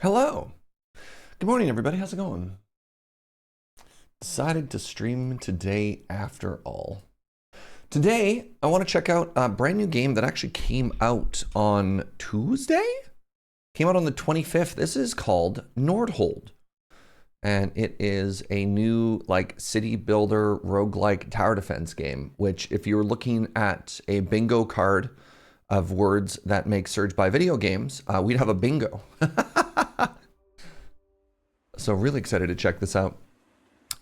Hello. Good morning, everybody. How's it going? Decided to stream today after all. Today, I want to check out a brand new game that actually came out on Tuesday? Came out on the 25th. This is called Nordhold. And it is a new city builder roguelike tower defense game, which if you're looking at a bingo card of words that make Surge by video games, we'd have a bingo. So really excited to check this out.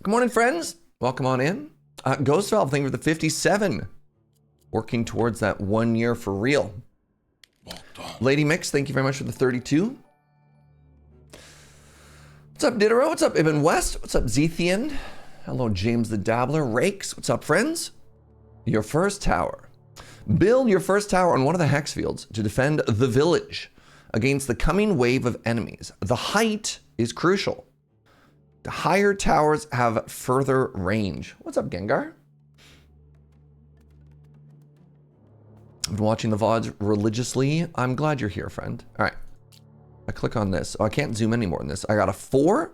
Good morning, friends. Welcome on in. Ghost Valve, thank you for the 57. Working towards that 1 year for real. Lady Mix, thank you very much for the 32. What's up, Diderot? What's up, Ibn West? What's up, Zethian? Hello, James the Dabbler. Rakes, what's up, friends? Your first tower. Build your first tower on one of the hex fields to defend the village against the coming wave of enemies. The height is crucial. The higher towers have further range. What's up, Gengar? I've been watching the VODs religiously. I'm glad you're here, friend. All right. I click on this. Oh, I can't zoom any more than this. I got a 4.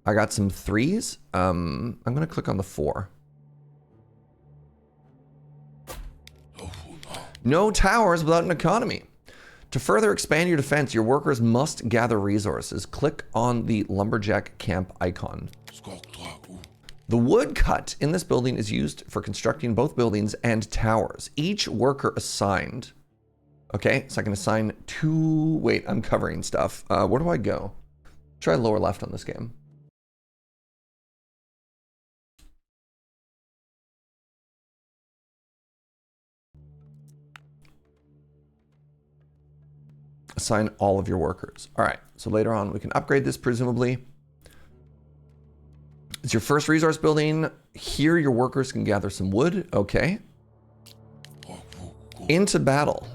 I got some 3s. I'm going to click on the 4. No towers without an economy. To further expand your defense, your workers must gather resources. Click on the lumberjack camp icon. The wood cut in this building is used for constructing both buildings and towers. Each worker assigned. Okay, so I can assign 2. Wait, I'm covering stuff. Where do I go? Try lower left on this game. Assign all of your workers. All right, so later on we can upgrade this presumably. It's your first resource building. Here your workers can gather some wood. Okay. Into battle.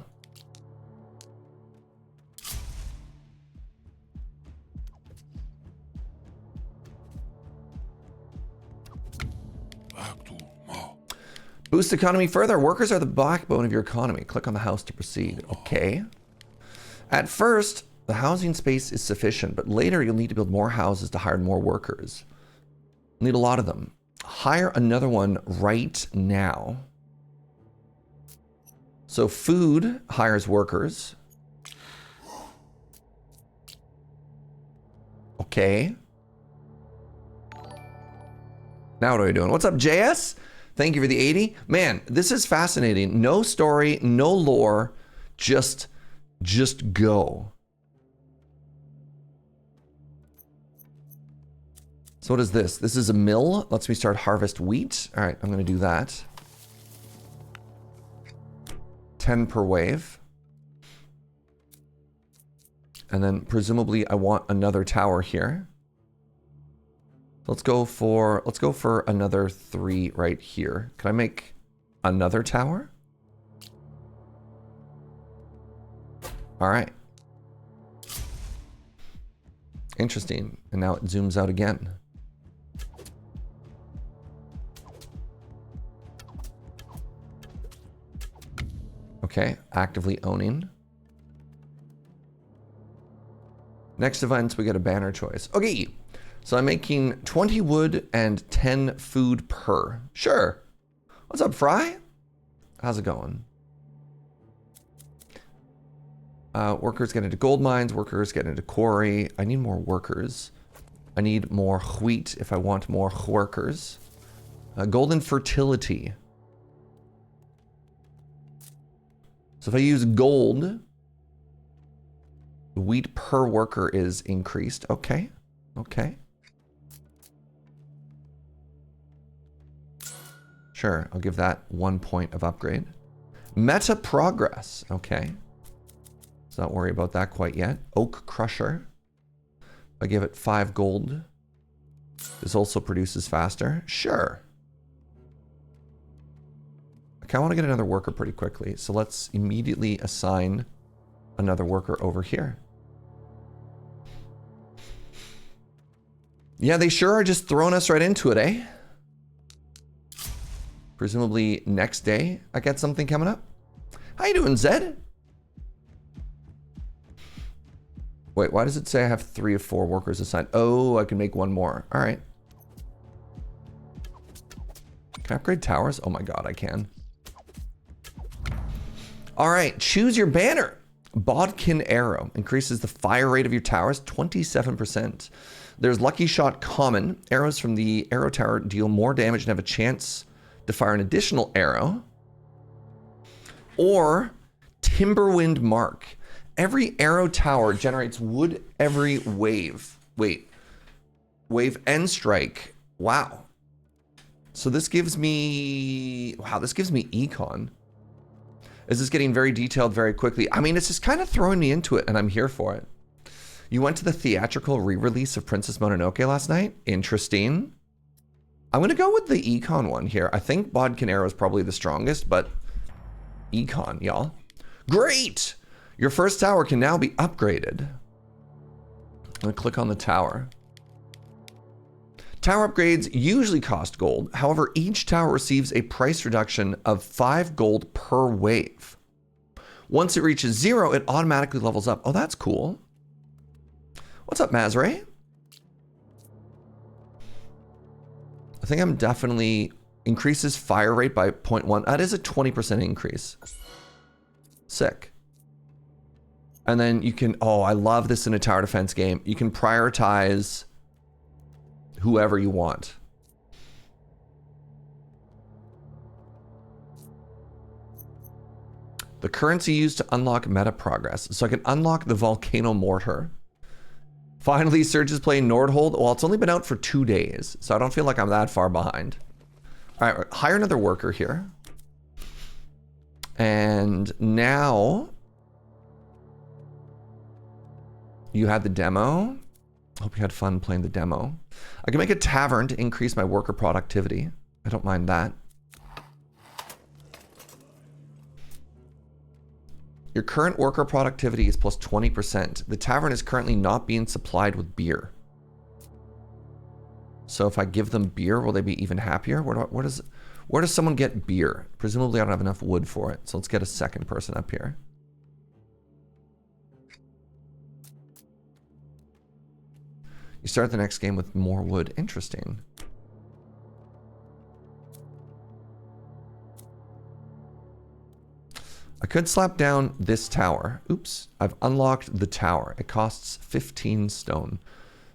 Boost economy further. Workers are the backbone of your economy. Click on the house to proceed. Okay. At first, the housing space is sufficient, but later you'll need to build more houses to hire more workers. You'll need a lot of them. Hire another one right now. So food hires workers. Okay. Now what are we doing? What's up, JS? Thank you for the 80. Man, this is fascinating. No story, no lore, just go. So what is this? This is a mill. Lets me start harvest wheat. All right, I'm going to do that. 10 per wave. And then presumably I want another tower here. Let's go for another 3 right here. Can I make another tower? All right. Interesting. And now it zooms out again. Okay, actively owning. Next events, we get a banner choice. Okay, so I'm making 20 wood and 10 food per. Sure. What's up, Fry? How's it going? Workers get into gold mines. Workers get into quarry. I need more workers. I need more wheat if I want more workers. Golden fertility. So if I use gold, the wheat per worker is increased. Okay. Okay. Sure, I'll give that 1 point of upgrade. Meta progress. Okay. Let's not worry about that quite yet. Oak crusher. I give it 5 gold. This also produces faster. Sure. Okay, I want to get another worker pretty quickly. So let's immediately assign another worker over here. Yeah, they sure are just throwing us right into it, eh? Presumably next day I get something coming up. How you doing, Zed? Wait, why does it say I have 3 of 4 workers assigned? Oh, I can make 1 more. All right. Can I upgrade towers? Oh my god, I can. All right, choose your banner. Bodkin Arrow increases the fire rate of your towers 27%. There's Lucky Shot Common. Arrows from the arrow tower deal more damage and have a chance to fire an additional arrow. Or Timberwind Mark. Every arrow tower generates wood every wave. Wait. Wave and strike. Wow. So this gives me... Wow, this gives me econ. Is this getting very detailed very quickly? I mean, it's just kind of throwing me into it, and I'm here for it. You went to the theatrical re-release of Princess Mononoke last night? Interesting. I'm going to go with the econ one here. I think Bodkin Arrow is probably the strongest, but econ, y'all. Great! Your first tower can now be upgraded. I'm going to click on the tower. Tower upgrades usually cost gold. However, each tower receives a price reduction of 5 gold per wave. Once it reaches 0, it automatically levels up. Oh, that's cool. What's up, Mazray? I think I'm definitely... Increases fire rate by 0.1. That is a 20% increase. Sick. And then you can... Oh, I love this in a tower defense game. You can prioritize... whoever you want. The currency used to unlock meta progress. So I can unlock the Volcano Mortar. Finally, Surge is playing Nordhold. Well, it's only been out for 2 days, so I don't feel like I'm that far behind. All right, hire another worker here. And now you had the demo. Hope you had fun playing the demo. I can make a tavern to increase my worker productivity. I don't mind that. Your current worker productivity is plus 20%. The tavern is currently not being supplied with beer. So if I give them beer, will they be even happier? Where does someone get beer? Presumably I don't have enough wood for it. So let's get a second person up here. You start the next game with more wood. Interesting. I could slap down this tower. Oops. I've unlocked the tower. It costs 15 stone.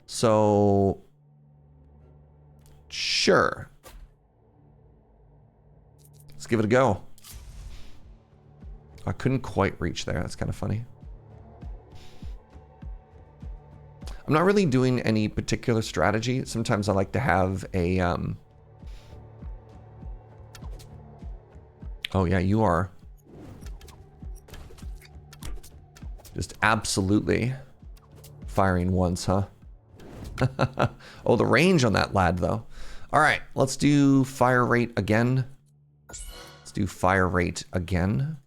So... Sure. Let's give it a go. I couldn't quite reach there. That's kind of funny. I'm not really doing any particular strategy. Sometimes I like to have a... Oh yeah, you are. Just absolutely firing once, huh? Oh, the range on that lad, though. All right, let's do fire rate again. Let's do fire rate again.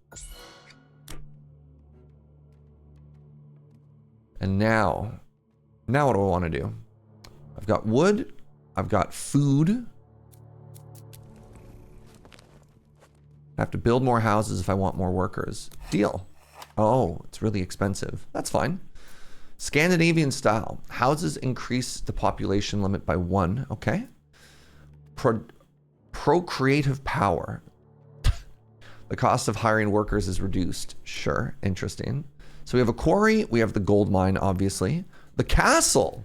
And now what do I want to do? I've got wood. I've got food. I have to build more houses if I want more workers. Deal. Oh, it's really expensive. That's fine. Scandinavian style. Houses increase the population limit by 1. Okay. Procreative power. The cost of hiring workers is reduced. Sure. Interesting. So we have a quarry. We have the gold mine, obviously. The castle.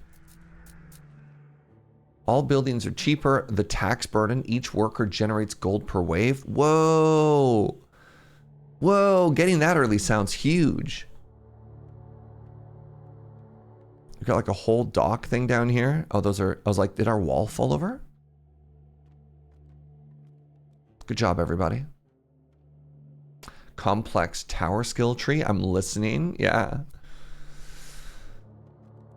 All buildings are cheaper. The tax burden. Each worker generates gold per wave. Whoa. Whoa. Getting that early sounds huge. We've got like a whole dock thing down here. Oh, those are... I was like, did our wall fall over? Good job, everybody. Complex tower skill tree. I'm listening. Yeah.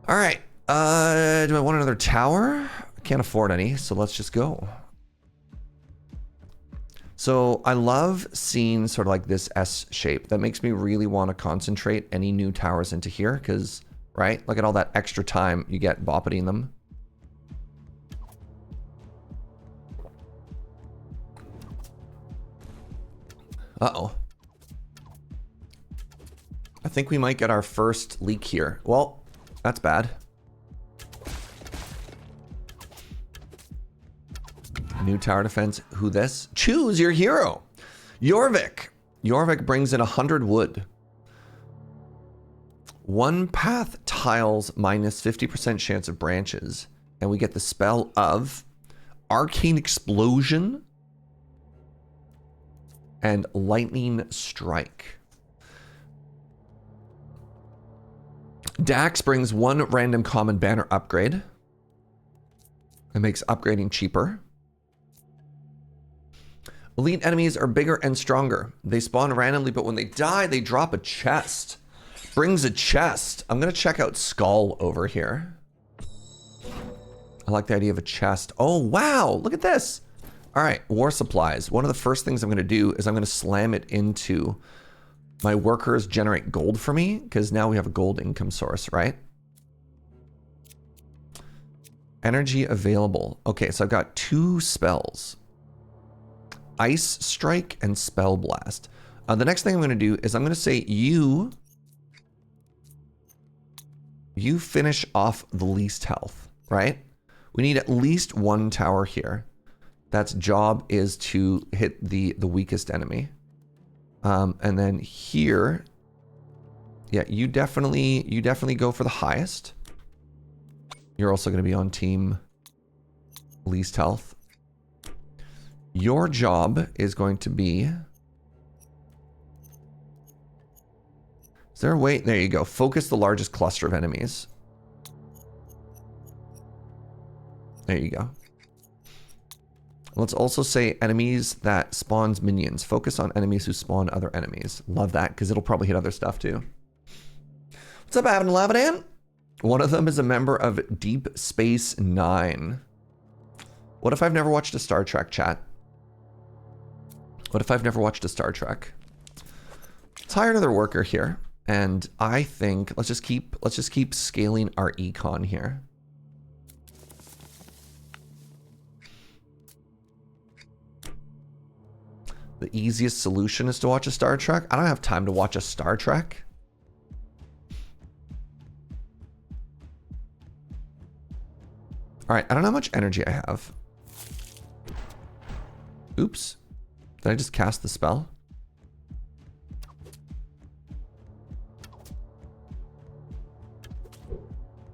All right. Do I want another tower? I can't afford any, so let's just go. So I love seeing sort of like this S shape. That makes me really want to concentrate any new towers into here because, right? Look at all that extra time you get boppeting them. Uh-oh. I think we might get our first leak here. Well, That's bad. New tower defense. Who this? Choose your hero. Jorvik. Jorvik brings in 100 wood. One path tiles minus 50% chance of branches. And we get the spell of Arcane Explosion and Lightning Strike. Dax brings one random common banner upgrade. It makes upgrading cheaper. Elite enemies are bigger and stronger. They spawn randomly, but when they die, they drop a chest. Brings a chest. I'm going to check out Skull over here. I like the idea of a chest. Oh, wow. Look at this. All right. War supplies. One of the first things I'm going to do is I'm going to slam it into my workers generate gold for me, because now we have a gold income source, right? Energy available. Okay, so I've got 2 spells. Ice Strike and Spell Blast. The next thing I'm going to do is I'm going to say you finish off the least health, right? We need at least 1 tower here. That's job is to hit the weakest enemy. And then here, yeah, you definitely go for the highest. You're also going to be on team least health. Your job is going to be... Is there a way? There you go. Focus the largest cluster of enemies. There you go. Let's also say enemies that spawns minions. Focus on enemies who spawn other enemies. Love that, because it'll probably hit other stuff too. What's up, Avon Lavadan? One of them is a member of Deep Space Nine. What if I've never watched a Star Trek, chat? What if I've never watched a Star Trek? Let's hire another worker here. And I think let's just keep scaling our econ here. The easiest solution is to watch a Star Trek. I don't have time to watch a Star Trek. All right, I don't know how much energy I have. Oops. Did I just cast the spell?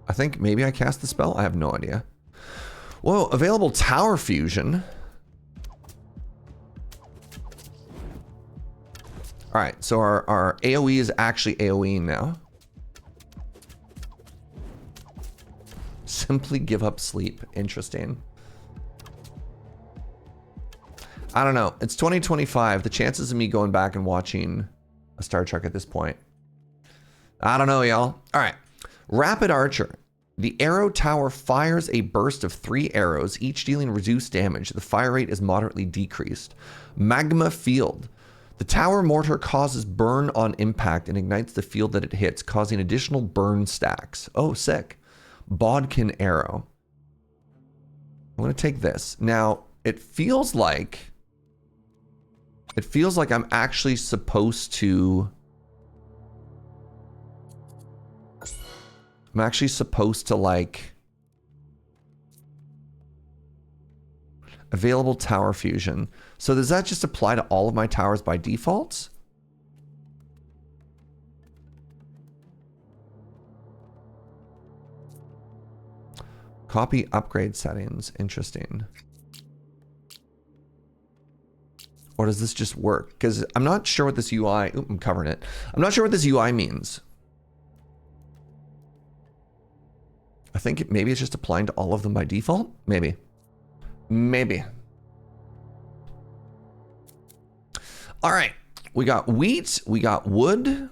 I think maybe I cast the spell. I have no idea. Whoa, available tower fusion. All right, so our AoE is actually AoEing now. Simply give up sleep. Interesting. I don't know. It's 2025. The chances of me going back and watching a Star Trek at this point, I don't know, y'all. All right. Rapid Archer. The arrow tower fires a burst of 3 arrows, each dealing reduced damage. The fire rate is moderately decreased. Magma Field. The tower mortar causes burn on impact and ignites the field that it hits, causing additional burn stacks. Oh, sick. Bodkin Arrow. I'm going to take this. Now, it feels like I'm actually supposed to... like... Available tower fusion. So does that just apply to all of my towers by default? Copy upgrade settings. Interesting. Or does this just work? Because I'm not sure what this UI... Oop, I'm covering it. I'm not sure what this UI means. I think maybe it's just applying to all of them by default? Maybe. Maybe. All right. We got wheat. We got wood.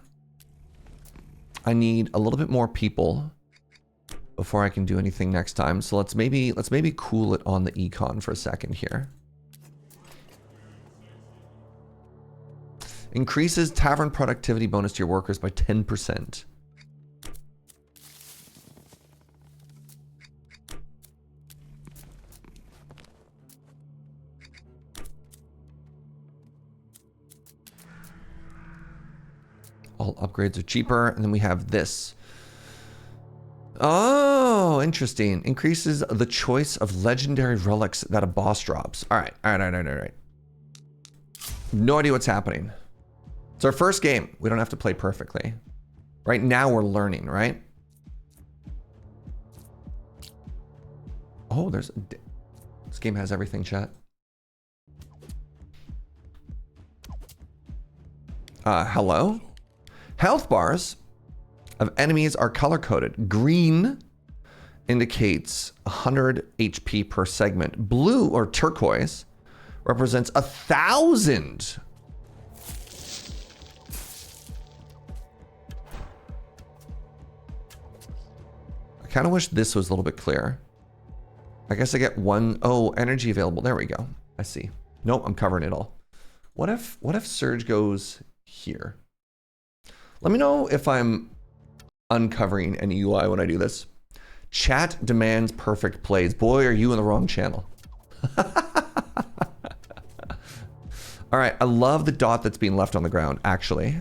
I need a little bit more people before I can do anything next time. So let's maybe cool it on the econ for a second here. Increases tavern productivity bonus to your workers by 10%. All upgrades are cheaper. And then we have this. Oh, interesting. Increases the choice of legendary relics that a boss drops. All right. No idea what's happening. It's our first game. We don't have to play perfectly. Right now we're learning, right? Oh, this game has everything, chat. Hello? Health bars of enemies are color-coded. Green indicates 100 HP per segment. Blue or turquoise represents 1,000. I kind of wish this was a little bit clearer. I guess I get one. Oh, energy available. There we go. I see. Nope, I'm covering it all. What if Surge goes here? Let me know if I'm uncovering any UI when I do this. Chat demands perfect plays. Boy, are you in the wrong channel. All right, I love the dot that's being left on the ground, actually.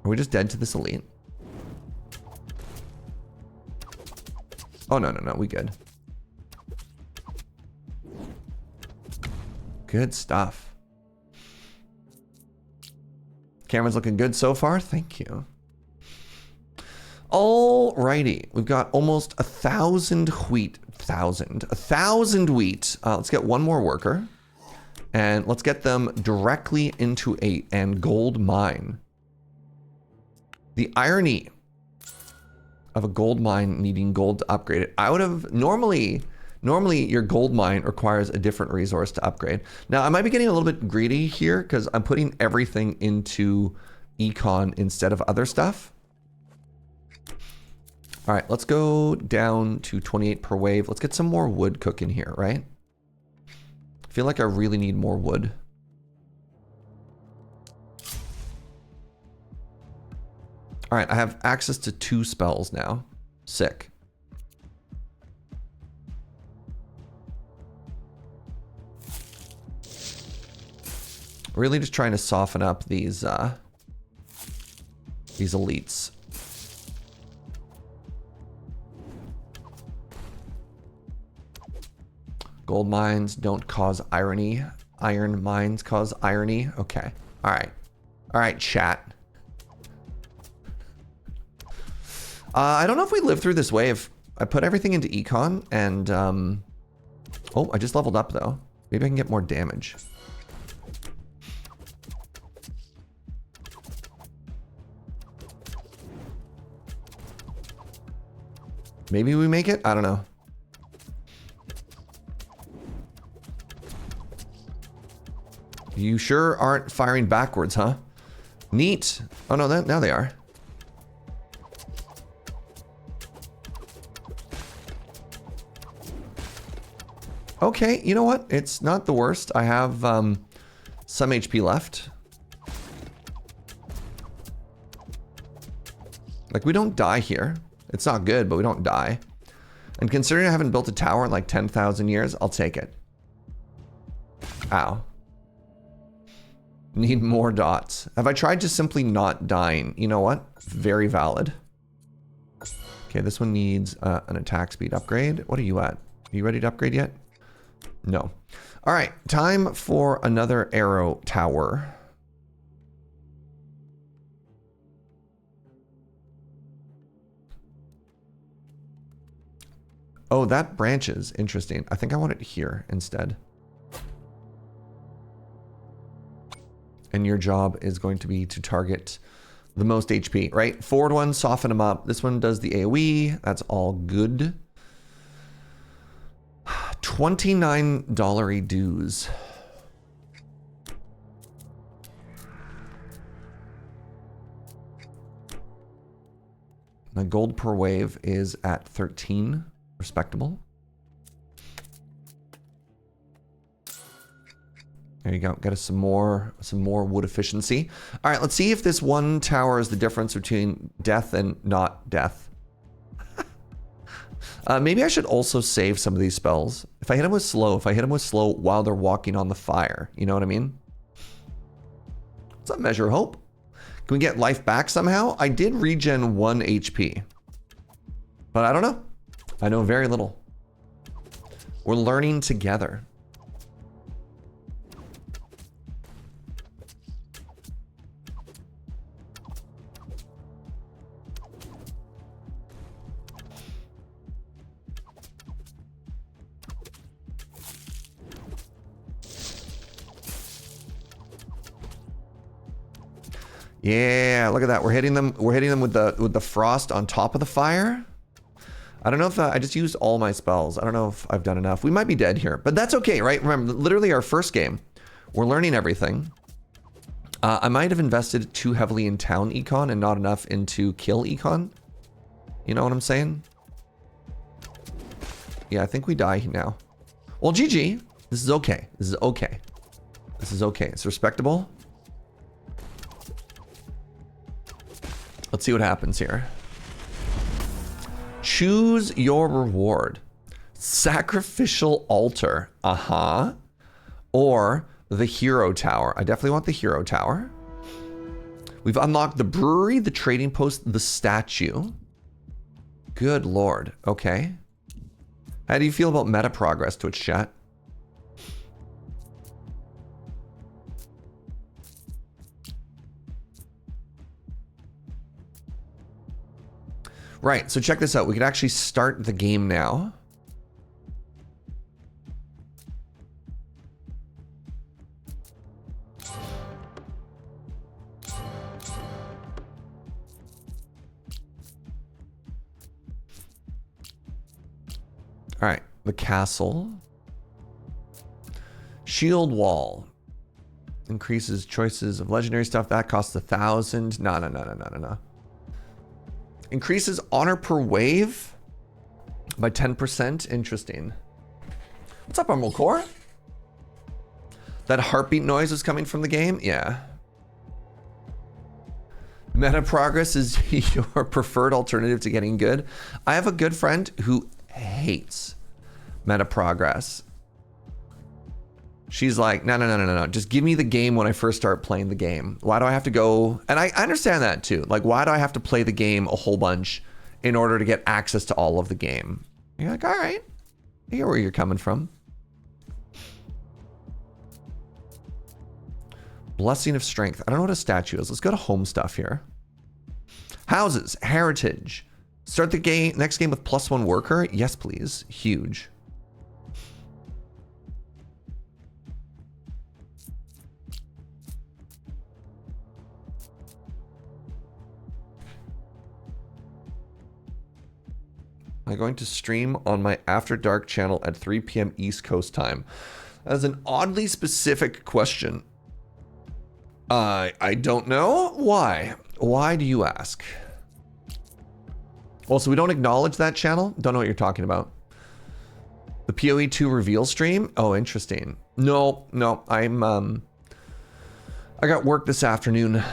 Are we just dead to this elite? Oh, no, we good. Good stuff. Camera's looking good so far. Thank you. Alrighty, we've got almost 1,000 wheat. 1,000 wheat. Let's get one more worker, and let's get them directly into an gold mine. The irony of a gold mine needing gold to upgrade it. I would have normally your gold mine requires a different resource to upgrade. Now I might be getting a little bit greedy here because I'm putting everything into econ instead of other stuff. All right, let's go down to 28 per wave. Let's get some more wood cooking here, right? I feel like I really need more wood. All right, I have access to 2 spells now. Sick. Really just trying to soften up these elites. Gold mines don't cause irony. Iron mines cause irony. Okay. All right. All right, chat. I don't know if we live through this wave. I put everything into econ and oh, I just leveled up though. Maybe I can get more damage. Maybe we make it? I don't know. You sure aren't firing backwards, huh? Neat. Oh no, now they are. Okay, you know what? It's not the worst. I have some HP left. Like, we don't die here. It's not good, but we don't die. And considering I haven't built a tower in like 10,000 years, I'll take it. Ow. Need more dots. Have I tried just simply not dying? You know what? Very valid. Okay, this one needs an attack speed upgrade. What are you at? Are you ready to upgrade yet? No. All right, time for another arrow tower. Oh, that branches. Interesting. I think I want it here instead. And your job is going to be to target the most HP, right? Forward one, soften them up. This one does the AoE. That's all good. $29 dues. My gold per wave is at 13. Respectable. There you go. Get us some more wood efficiency. All right, let's see if this one tower is the difference between death and not death. Maybe I should also save some of these spells. If I hit them with slow, while they're walking on the fire, you know what I mean? It's a measure of hope. Can we get life back somehow? I did regen 1 HP. But I don't know. I know very little. We're learning together. Yeah, look at that. We're hitting them. We're hitting them with the frost on top of the fire. I don't know if I just used all my spells. I don't know if I've done enough. We might be dead here, but that's okay, right? Remember, literally our first game. We're learning everything. I might have invested too heavily in town econ and not enough into kill econ. You know what I'm saying? Yeah, I think we die now. Well, GG. This is okay. This is okay. This is okay. It's respectable. Let's see what happens here. Choose your reward. Sacrificial altar. Uh-huh. Or the hero tower. I definitely want the hero tower. We've unlocked the brewery, the trading post, the statue. Good lord. Okay. How do you feel about meta progress, Twitch chat? Right, so check this out. We could actually start the game now. All right, the castle. Shield wall. Increases choices of legendary stuff. That costs 1,000. No. Increases honor per wave by 10%. Interesting. What's up, Emerald Core? That heartbeat noise is coming from the game? Yeah. Meta progress is your preferred alternative to getting good. I have a good friend who hates meta progress. She's like, no. Just give me the game when I first start playing the game. Why do I have to go? And I understand that too. Like, why do I have to play the game a whole bunch in order to get access to all of the game? You're like, all right. I hear where you're coming from. Blessing of Strength. I don't know what a statue is. Let's go to home stuff here. Houses, heritage. Start the game, next game with +1 worker. Yes, please. Huge. I'm going to stream on my After Dark channel at 3 p.m. East Coast time. That is an oddly specific question. I don't know. Why? Why do you ask? Also, we don't acknowledge that channel. Don't know what you're talking about. The PoE 2 reveal stream? Oh, interesting. No, I got work this afternoon.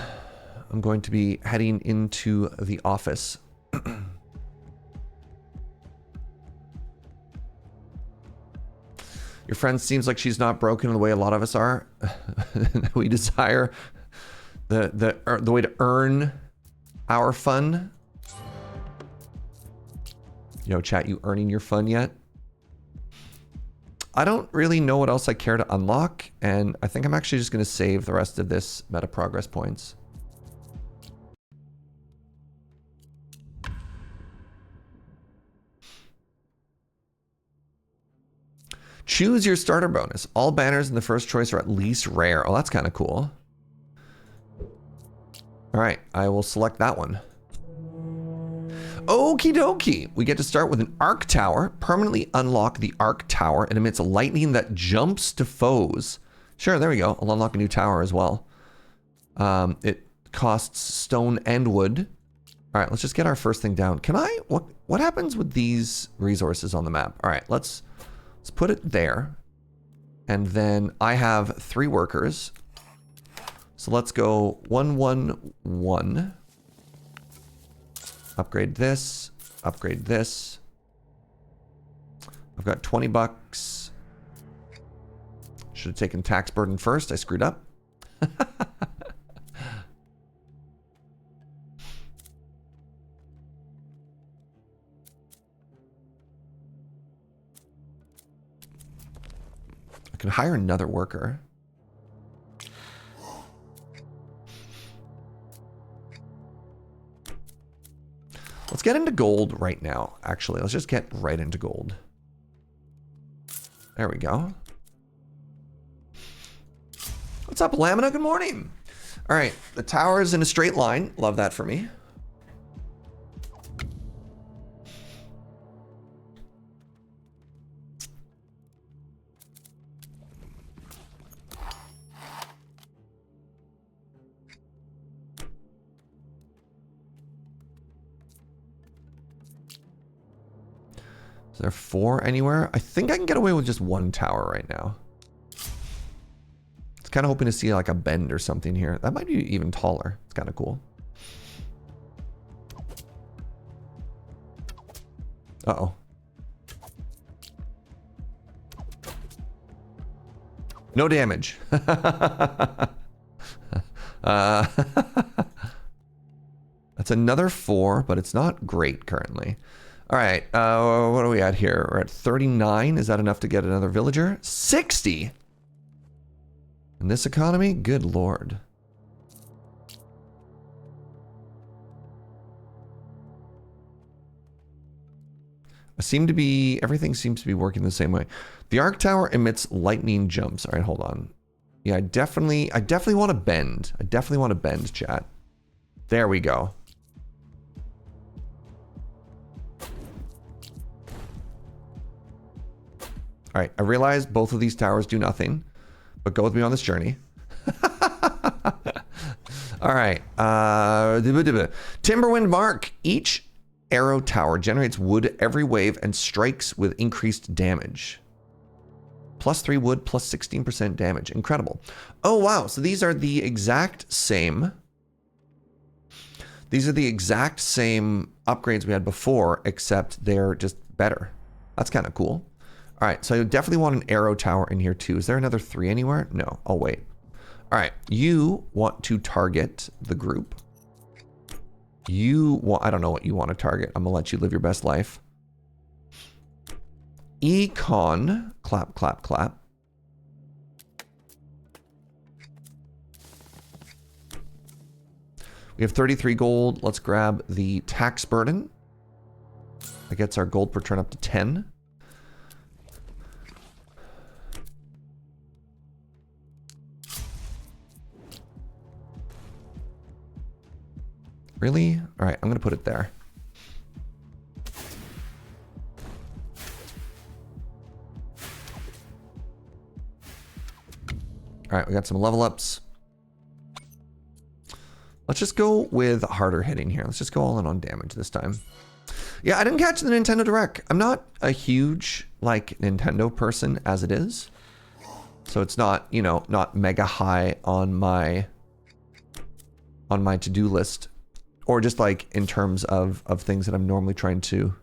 I'm going to be heading into the office. Your friend seems like she's not broken in the way a lot of us are. We desire the way to earn our fun. Yo, chat, you earning your fun yet? I don't really know what else I care to unlock, and I think I'm actually just going to save the rest of this meta progress points. Choose your starter bonus. All banners in the first choice are at least rare. Oh, that's kind of cool. All right, I will select that one. Okie dokie. We get to start with an arc tower. Permanently unlock the arc tower. It emits lightning that jumps to foes. Sure, there we go. I'll unlock a new tower as well. It costs stone and wood. All right, let's just get our first thing down. Can I? What happens with these resources on the map? All right, let's put it there. And then I have 3 workers. So let's go 1, 1, 1. Upgrade this. Upgrade this. I've got 20 bucks. Should have taken tax burden first. I screwed up. Can hire another worker. Let's get into gold right now, actually. Let's just get right into gold. There we go. What's up, Lamina? Good morning. All right, the tower is in a straight line. Love that for me. Is there 4 anywhere? I think I can get away with just 1 tower right now. It's kind of hoping to see like a bend or something here. That might be even taller. It's kind of cool. Uh-oh. No damage. That's another 4, but it's not great currently. All right, what are we at here? We're at 39. Is that enough to get another villager? 60? In this economy? Good lord. Everything seems to be working the same way. The arc tower emits lightning jumps. All right, hold on. Yeah, I definitely want to bend. I definitely want to bend, chat. There we go. All right, I realize both of these towers do nothing, but go with me on this journey. All right. Timberwind Mark. Each arrow tower generates wood every wave and strikes with increased damage. +3 wood, plus 16% damage. Incredible. Oh, wow. So these are the exact same. These are the exact same upgrades we had before, except they're just better. That's kind of cool. All right, so I definitely want an arrow tower in here too. Is there another 3 anywhere? No, I'll wait. All right, you want to target the group. I don't know what you want to target. I'm gonna let you live your best life. Econ, clap, clap, clap. We have 33 gold. Let's grab the tax burden. That gets our gold per turn up to 10. Really? All right, I'm going to put it there. All right, we got some level ups. Let's just go with harder hitting here. Let's just go all in on damage this time. Yeah, I didn't catch the Nintendo Direct. I'm not a huge, like, Nintendo person as it is. So it's not, you know, not mega high on my to-do list. Or just like in terms of things that I'm normally trying to.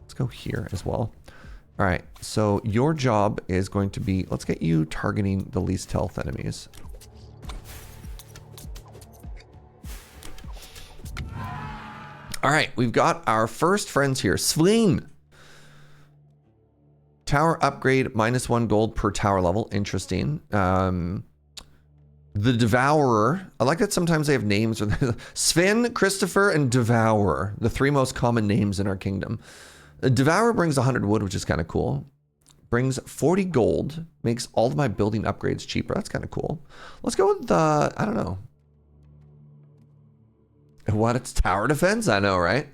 Let's go here as well. All right, so your job is going to be, let's get you targeting the least health enemies. All right, we've got our first friends here. Sveen. Tower upgrade, -1 gold per tower level. Interesting. The Devourer. I like that sometimes they have names. Sven, Christopher, and Devourer. The 3 most common names in our kingdom. The Devourer brings 100 wood, which is kind of cool. Brings 40 gold. Makes all of my building upgrades cheaper. That's kind of cool. Let's go with the, I don't know. What? It's tower defense? I know, right?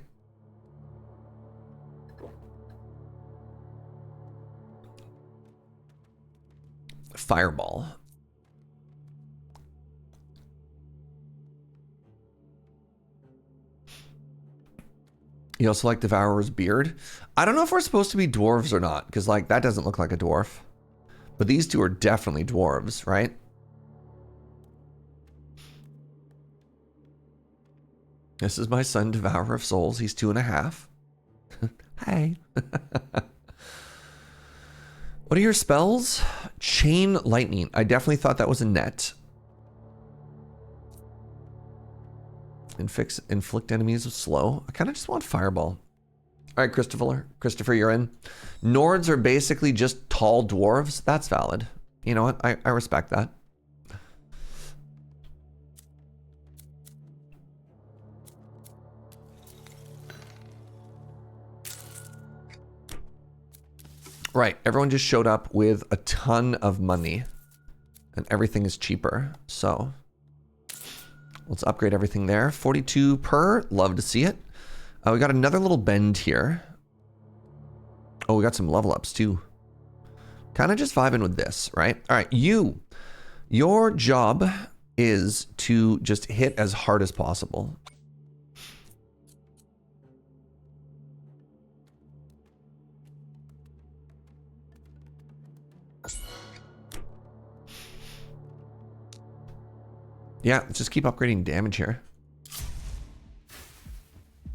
Fireball. You also like Devourer's beard? I don't know if we're supposed to be dwarves or not, because like that doesn't look like a dwarf. But these two are definitely dwarves, right? This is my son, Devourer of Souls. He's 2.5. Hey. What are your spells? Chain Lightning. I definitely thought that was a net. Inflict enemies with slow. I kind of just want Fireball. All right, Christopher, you're in. Nords are basically just tall dwarves. That's valid. You know what? I respect that. Right, everyone just showed up with a ton of money and everything is cheaper. So let's upgrade everything there. 42 per, love to see it. We got another little bend here. Oh, we got some level ups too. Kind of just vibing with this, right? All right, your job is to just hit as hard as possible. Yeah, let's just keep upgrading damage here.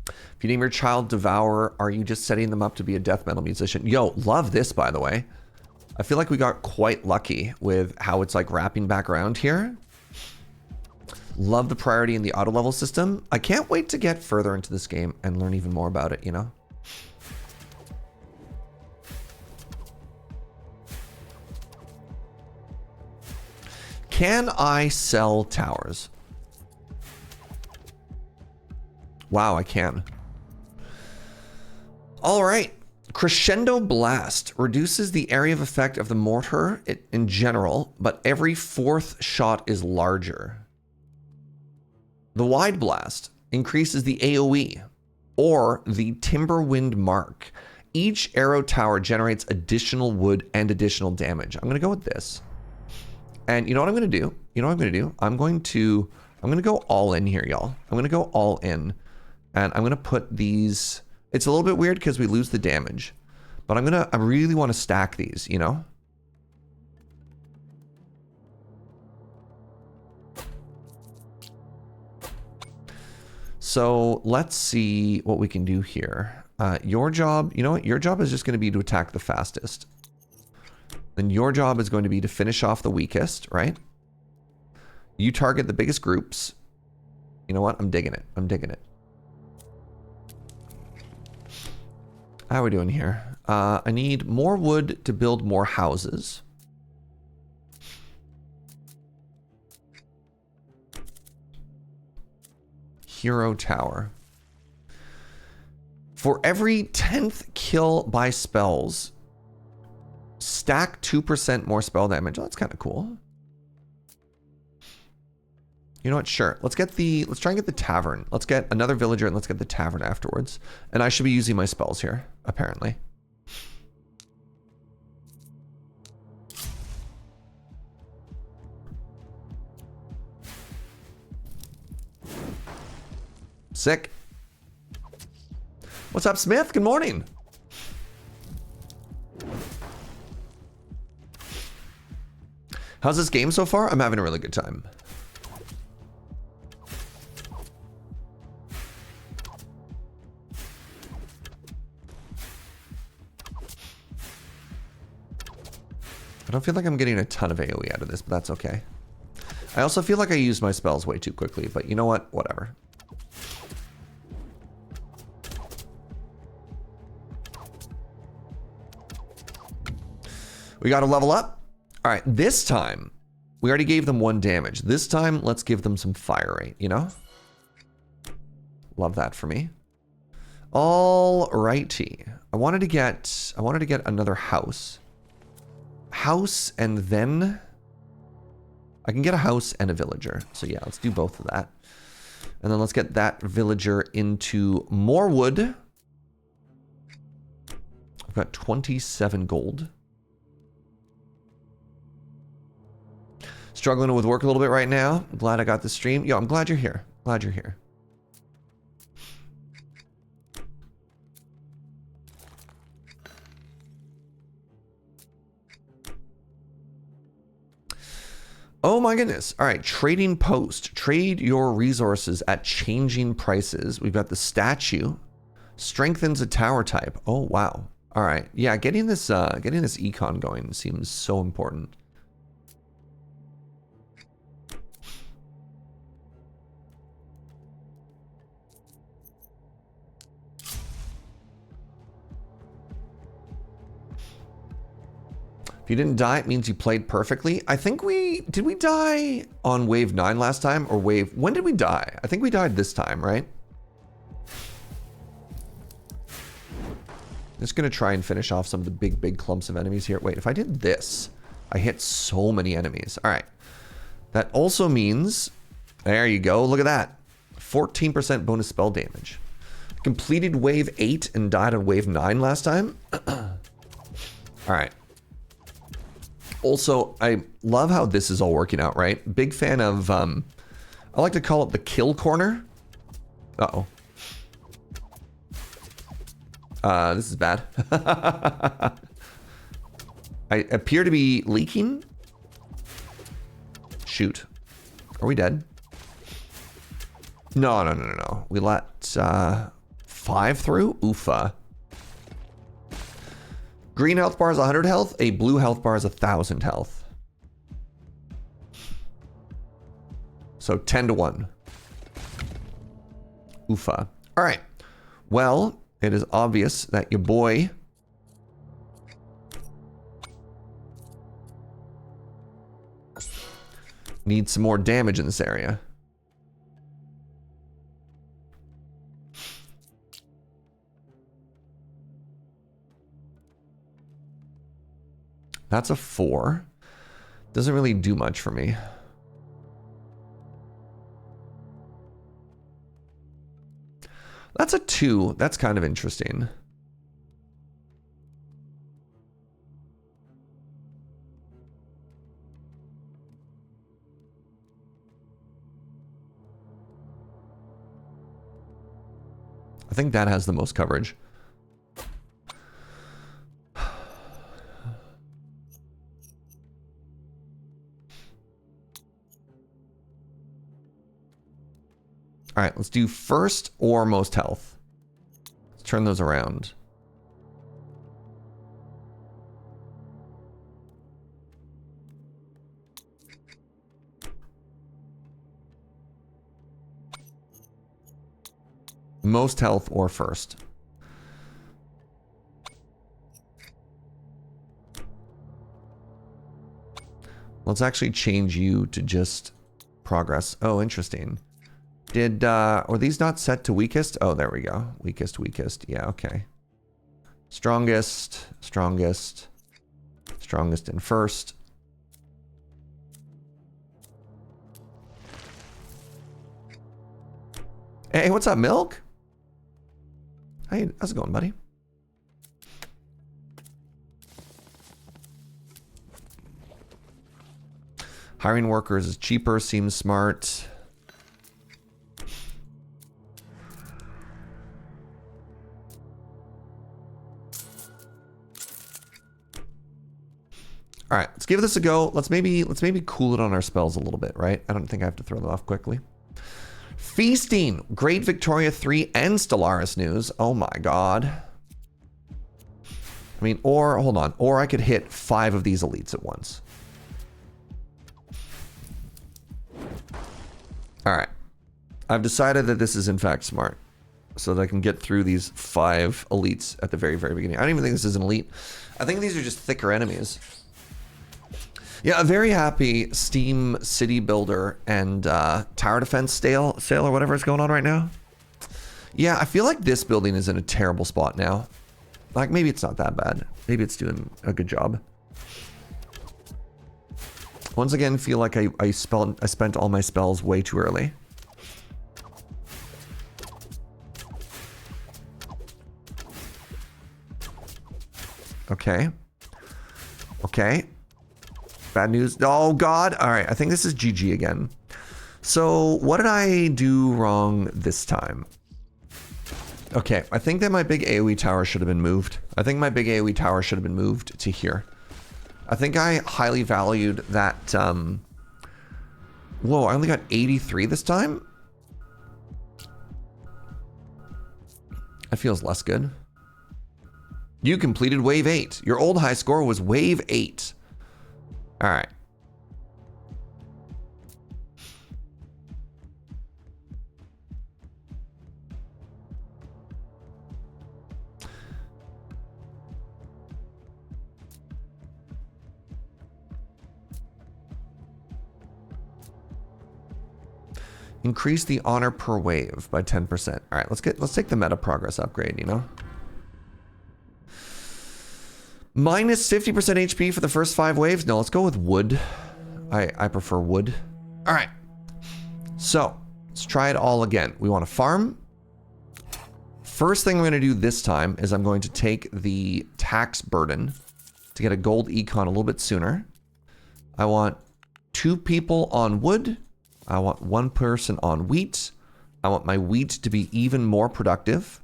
If you name your child Devourer, are you just setting them up to be a death metal musician? Yo, love this, by the way. I feel like we got quite lucky with how it's like wrapping back around here. Love the priority in the auto level system. I can't wait to get further into this game and learn even more about it, you know? Can I sell towers? Wow, I can. All right. Crescendo Blast reduces the area of effect of the mortar in general, but every fourth shot is larger. The Wide Blast increases the AoE, or the Timberwind Mark. Each arrow tower generates additional wood and additional damage. I'm gonna go with this. And you know what I'm gonna do? You know what I'm gonna do? I'm gonna go all in here, y'all. I'm gonna go all in. And I'm gonna put these. It's a little bit weird because we lose the damage. But I really want to stack these, you know? So let's see what we can do here. Your job, you know what? Your job is just going to be to attack the fastest. Then your job is going to be to finish off the weakest, right? You target the biggest groups. You know what? I'm digging it. I'm digging it. How are we doing here? I need more wood to build more houses. Hero Tower. For every 10th kill by spells, stack 2% more spell damage. Oh, that's kind of cool. You know what? Sure. Let's try and get the tavern. Let's get another villager and let's get the tavern afterwards. And I should be using my spells here, apparently. Sick. What's up, Smith? Good morning. How's this game so far? I'm having a really good time. I don't feel like I'm getting a ton of AoE out of this, but that's okay. I also feel like I used my spells way too quickly, but you know what? Whatever. We got to level up. All right, this time, we already gave them 1 damage. This time, let's give them some fire rate, you know? Love that for me. All righty. I wanted to get another house. House and then I can get a house and a villager. So yeah, let's do both of that. And then let's get that villager into more wood. I've got 27 gold. Struggling with work a little bit right now. I'm glad I got the stream. Yo, I'm glad you're here. Glad you're here. Oh my goodness. All right, trading post. Trade your resources at changing prices. We've got the statue. Strengthens a tower type. Oh, wow. All right. Yeah, getting this econ going seems so important. If you didn't die, it means you played perfectly. I think did we die on wave 9 last time or when did we die? I think we died this time, right? Just gonna try and finish off some of the big clumps of enemies here. Wait, if I did this, I hit so many enemies. All right. That also means, there you go. Look at that. 14% bonus spell damage. Completed wave 8 and died on wave 9 last time. All right. Also, I love how this is all working out, right? Big fan of, I like to call it the kill corner. Uh-oh. This is bad. I appear to be leaking. Shoot. Are we dead? No. We let 5 through? Oofa. Green health bar is 100 health. A blue health bar is 1,000 health. So 10 to 1. Oofa. All right. Well, it is obvious that your boy needs some more damage in this area. That's a 4. Doesn't really do much for me. That's a 2. That's kind of interesting. I think that has the most coverage. All right, let's do first or most health. Let's turn those around. Most health or first. Let's actually change you to just progress. Oh, interesting. Were these not set to weakest? Oh, there we go. Weakest. Yeah, okay. Strongest in first. Hey, what's up, Milk? Hey, how's it going, buddy? Hiring workers is cheaper, seems smart. All right, let's give this a go. Let's maybe cool it on our spells a little bit, right? I don't think I have to throw them off quickly. Feasting, Great Victoria 3 and Stellaris news. Oh my god. I mean, hold on, or I could hit 5 of these elites at once. All right, I've decided that this is in fact smart, so that I can get through these 5 elites at the very beginning. I don't even think this is an elite. I think these are just thicker enemies. Yeah, a very happy Steam City Builder and Tower Defense sale or whatever is going on right now. Yeah, I feel like this building is in a terrible spot now. Like, maybe it's not that bad. Maybe it's doing a good job. Once again, feel like I spent all my spells way too early. Okay. Okay. Bad news. Oh, God. All right. I think this is GG again. So what did I do wrong this time? Okay. I think that my big AoE tower should have been moved. I think my big AoE tower should have been moved to here. I think I highly valued that. Whoa, I only got 83 this time? That feels less good. You completed wave 8. Your old high score was wave 8. All right. Increase the honor per wave by 10%. All right, let's take the meta progress upgrade, you know? Minus 50% HP for the first 5 waves. No, let's go with wood. I prefer wood. All right. So, let's try it all again. We want to farm. First thing I'm going to do this time is I'm going to take the tax burden to get a gold econ a little bit sooner. I want 2 people on wood. I want 1 person on wheat. I want my wheat to be even more productive.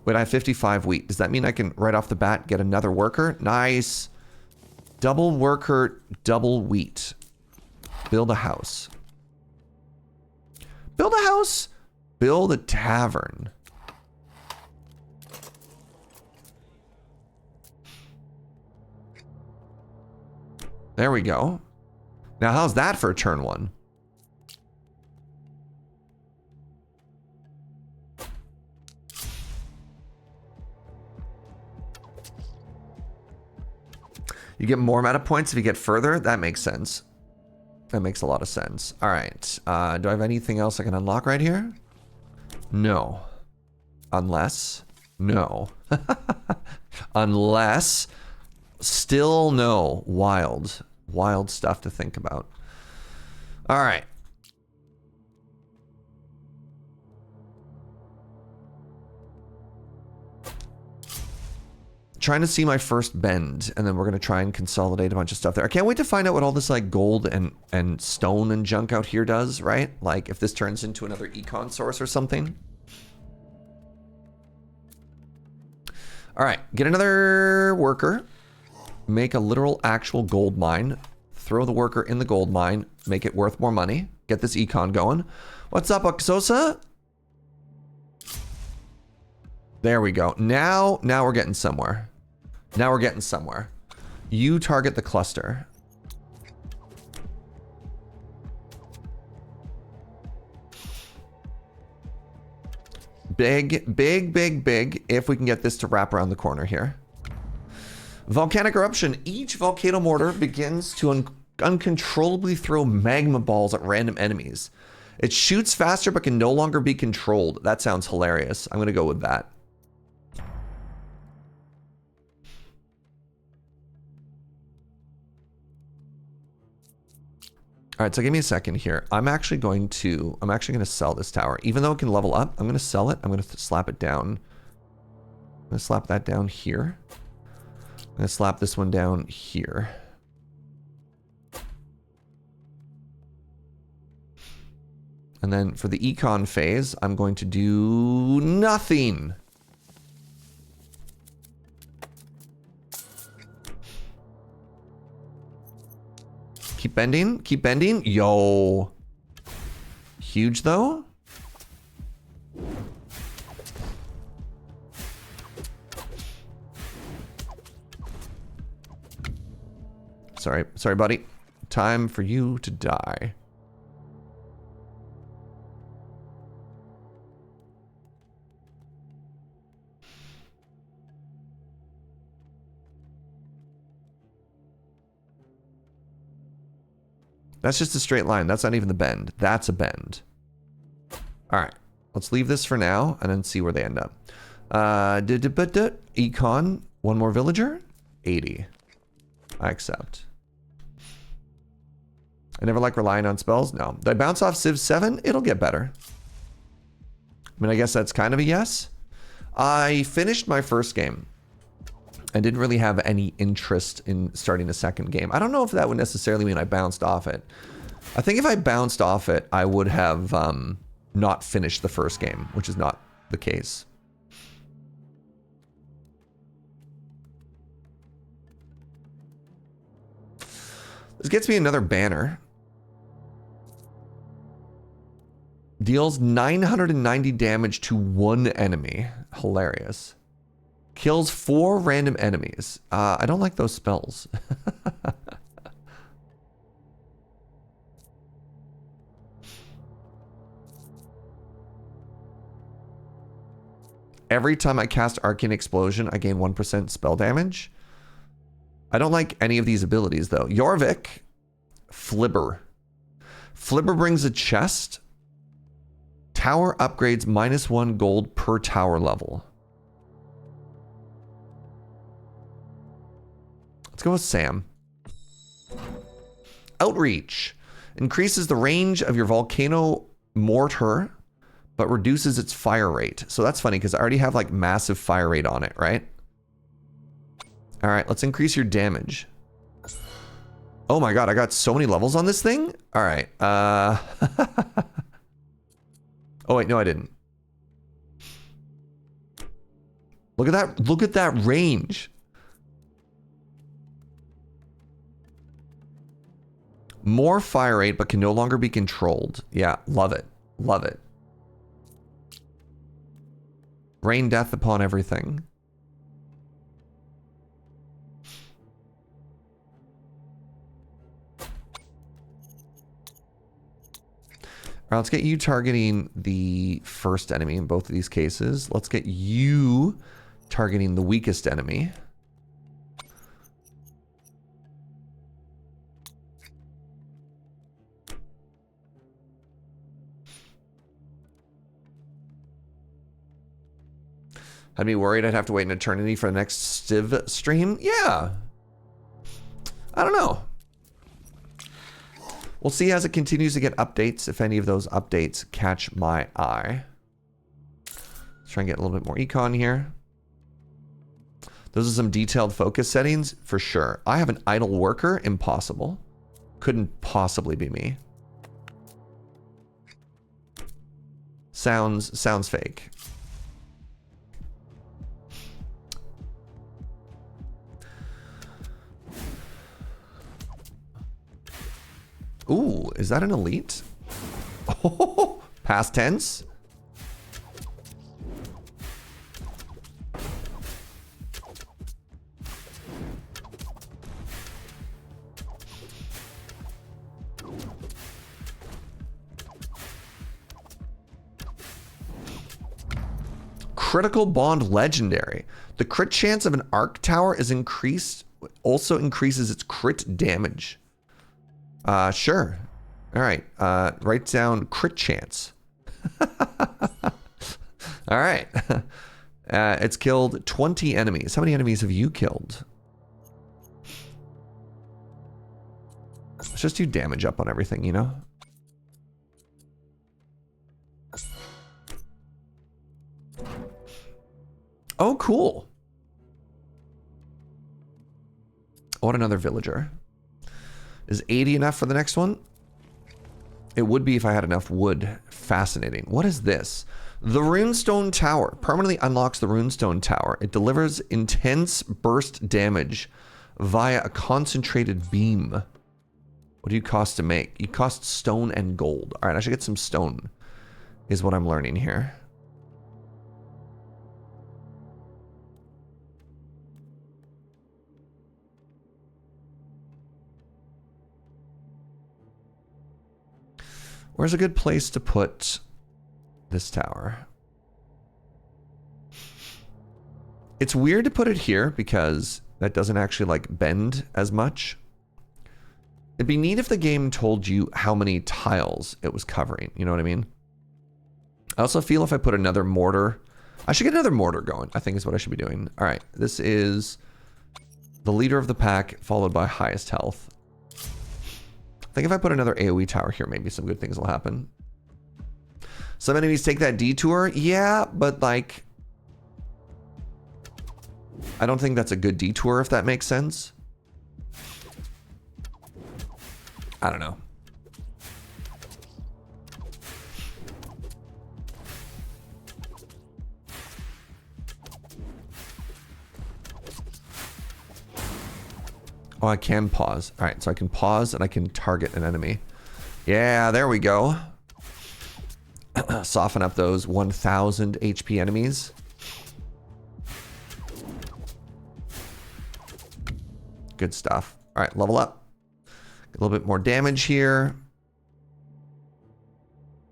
Wait, I have 55 wheat. Does that mean I can, right off the bat, get another worker? Nice. Double worker, double wheat. Build a house. Build a house. Build a tavern. There we go. Now, how's that for turn 1? You get more meta points if you get further. That makes sense. That makes a lot of sense. All right. Do I have anything else I can unlock right here? No. Unless. No. Unless. Still no. Wild. Wild stuff to think about. All right. Trying to see my first bend, and then we're going to try and consolidate a bunch of stuff there. I can't wait to find out what all this like gold and stone and junk out here does, right? Like if this turns into another econ source or something. All right, get another worker. Make a literal actual gold mine. Throw the worker in the gold mine. Make it worth more money. Get this econ going. What's up, Oxosa? There we go. Now we're getting somewhere. Now we're getting somewhere. You target the cluster. Big, big, big, big. If we can get this to wrap around the corner here. Volcanic eruption. Each volcano mortar begins to uncontrollably throw magma balls at random enemies. It shoots faster but can no longer be controlled. That sounds hilarious. I'm going to go with that. All right, so give me a second here. I'm actually going to sell this tower. Even though it can level up, I'm going to sell it. I'm going to slap it down. I'm going to slap that down here. I'm going to slap this one down here. And then for the econ phase, I'm going to do nothing. Keep bending, keep bending. Yo. Huge though. Sorry, buddy. Time for you to die. That's just a straight line. That's not even the bend. That's a bend. All right. Let's leave this for now and then see where they end up. Econ. One more villager. 80. I accept. I never like relying on spells. No. Did I bounce off Civ 7? It'll get better. I mean, I guess that's kind of a yes. I finished my first game. I didn't really have any interest in starting a second game. I don't know if that would necessarily mean I bounced off it. I think if I bounced off it, I would have not finished the first game, which is not the case. This gets me another banner. Deals 990 damage to one enemy. Hilarious. Kills 4 random enemies. I don't like those spells. Every time I cast Arcane Explosion, I gain 1% spell damage. I don't like any of these abilities, though. Jorvik. Flibber. Flibber brings a chest. Tower upgrades -1 gold per tower level. Let's go with Sam. Outreach. Increases the range of your volcano mortar, but reduces its fire rate. So that's funny because I already have like massive fire rate on it, right? All right, let's increase your damage. Oh my god, I got so many levels on this thing. All right. Oh wait, no, I didn't. Look at that. Look at that range. More fire rate, but can no longer be controlled. Yeah, love it. Love it. Rain death upon everything. All right, let's get you targeting the first enemy in both of these cases. Let's get you targeting the weakest enemy. I'd be worried I'd have to wait an eternity for the next Civ stream. Yeah. I don't know. We'll see as it continues to get updates, if any of those updates catch my eye. Let's try and get a little bit more econ here. Those are some detailed focus settings for sure. I have an idle worker. Impossible. Couldn't possibly be me. Sounds fake. Ooh, is that an elite? Oh, past tense? Critical Bond Legendary. The crit chance of an arc tower is increased, also increases its crit damage. Sure. All right. Write down crit chance. All right. It's killed 20 enemies. How many enemies have you killed? Let's just do damage up on everything, you know? Oh, cool. What another villager. Is 80 enough for the next one? It would be if I had enough wood. Fascinating. What is this? The Runestone Tower. Permanently unlocks the Runestone Tower. It delivers intense burst damage via a concentrated beam. What do you cost to make? You cost stone and gold. All right, I should get some stone, is what I'm learning here. Where's a good place to put this tower? It's weird to put it here because that doesn't actually like bend as much. It'd be neat if the game told you how many tiles it was covering. You know what I mean? I also feel if I put another mortar, I should get another mortar going, I think is what I should be doing. All right, this is the leader of the pack followed by highest health. I think if I put another AoE tower here, maybe some good things will happen. Some enemies take that detour. Yeah, but like, I don't think that's a good detour, if that makes sense. I don't know. Oh, I can pause. All right, so I can pause and I can target an enemy. Yeah, there we go. Soften up those 1,000 HP enemies. Good stuff. All right, level up. A little bit more damage here.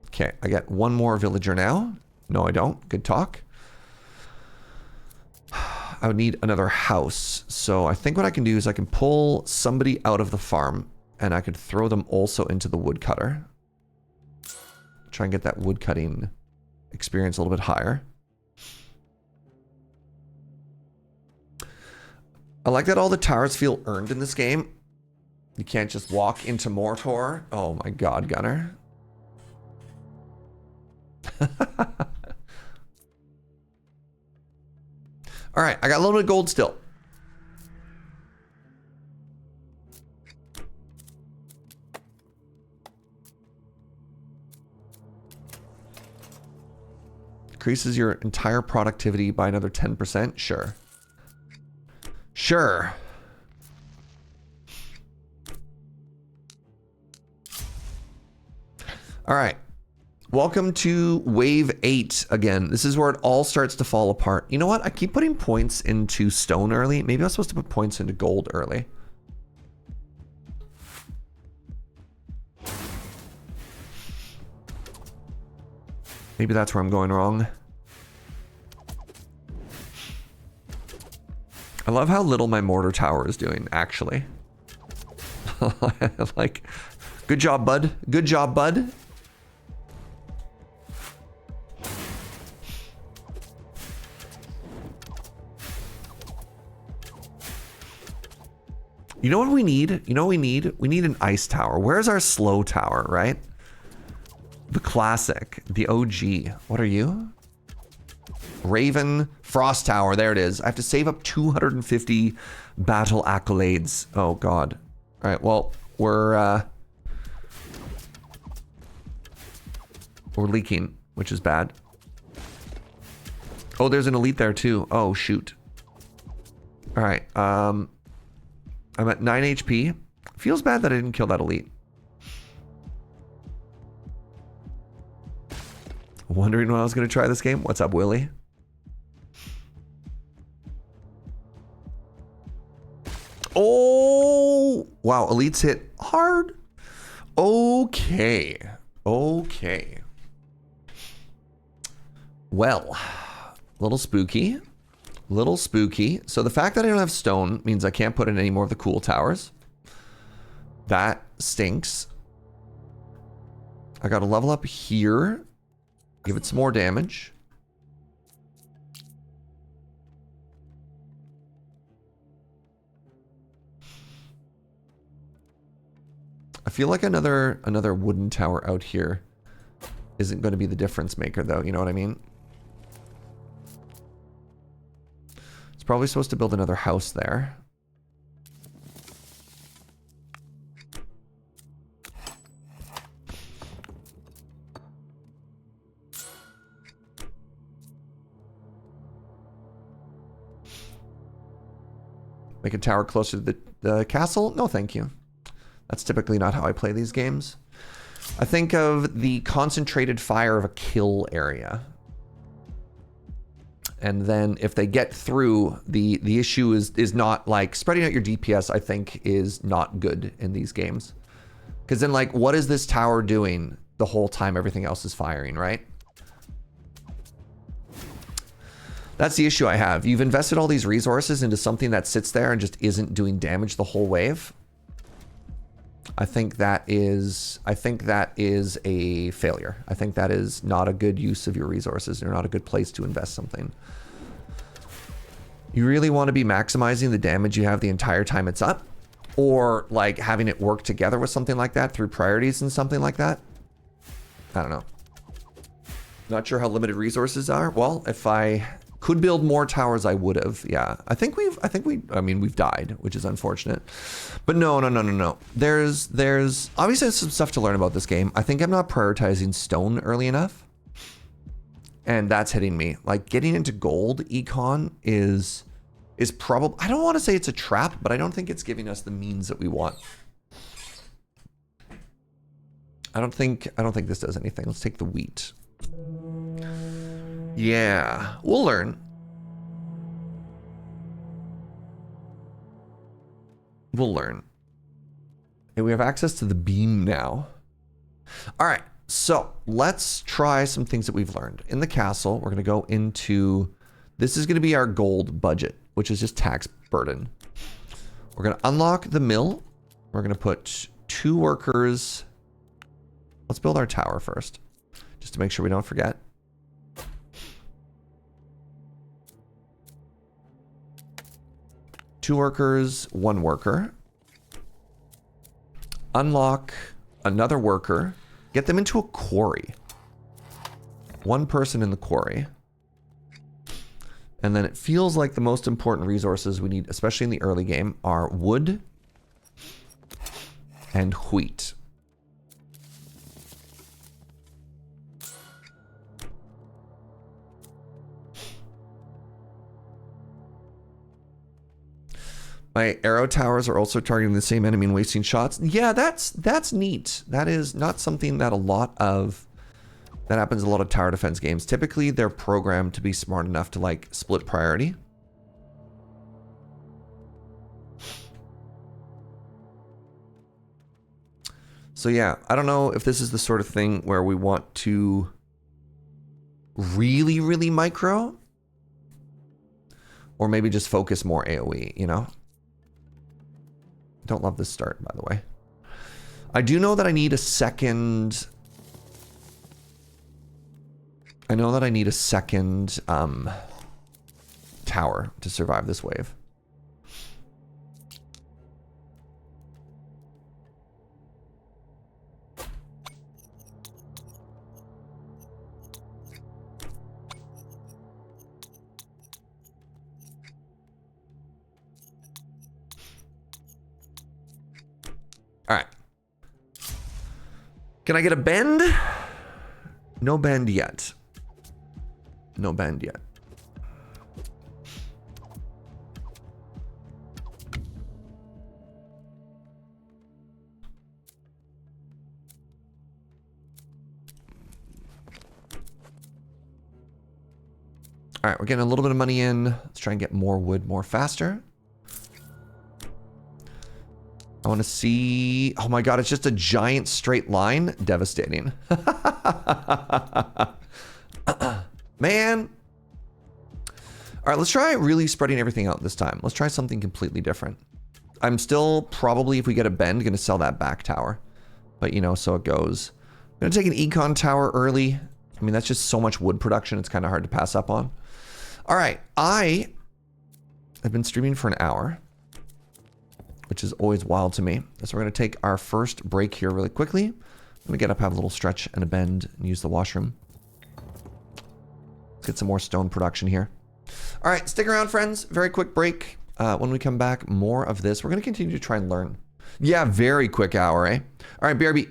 Okay, I got one more villager now. No, I don't. Good talk. I would need another house. So I think what I can do is I can pull somebody out of the farm and I could throw them also into the woodcutter. Try and get that woodcutting experience a little bit higher. I like that all the towers feel earned in this game. You can't just walk into Nordhold. Oh my god, Gunner. Alright, I got a little bit of gold still. Increases your entire productivity by another 10%? Sure. Sure. All right. Welcome to wave 8 again. This is where it all starts to fall apart. You know what? I keep putting points into stone early. Maybe I was supposed to put points into gold early. Maybe that's where I'm going wrong. I love how little my mortar tower is doing, actually. Like, good job, bud. Good job, bud. You know what we need? You know what we need? We need an ice tower. Where's our slow tower, right? The classic, the OG. What are you? Raven Frost Tower. There it is. I have to save up 250 battle accolades. Oh god. All right. Well, we're leaking, which is bad. Oh, there's an elite there too. Oh shoot. All right. I'm at 9 HP. Feels bad that I didn't kill that elite. Wondering when I was going to try this game? What's up, Willie? Oh! Wow, elites hit hard. Okay. Okay. Well, little spooky. Little spooky. So the fact that I don't have stone means I can't put in any more of the cool towers. That stinks. I got to level up here. Give it some more damage. I feel like another wooden tower out here isn't going to be the difference maker, though. You know what I mean? It's probably supposed to build another house there. Make a tower closer to the castle? No, thank you. That's typically not how I play these games. I think of the concentrated fire of a kill area. And then if they get through, the issue is not like spreading out your DPS, I think is not good in these games. Because then like, what is this tower doing the whole time everything else is firing, right? That's the issue I have. You've invested all these resources into something that sits there and just isn't doing damage the whole wave. I think that is a failure. I think that is not a good use of your resources or not a good place to invest something. You really want to be maximizing the damage you have the entire time it's up, or like having it work together with something like that through priorities and something like that. I don't know. Not sure how limited resources are. Well, if I could build more towers, I would have. Yeah, I mean, we've died, which is unfortunate. But no. There's obviously some stuff to learn about this game. I think I'm not prioritizing stone early enough. And that's hitting me. Like getting into gold econ is probably, I don't want to say it's a trap, but I don't think it's giving us the means that we want. I don't think this does anything. Let's take the wheat. Yeah, we'll learn. We'll learn. And we have access to the beam now. All right, so let's try some things that we've learned. In the castle, we're going to go into, this is going to be our gold budget, which is just tax burden. We're going to unlock the mill. We're going to put 2 workers. Let's build our tower first, just to make sure we don't forget. 2 workers, 1 worker. Unlock another worker. Get them into a quarry. 1 person in the quarry. And then it feels like the most important resources we need, especially in the early game, are wood and wheat. My arrow towers are also targeting the same enemy and wasting shots. Yeah, that's neat. That is not something that that happens in a lot of tower defense games. Typically, they're programmed to be smart enough to like split priority. So yeah, I don't know if this is the sort of thing where we want to really, really micro, or maybe just focus more AoE, you know? Don't love this start, by the way. I do know that I need a second... I know that I need a second tower to survive this wave. All right. Can I get a bend? No bend yet. No bend yet. All right, we're getting a little bit of money in. Let's try and get more wood more faster. I want to see... Oh my god, it's just a giant straight line. Devastating. Man. All right, let's try really spreading everything out this time. Let's try something completely different. I'm still probably, if we get a bend, going to sell that back tower. But, you know, so it goes. I'm going to take an econ tower early. I mean, that's just so much wood production. It's kind of hard to pass up on. All right, I have been streaming for an hour, which is always wild to me. So we're going to take our first break here really quickly. I'm going to get up, have a little stretch and a bend, and use the washroom. Let's get some more stone production here. All right, stick around, friends. Very quick break. When we come back, more of this. We're going to continue to try and learn. Yeah, very quick hour, eh? All right, BRB.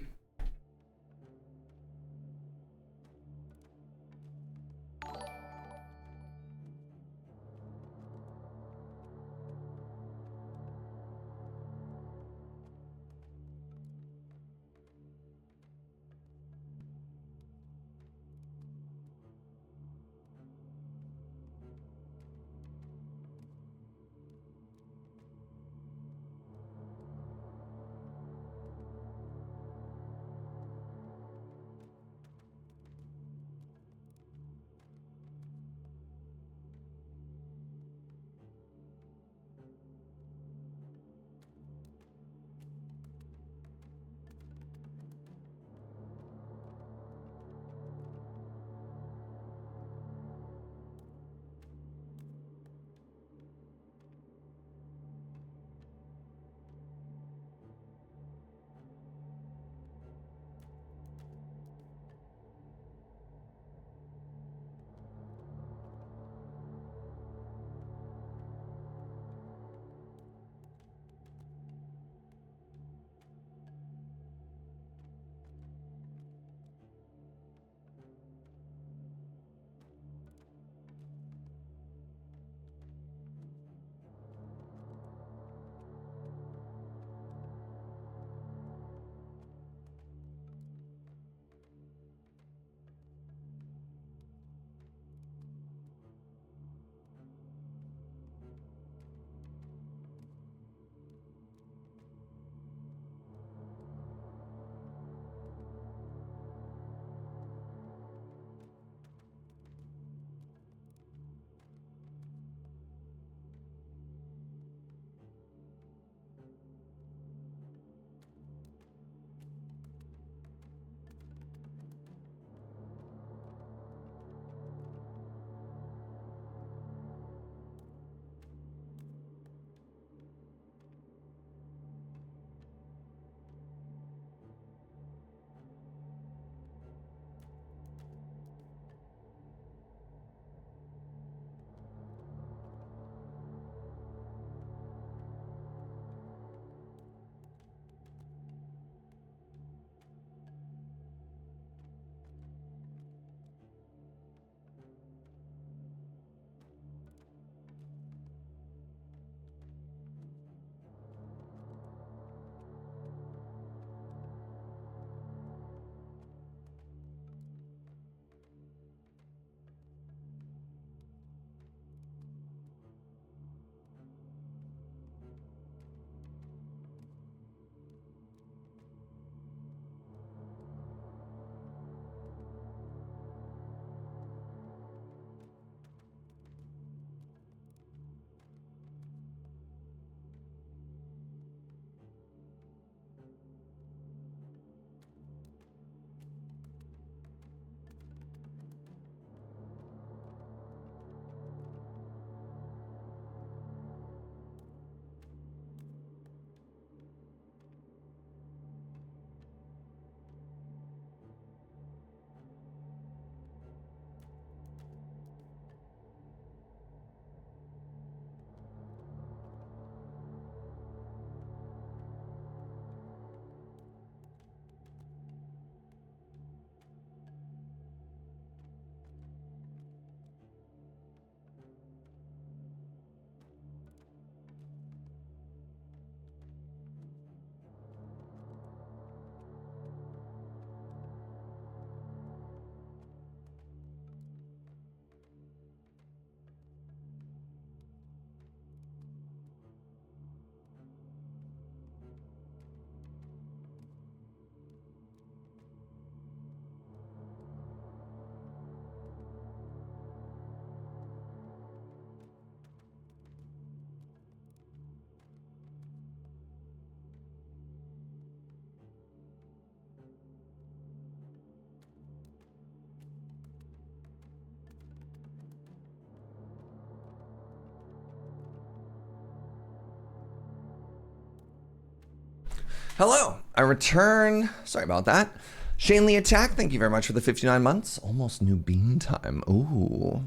Hello, I return. Sorry about that. Shane Lee Attack, thank you very much for the 59 months. Almost new bean time. Ooh.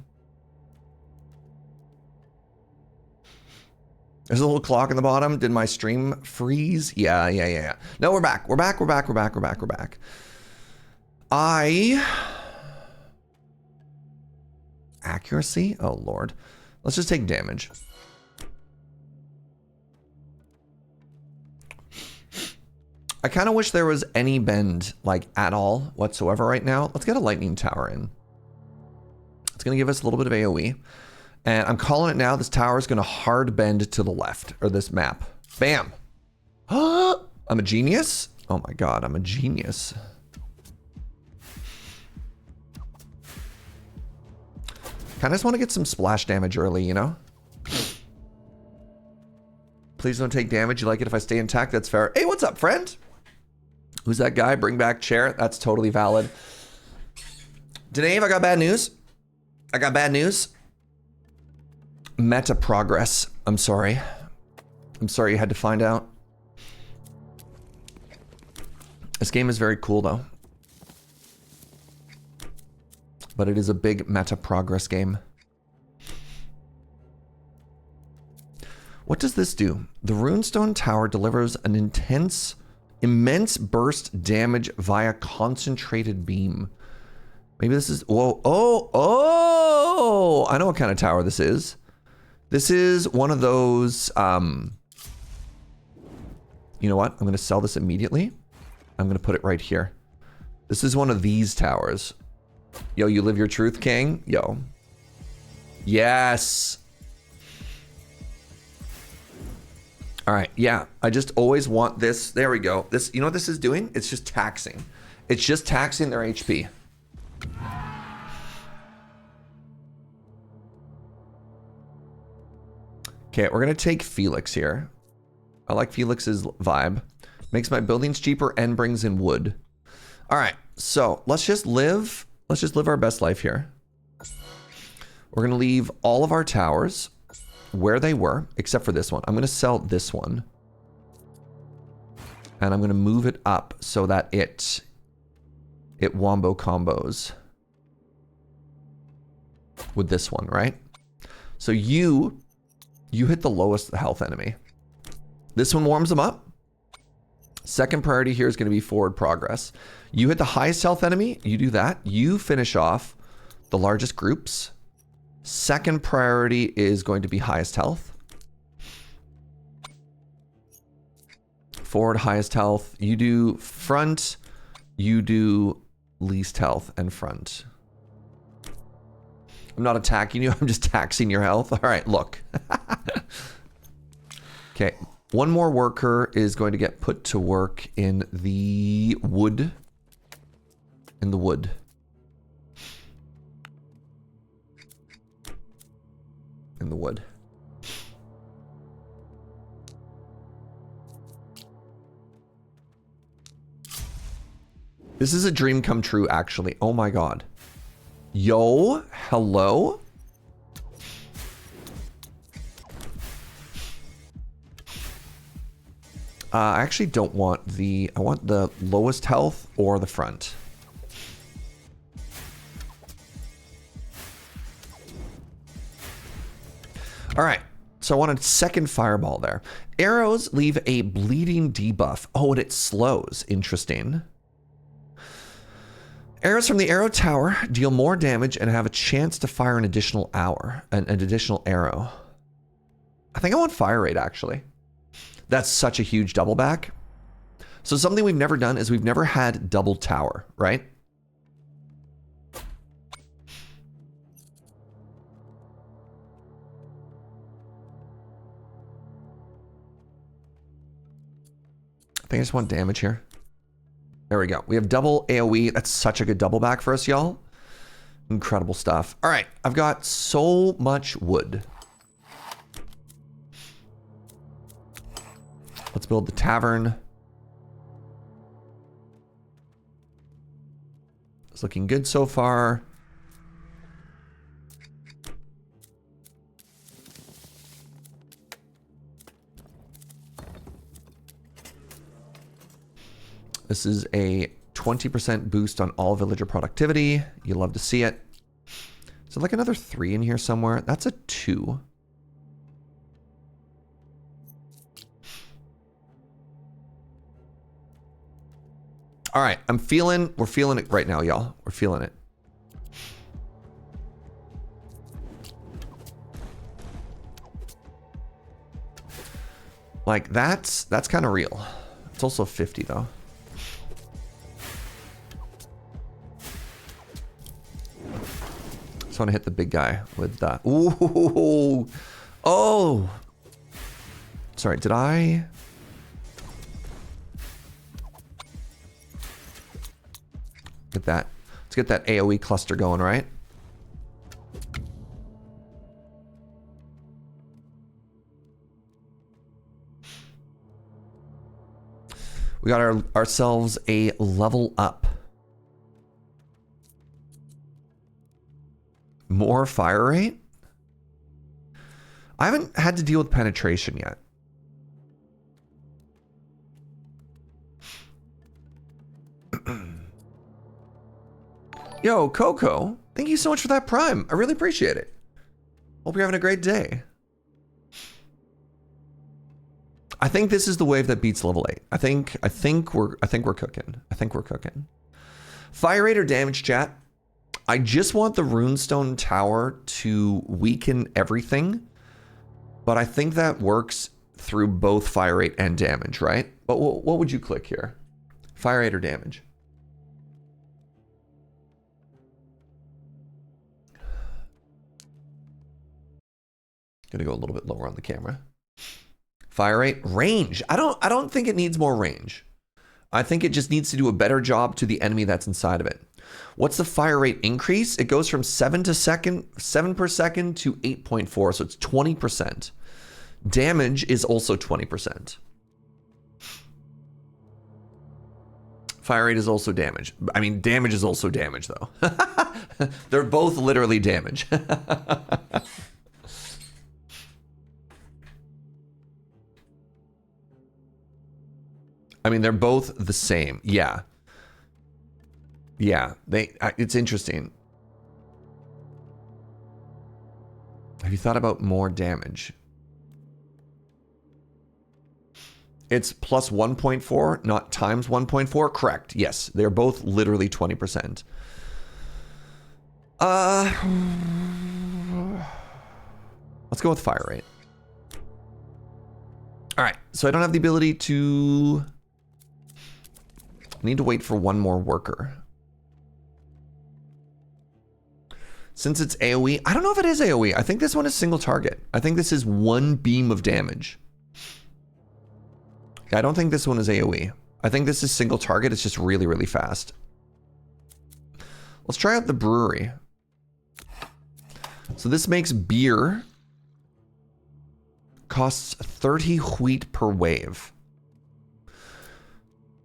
There's a little clock in the bottom. Did my stream freeze? Yeah. No, we're back. We're back. Accuracy? Oh, Lord. Let's just take damage. I kind of wish there was any bend, like, at all whatsoever right now. Let's get a lightning tower in. It's going to give us a little bit of AoE. And I'm calling it now. This tower is going to hard bend to the left, or this map. Bam. I'm a genius. Oh my God, I'm a genius. Kind of just want to get some splash damage early, you know? Please don't take damage. You like it if I stay intact? That's fair. Hey, what's up, friend? Who's that guy? Bring back chair. That's totally valid. Dave, I got bad news. Meta progress. I'm sorry you had to find out. This game is very cool though. But it is a big meta progress game. What does this do? The runestone tower delivers an immense burst damage via concentrated beam. Maybe this is, whoa, oh, I know what kind of tower this is. This is one of those, you know what? I'm going to sell this immediately. I'm going to put it right here. This is one of these towers. Yo, you live your truth, King? Yo. Yes. All right, yeah. I just always want this. There we go. This, you know what this is doing? It's just taxing. It's just taxing their HP. Okay, we're gonna take Felix here. I like Felix's vibe. Makes my buildings cheaper and brings in wood. All right, so let's just live our best life here. We're gonna leave all of our towers where they were, except for this one. I'm gonna sell this one. And I'm gonna move it up so that it wombo combos with this one, right? So you hit the lowest health enemy. This one warms them up. Second priority here is going to be forward progress. You hit the highest health enemy, you do that. You finish off the largest groups. Second priority is going to be highest health. Forward, highest health. You do front, you do least health and front. I'm not attacking you, I'm just taxing your health. All right, look. Okay, one more worker is going to get put to work in the wood. In the wood. In the wood. This is a dream come true, actually. Oh my God. Yo, hello? I actually don't want I want the lowest health or the front. All right, so I wanted second fireball there. Arrows leave a bleeding debuff. Oh, and it slows, interesting. Arrows from the arrow tower deal more damage and have a chance to fire an additional additional arrow. I think I want fire rate, actually. That's such a huge double back. So something we've never done is we've never had double tower, right? I think I just want damage here. There we go. We have double AoE. That's such a good double back for us, y'all. Incredible stuff. All right, I've got so much wood. Let's build the tavern. It's looking good so far. This is a 20% boost on all villager productivity. You love to see it. So like another 3 in here somewhere. That's a 2. All right, we're feeling it right now, y'all. We're feeling it. Like that's kind of real. It's also 50 though. Just want to hit the big guy with that. Ooh, oh. Sorry, did I? Get that. Let's get that AoE cluster going, right? We got ourselves a level up. More fire rate? I haven't had to deal with penetration yet. Yo, Coco, thank you so much for that Prime. I really appreciate it. Hope you're having a great day. I think this is the wave that beats level 8. I think we're cooking. I think we're cooking. Fire rate or damage, chat? I just want the runestone tower to weaken everything, but I think that works through both fire rate and damage, right? But what would you click here? Fire rate or damage? Gonna go a little bit lower on the camera. Fire rate, range. I don't think it needs more range. I think it just needs to do a better job to the enemy that's inside of it. What's the fire rate increase? It goes from 7 per second to 8.4, so it's 20%. Damage is also 20%. Fire rate is also damage. I mean, damage is also damage, though. They're both literally damage. I mean, they're both the same. Yeah. Yeah, it's interesting. Have you thought about more damage? It's plus 1.4, not times 1.4. Correct. Yes, they're both literally 20%. Let's go with fire rate. All right, so I don't have the ability to... I need to wait for one more worker. Since it's AoE, I don't know if it is AoE. I think this one is single target. I think this is one beam of damage. I don't think this one is AoE. I think this is single target. It's just really, really fast. Let's try out the brewery. So this makes beer. Costs 30 wheat per wave.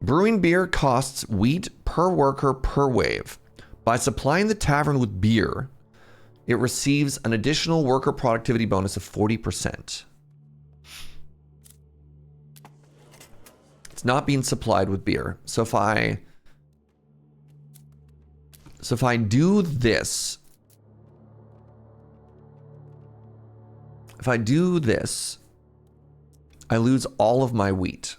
Brewing beer costs wheat per worker per wave. By supplying the tavern with beer, it receives an additional worker productivity bonus of 40%. It's not being supplied with beer. So if I do this, I lose all of my wheat.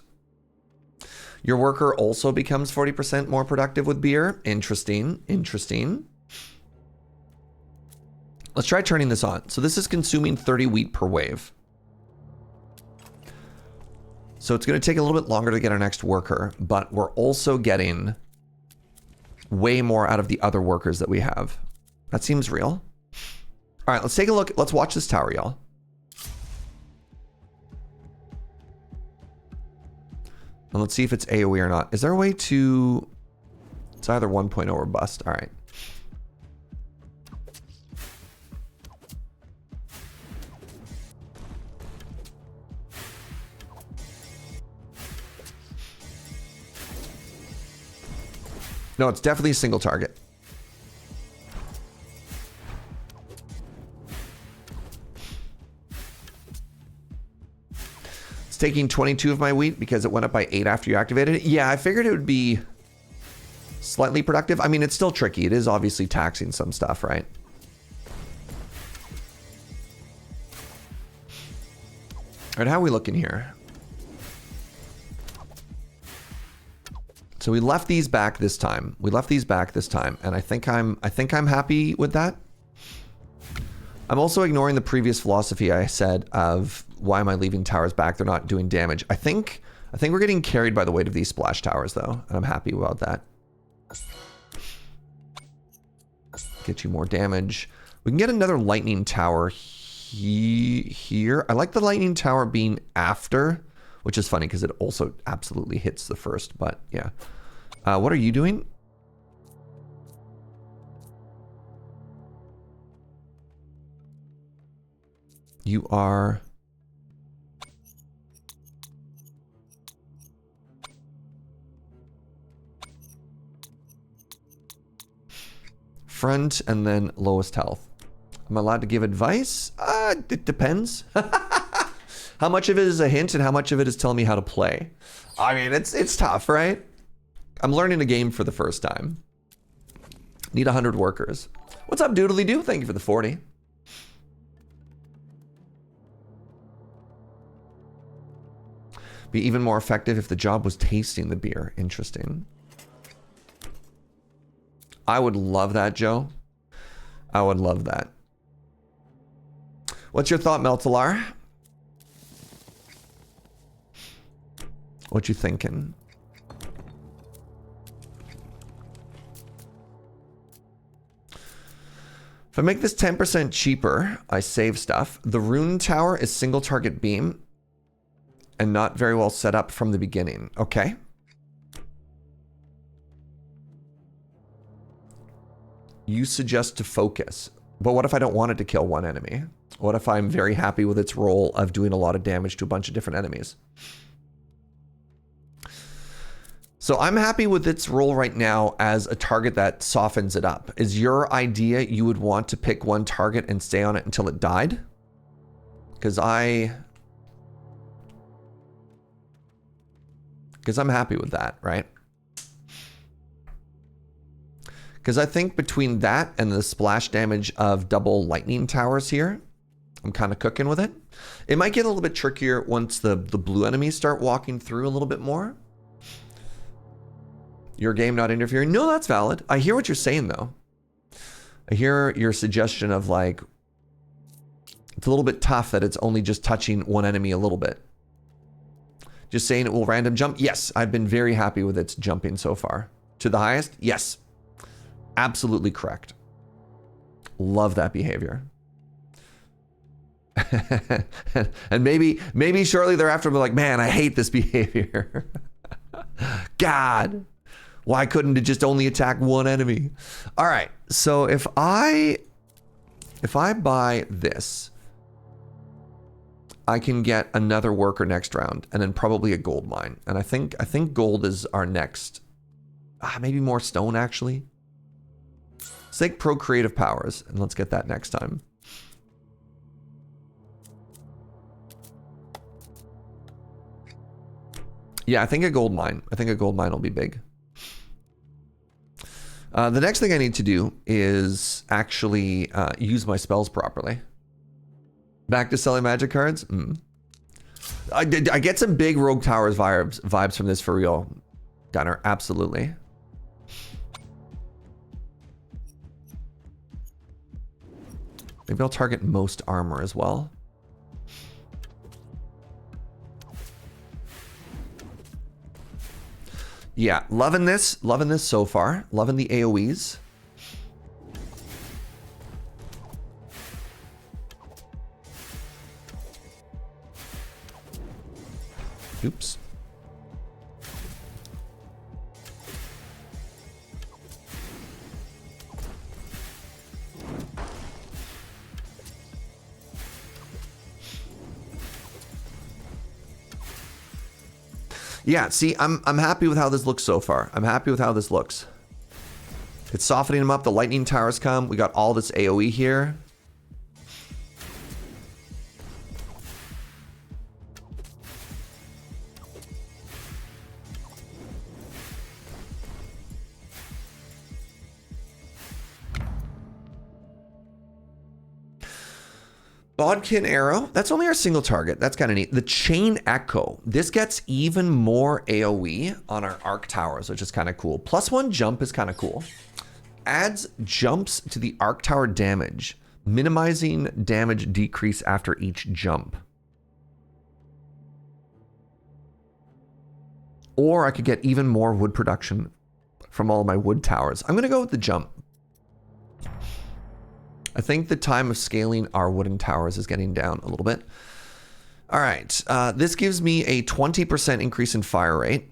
Your worker also becomes 40% more productive with beer. Interesting, interesting. Let's try turning this on. So this is consuming 30 wheat per wave. So it's going to take a little bit longer to get our next worker, but we're also getting way more out of the other workers that we have. That seems real. All right, let's take a look. Let's watch this tower, y'all. And let's see if it's AoE or not. Is there a way to... It's either 1.0 or bust. All right. No, it's definitely a single target. Let's taking 22 of my wheat because it went up by 8 after you activated it. Yeah, I figured it would be slightly productive. I mean, it's still tricky. It is obviously taxing some stuff, right? All right, how are we looking here? So we left these back this time. And I think I'm happy with that. I'm also ignoring the previous philosophy I said of why am I leaving towers back? They're not doing damage. I think we're getting carried by the weight of these splash towers though, and I'm happy about that. Get you more damage. We can get another lightning tower here. I like the lightning tower being after, which is funny because it also absolutely hits the first, but yeah. What are you doing? You are... front and then lowest health. I'm allowed to give advice? It depends. How much of it is a hint and how much of it is telling me how to play? I mean, it's tough, right? I'm learning a game for the first time. Need 100 workers. What's up, Doodly Doo? Thank you for the 40. Be even more effective if the job was tasting the beer. Interesting. I would love that, Joe. I would love that. What's your thought, Meltalar? What you thinking? If I make this 10% cheaper, I save stuff. The rune tower is single target beam and not very well set up from the beginning. Okay. You suggest to focus, but what if I don't want it to kill one enemy? What if I'm very happy with its role of doing a lot of damage to a bunch of different enemies? So I'm happy with its role right now as a target that softens it up. Is your idea you would want to pick one target and stay on it until it died? Because I'm happy with that, right? Because I think between that and the splash damage of double lightning towers here, I'm kind of cooking with it. It might get a little bit trickier once the blue enemies start walking through a little bit more. Your game not interfering? No, that's valid. I hear what you're saying though. I hear your suggestion of like, it's a little bit tough that it's only just touching one enemy a little bit. Just saying it will random jump? Yes, I've been very happy with its jumping so far. To the highest? Yes. Absolutely correct. Love that behavior. And maybe shortly thereafter we'll be like, man, I hate this behavior. God, why couldn't it just only attack one enemy? All right, so if I buy this, I can get another worker next round and then probably a gold mine. And I think gold is our next, maybe more stone actually. Let's take pro creative powers and let's get that next time. Yeah, I think a gold mine. I think a gold mine will be big. The next thing I need to do is actually use my spells properly. Back to selling magic cards? I get some big Rogue Towers vibes from this for real, Gunner. Absolutely. Maybe I'll target most armor as well. Yeah, loving this so far. Loving the AoEs. Oops. Yeah, see, I'm happy with how this looks so far. I'm happy with how this looks. It's softening them up. The lightning towers come. We got all this AoE here. Bodkin arrow. That's only our single target. That's kind of neat. The chain echo. This gets even more AoE on our arc towers, which is kind of cool. +1 jump is kind of cool. Adds jumps to the arc tower damage, minimizing damage decrease after each jump. Or I could get even more wood production from all of my wood towers. I'm going to go with the jump. I think the time of scaling our wooden towers is getting down a little bit. All right. This gives me a 20% increase in fire rate.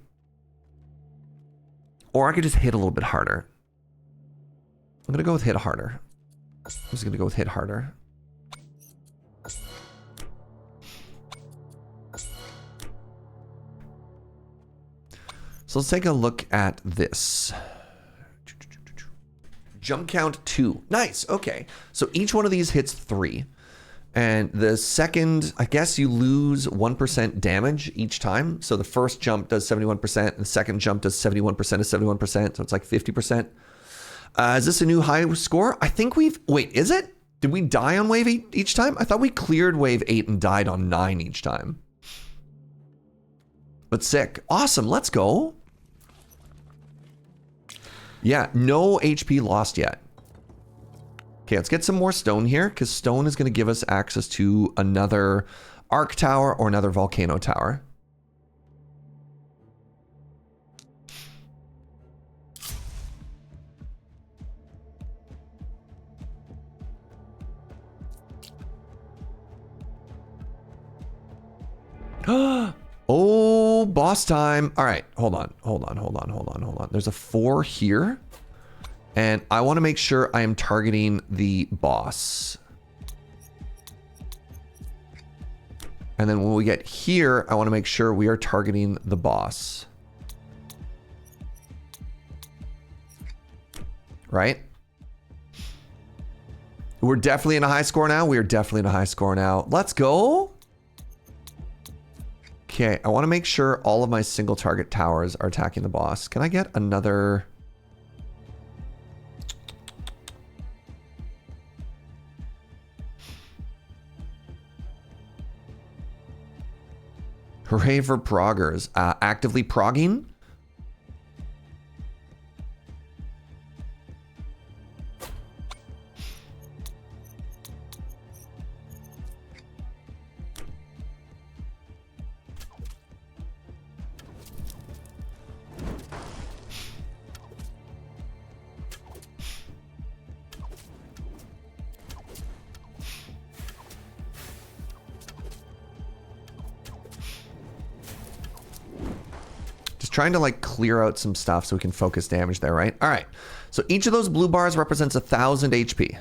Or I could just hit a little bit harder. I'm going to go with hit harder. I'm just going to go with hit harder. So let's take a look at this. Jump count 2. Nice. Okay. So each one of these hits 3. And the second, I guess you lose 1% damage each time. So the first jump does 71%, and the second jump does 71% of 71%. So it's like 50%. Is this a new high score? I think we've... Wait, is it? Did we die on wave 8 each time? I thought we cleared wave 8 and died on 9 each time. But sick. Awesome. Let's go. Yeah, no HP lost yet. Okay, let's get some more stone here, because stone is going to give us access to another arc tower or another volcano tower. Oh, boss time. All right, hold on. There's a 4 here. And I want to make sure I am targeting the boss. And then when we get here, I want to make sure we are targeting the boss. Right? We're definitely in a high score now. We are definitely in a high score now. Let's go. Okay, I want to make sure all of my single target towers are attacking the boss. Can I get another... Hooray for proggers. Actively progging? Trying to like clear out some stuff so we can focus damage there, right? All right. So each of those blue bars represents 1,000 HP,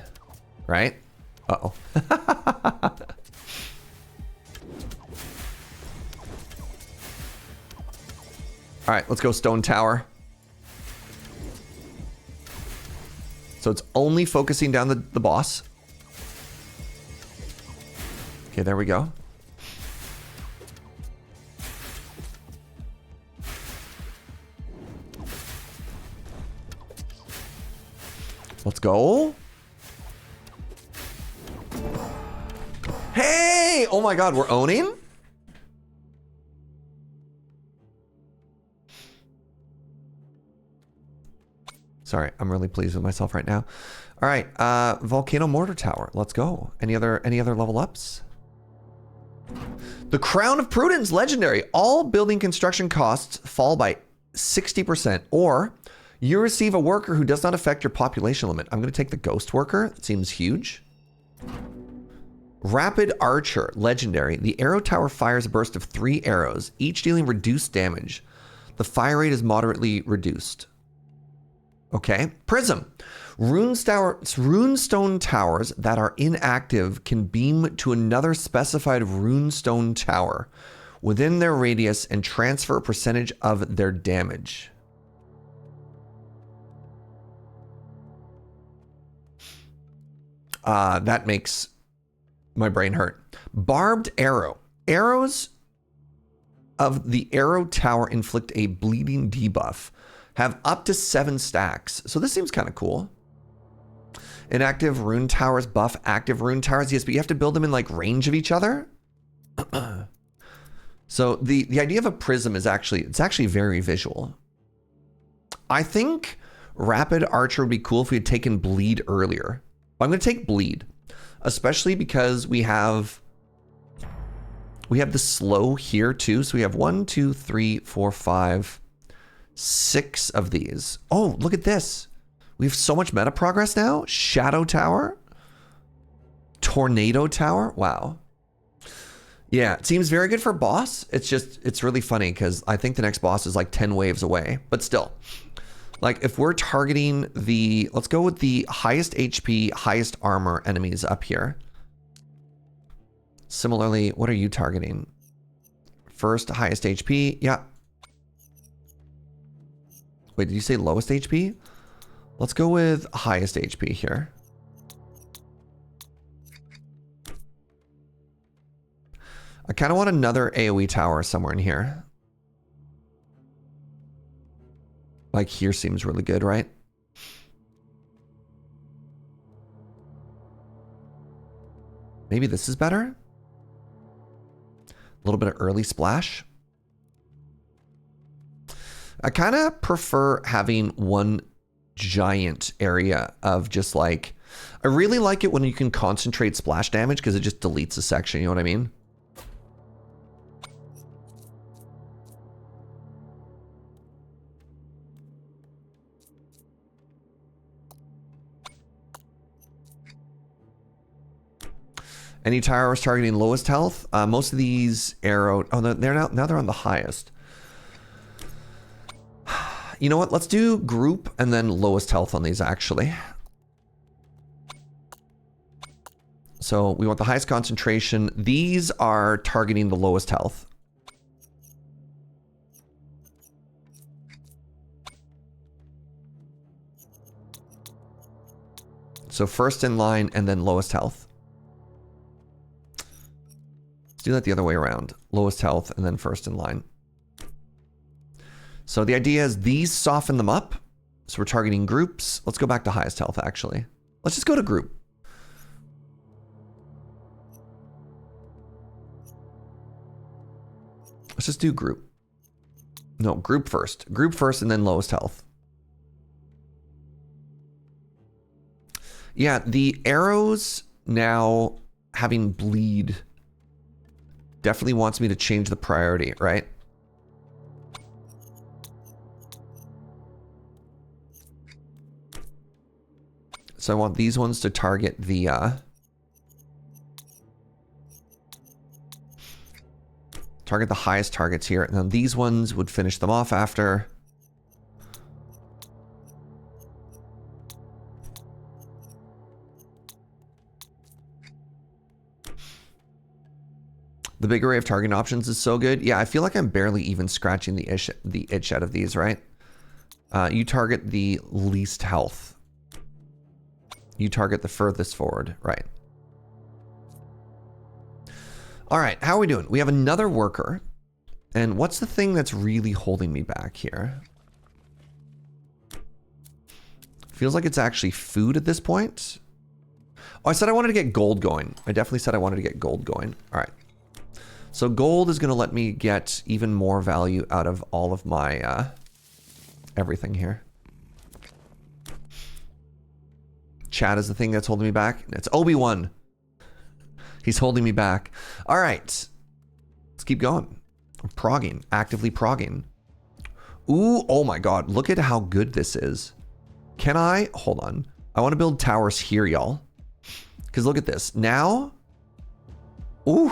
right? Uh-oh. All right, let's go stone tower. So it's only focusing down the boss. Okay, there we go. Let's go. Hey! Oh my god, we're owning? Sorry, I'm really pleased with myself right now. All right, volcano mortar tower. Let's go. Any other level ups? The Crown of Prudence, legendary. All building construction costs fall by 60%, or you receive a worker who does not affect your population limit. I'm going to take the ghost worker. It seems huge. Rapid Archer, legendary. The arrow tower fires a burst of 3 arrows, each dealing reduced damage. The fire rate is moderately reduced. Okay. Prism. Runestone towers that are inactive can beam to another specified runestone tower within their radius and transfer a percentage of their damage. That makes my brain hurt. Barbed arrow. Arrows of the arrow tower inflict a bleeding debuff. Have up to 7 stacks. So this seems kind of cool. Inactive rune towers buff active rune towers. Yes, but you have to build them in like range of each other. So the idea of a prism is actually very visual. I think rapid archer would be cool if we had taken bleed earlier. But I'm going to take bleed, especially because we have the slow here too. So we have 1, 2, 3, 4, 5, 6 of these. Oh, look at this. We have so much meta progress now. Shadow Tower. Tornado Tower. Wow. Yeah, it seems very good for boss. It's really funny because I think the next boss is like 10 waves away. But still, like if we're targeting let's go with the highest HP, highest armor enemies up here. Similarly, what are you targeting? First, highest HP. Yeah. Wait, did you say lowest HP? Let's go with highest HP here. I kind of want another AoE tower somewhere in here. Like here seems really good, right? Maybe this is better? A little bit of early splash. I kind of prefer having one giant area of just like, I really like it when you can concentrate splash damage because it just deletes a section, you know what I mean? Any towers targeting lowest health? Most of these arrow, oh, they're now they're on the highest. You know what? Let's do group and then lowest health on these actually. So we want the highest concentration. These are targeting the lowest health. So first in line and then lowest health. Let's do that the other way around. Lowest health and then first in line. So the idea is these soften them up. So we're targeting groups. Let's go back to highest health actually. Let's just go to group. Let's just do group. No, group first. Group first and then lowest health. Yeah, the arrows now having bleed definitely wants me to change the priority, right? So I want these ones to target the highest targets here, and then these ones would finish them off after. The big array of targeting options is so good. Yeah, I feel like I'm barely even scratching the itch out of these, right? You target the least health. You target the furthest forward, right? All right, how are we doing? We have another worker. And what's the thing that's really holding me back here? Feels like it's actually food at this point. Oh, I said I wanted to get gold going. I definitely said I wanted to get gold going. All right. So gold is going to let me get even more value out of all of my everything here. Chat is the thing that's holding me back. It's Obi-Wan. He's holding me back. All right. Let's keep going. I'm progging. Actively progging. Ooh, oh my god. Look at how good this is. Can I? Hold on. I want to build towers here, y'all. Because look at this. Now. Ooh.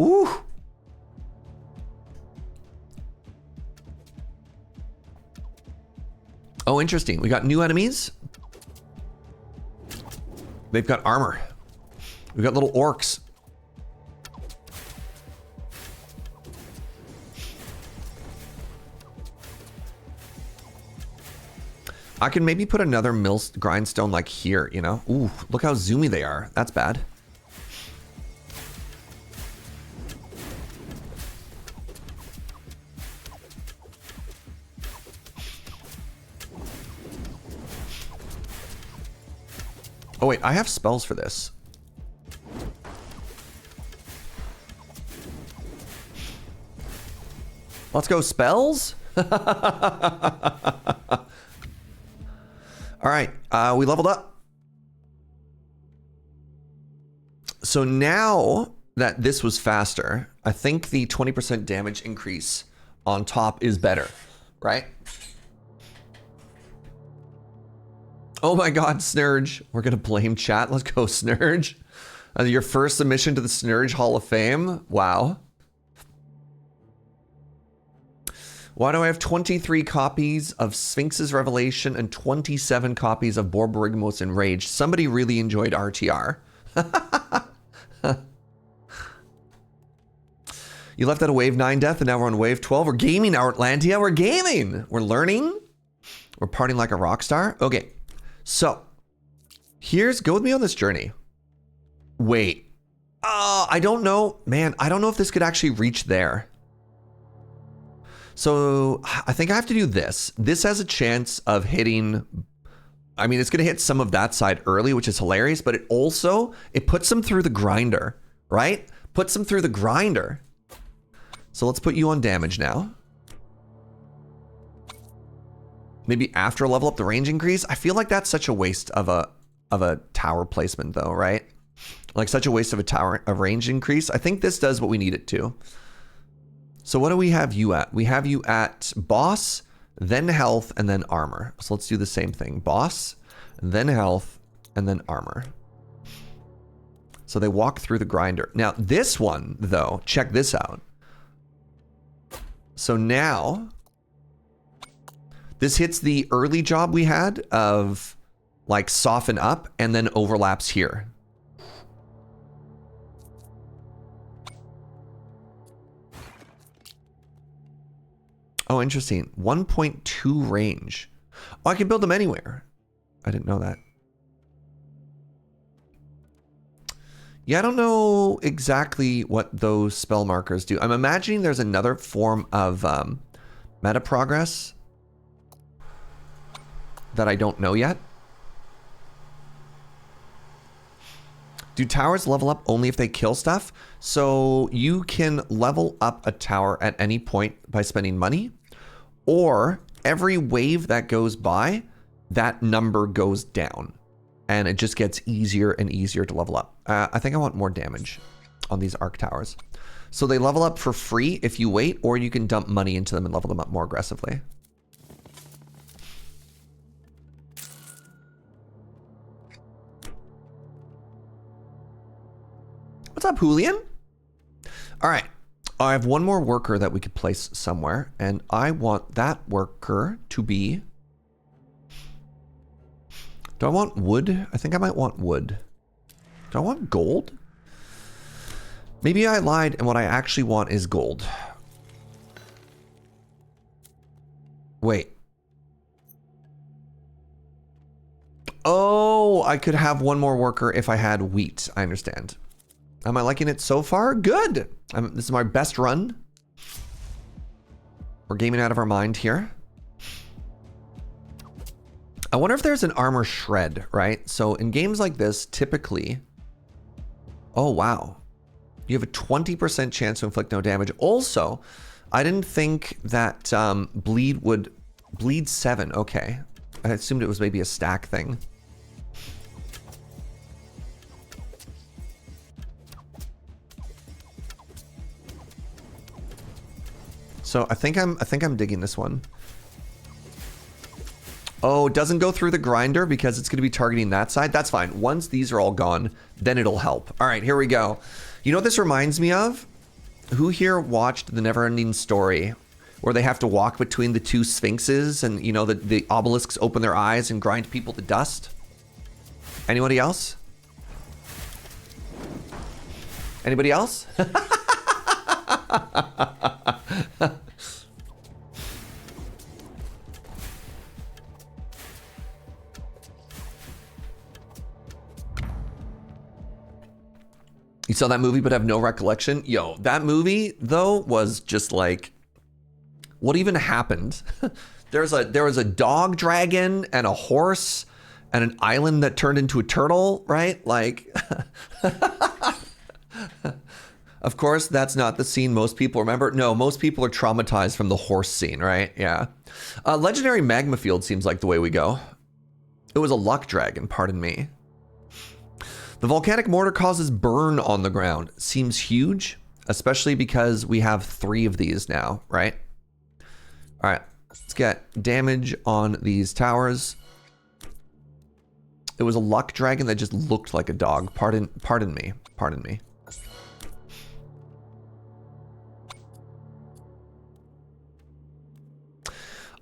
Ooh. Oh, interesting. We got new enemies. They've got armor. We've got little orcs. I can maybe put another grindstone like here, you know? Ooh, look how zoomy they are. That's bad. Oh wait, I have spells for this. Let's go spells. All right, we leveled up. So now that this was faster, I think the 20% damage increase on top is better, right? Oh my God, Snurge. We're gonna blame chat. Let's go, Snurge. Your first submission to the Snurge Hall of Fame. Wow. Why do I have 23 copies of Sphinx's Revelation and 27 copies of Borborygmos Enraged? Somebody really enjoyed RTR. You left out a wave 9 death and now we're on wave 12. We're gaming, Outlandia. We're gaming. We're learning. We're partying like a rock star. Okay, so go with me on this journey. Wait, I don't know, man. I don't know if this could actually reach there. So I think I have to do this. This has a chance of hitting. I mean, it's going to hit some of that side early, which is hilarious, but it puts them through the grinder, right? Puts them through the grinder. So let's put you on damage now. Maybe after level up the range increase. I feel like that's such a waste of a tower placement though, right? Like such a waste of a range increase. I think this does what we need it to. So what do we have you at? We have you at boss, then health, and then armor. So let's do the same thing. Boss, then health, and then armor. So they walk through the grinder. Now this one though, check this out. So now, this hits the early job we had of like soften up and then overlaps here. Oh, interesting. 1.2 range. Oh, I can build them anywhere. I didn't know that. Yeah, I don't know exactly what those spell markers do. I'm imagining there's another form of meta progress that I don't know yet. Do towers level up only if they kill stuff? So you can level up a tower at any point by spending money, or every wave that goes by, that number goes down. And it just gets easier and easier to level up. I think I want more damage on these arc towers. So they level up for free if you wait, or you can dump money into them and level them up more aggressively. What's up, Julian? All right, I have one more worker that we could place somewhere, and I want that worker to be... Do I want wood? I think I might want wood. Do I want gold? Maybe I lied and what I actually want is gold. Wait. Oh, I could have one more worker if I had wheat. I understand. Am I liking it so far? Good. This is my best run. We're gaming out of our mind here. I wonder if there's an armor shred, right? So in games like this, typically... Oh, wow. You have a 20% chance to inflict no damage. Also, I didn't think that bleed would... Bleed 7, okay. I assumed it was maybe a stack thing. So I think I'm digging this one. Oh, it doesn't go through the grinder because it's going to be targeting that side. That's fine. Once these are all gone, then it'll help. All right, here we go. You know what this reminds me of? Who here watched The Neverending Story, where they have to walk between the two sphinxes and, you know, the obelisks open their eyes and grind people to dust? Anybody else? Anybody else? You saw that movie but have no recollection? Yo, that movie though was just like, what even happened? There was a dog dragon and a horse and an island that turned into a turtle, right? Like, of course, that's not the scene most people remember. No, most people are traumatized from the horse scene, right? Yeah. Legendary magma field seems like the way we go. It was a luck dragon, pardon me. The volcanic mortar causes burn on the ground. Seems huge, especially because we have 3 of these now, right? All right, let's get damage on these towers. It was a luck dragon that just looked like a dog. Pardon me. Pardon me.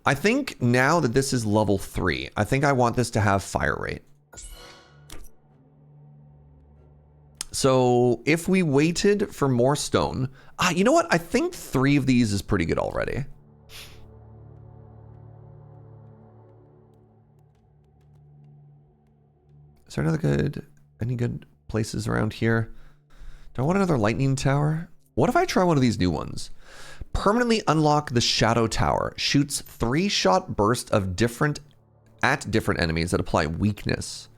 I think now that this is level 3, I think I want this to have fire rate. So if we waited for more stone, you know what? I think 3 of these is pretty good already. Is there any good places around here? Do I want another lightning tower? What if I try one of these new ones? Permanently unlock the shadow tower. Shoots 3-shot burst of different enemies that apply weakness.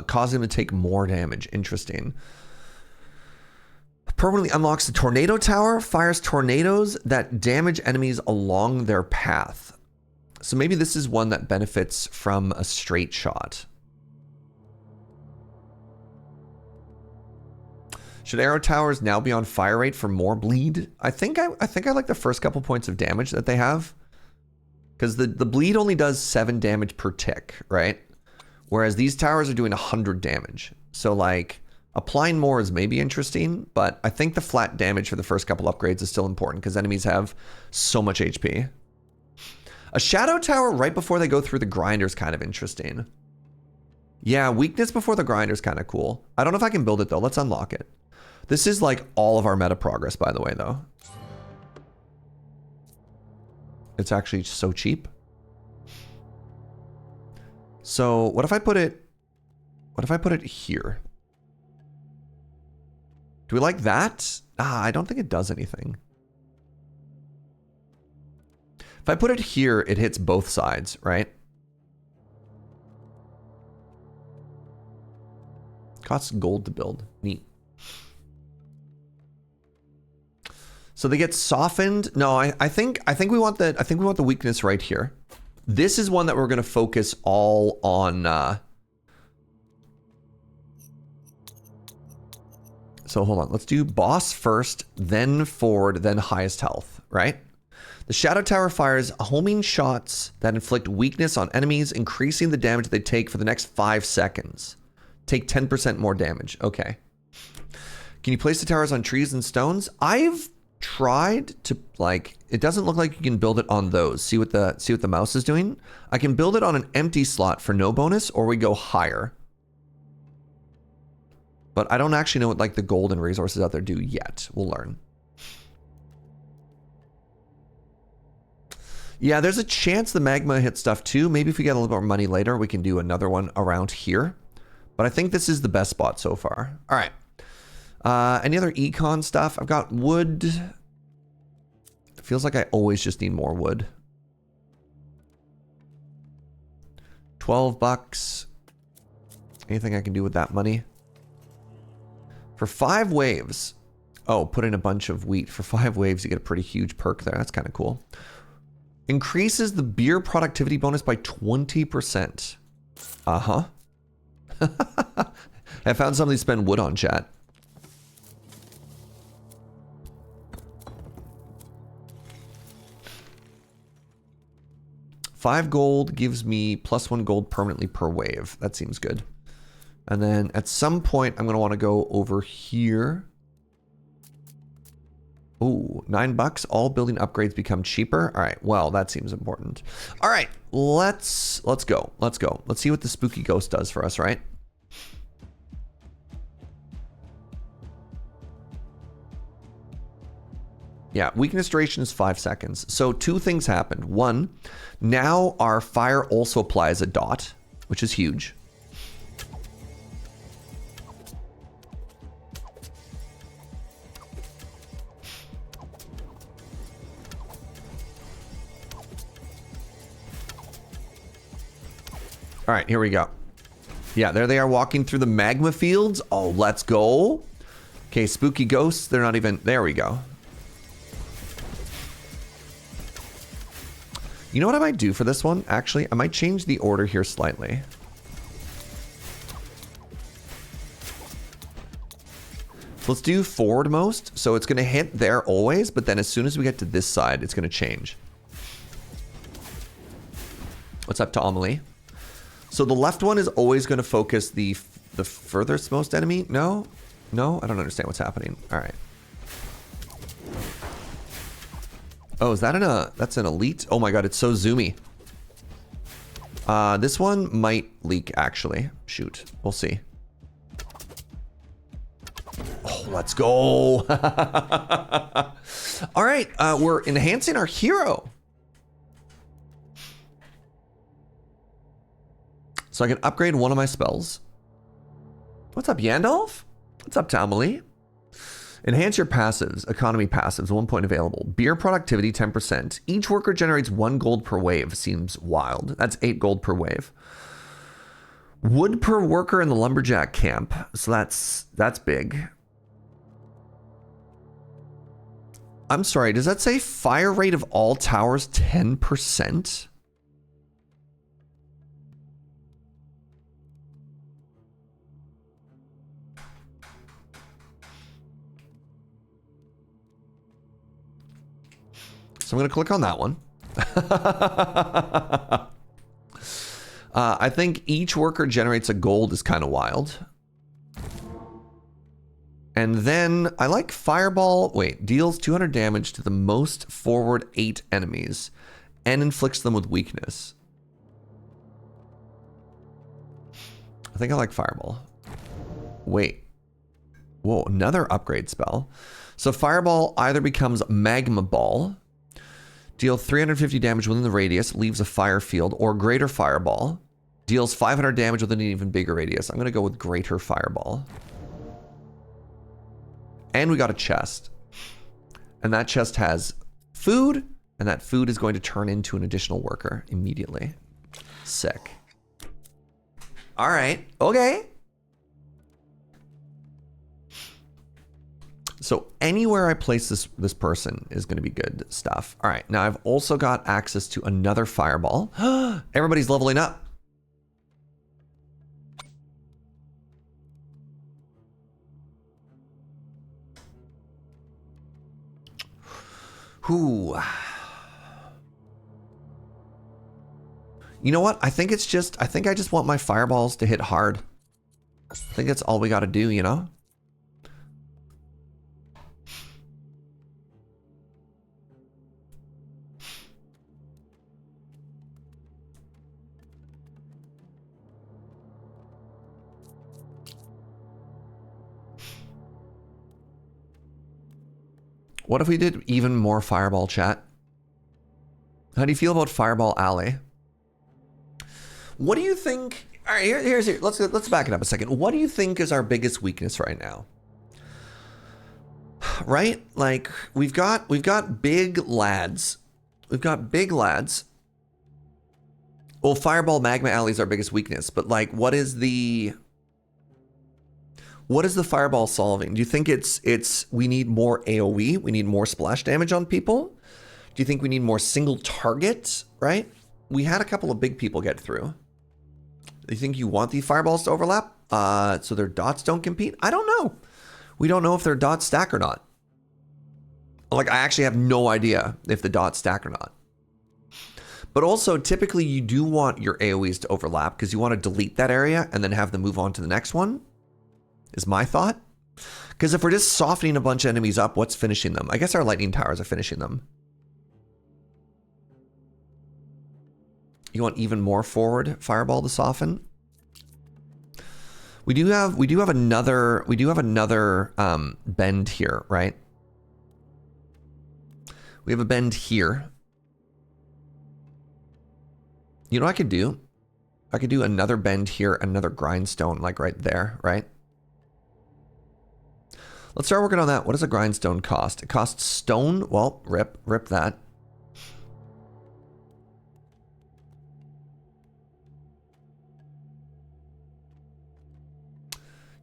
Causing them to take more damage. Interesting. Permanently unlocks the tornado tower. Fires tornadoes that damage enemies along their path. So maybe this is one that benefits from a straight shot. Should arrow towers now be on fire rate for more bleed? I think I like the first couple points of damage that they have. Because the bleed only does 7 damage per tick, right? Whereas these towers are doing 100 damage. So like, applying more is maybe interesting, but I think the flat damage for the first couple upgrades is still important because enemies have so much HP. A shadow tower right before they go through the grinder is kind of interesting. Yeah, weakness before the grinder is kind of cool. I don't know if I can build it though. Let's unlock it. This is like all of our meta progress, by the way, though. It's actually so cheap. So what if I put it here? Do we like that? I don't think it does anything. If I put it here, it hits both sides, right? Costs gold to build. Neat. So they get softened. No, I think we want the weakness right here. This is one that we're going to focus all on. So hold on. Let's do boss first, then forward, then highest health, right? The Shadow Tower fires homing shots that inflict weakness on enemies, increasing the damage they take for the next 5 seconds. Take 10% more damage. Okay. Can you place the towers on trees and stones? I've tried to, like, it doesn't look like you can build it on those. See what the mouse is doing? I can build it on an empty slot for no bonus, or we go higher. But I don't actually know what like the gold and resources out there do yet. We'll learn. Yeah, there's a chance the magma hits stuff too. Maybe if we get a little more money later, we can do another one around here. But I think this is the best spot so far. All right. Any other econ stuff? I've got wood. It feels like I always just need more wood. 12 bucks. Anything I can do with that money? For 5 waves. Oh, put in a bunch of wheat. For 5 waves, you get a pretty huge perk there. That's kind of cool. Increases the beer productivity bonus by 20%. Uh-huh. I found somebody to spend wood on, chat. $5 gold gives me +1 gold permanently per wave. That seems good. And then at some point, I'm going to want to go over here. Ooh, $9. All building upgrades become cheaper. All right. Well, that seems important. All right. Let's go. Let's go. Let's see what the spooky ghost does for us, right? Yeah, weakness duration is 5 seconds. So 2 things happened. 1, now our fire also applies a dot, which is huge. All right, here we go. Yeah, there they are walking through the magma fields. Oh, let's go. Okay, spooky ghosts. They're not even... There we go. You know what I might do for this one? Actually, I might change the order here slightly. Let's do forward most. So it's going to hit there always, but then as soon as we get to this side, it's going to change. What's up to Amelie? So the left one is always going to focus the furthest most enemy? No? No? I don't understand what's happening. All right. Oh, is that that's an elite? Oh my god, it's so zoomy. This one might leak, actually. Shoot. We'll see. Oh, let's go. All right, we're enhancing our hero. So I can upgrade one of my spells. What's up, Yandolf? What's up, Tamali? Enhance your passives. Economy passives, 1 point available. Beer productivity, 10%. Each worker generates 1 gold per wave. Seems wild. That's 8 gold per wave. Wood per worker in the lumberjack camp. So that's big. I'm sorry, does that say fire rate of all towers 10%? So I'm going to click on that one. I think each worker generates a gold is kind of wild. And then I like Fireball. Wait, deals 200 damage to the most forward 8 enemies and inflicts them with weakness. I think I like Fireball. Wait. Whoa, another upgrade spell. So Fireball either becomes Magma Ball. Deal 350 damage within the radius, leaves a fire field, or Greater Fireball. Deals 500 damage within an even bigger radius. I'm going to go with Greater Fireball. And we got a chest. And that chest has food, and that food is going to turn into an additional worker immediately. Sick. All right. Okay. So anywhere I place this person is going to be good stuff. All right, now I've also got access to another fireball. Everybody's leveling up. Whew. You know what? I think I just want my fireballs to hit hard. I think that's all we got to do, you know? What if we did even more Fireball, chat? How do you feel about Fireball Alley? What do you think? All right, here's let's back it up a second. What do you think is our biggest weakness right now? Right? Like we've got big lads. We've got big lads. Well, Fireball Magma Alley is our biggest weakness, but like what is the Fireball solving? Do you think it's we need more AoE? We need more splash damage on people? Do you think we need more single targets, right? We had a couple of big people get through. Do you think you want the fireballs to overlap so their dots don't compete? I don't know. We don't know if their dots stack or not. Like, I actually have no idea if the dots stack or not. But also, typically, you do want your AoEs to overlap because you want to delete that area and then have them move on to the next one, is my thought. Because if we're just softening a bunch of enemies up, what's finishing them? I guess our lightning towers are finishing them. You want even more forward fireball to soften? We do have another bend here, right? We have a bend here. You know what I could do? I could do another bend here, another grindstone, like right there, right? Let's start working on that. What does a grindstone cost? It costs stone. Well, rip that.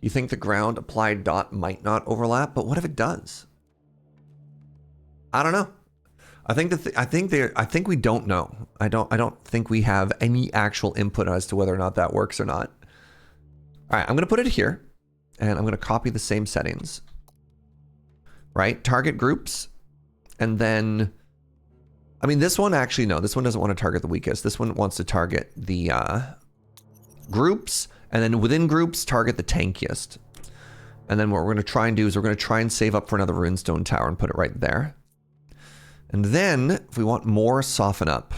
You think the ground applied dot might not overlap, but what if it does? I don't know. I think we don't know. I don't think we have any actual input as to whether or not that works or not. All right, I'm going to put it here, and I'm going to copy the same settings. Right? Target groups, and then, I mean, this one actually, no, this one doesn't want to target the weakest. This one wants to target the groups, and then within groups, target the tankiest. And then what we're going to try and do is we're going to try and save up for another runestone tower and put it right there. And then, if we want more soften up,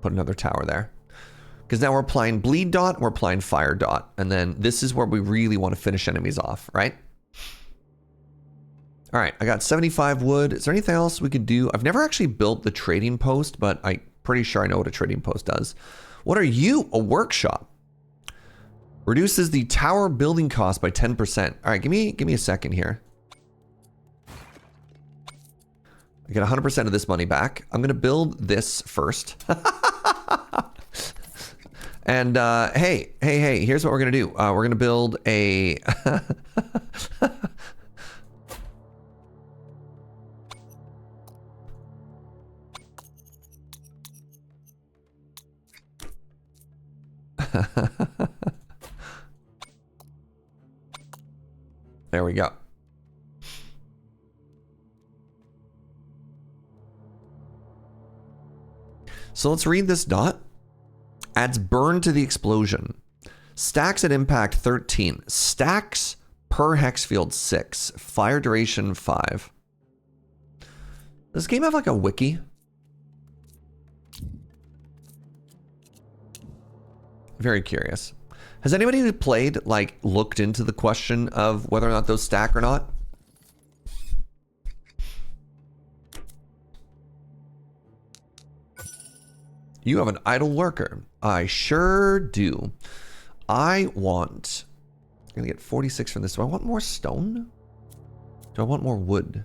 put another tower there. Because now we're applying bleed dot, we're applying fire dot. And then this is where we really want to finish enemies off, right? All right, I got 75 wood. Is there anything else we could do? I've never actually built the trading post, but I'm pretty sure I know what a trading post does. What are you? A workshop. Reduces the tower building cost by 10%. All right, give me a second here. I get 100% of this money back. I'm gonna build this first. And hey, here's what we're gonna do. We're gonna build a There we go. So let's read this dot. Adds burn to the explosion. Stacks at impact 13. Stacks per hex field 6. Fire duration 5. Does this game have like a wiki? Very curious. Has anybody who played like looked into the question of whether or not those stack or not? You have an idle worker. I sure do. I'm gonna get 46 from this. Do I want more stone? Do I want more wood?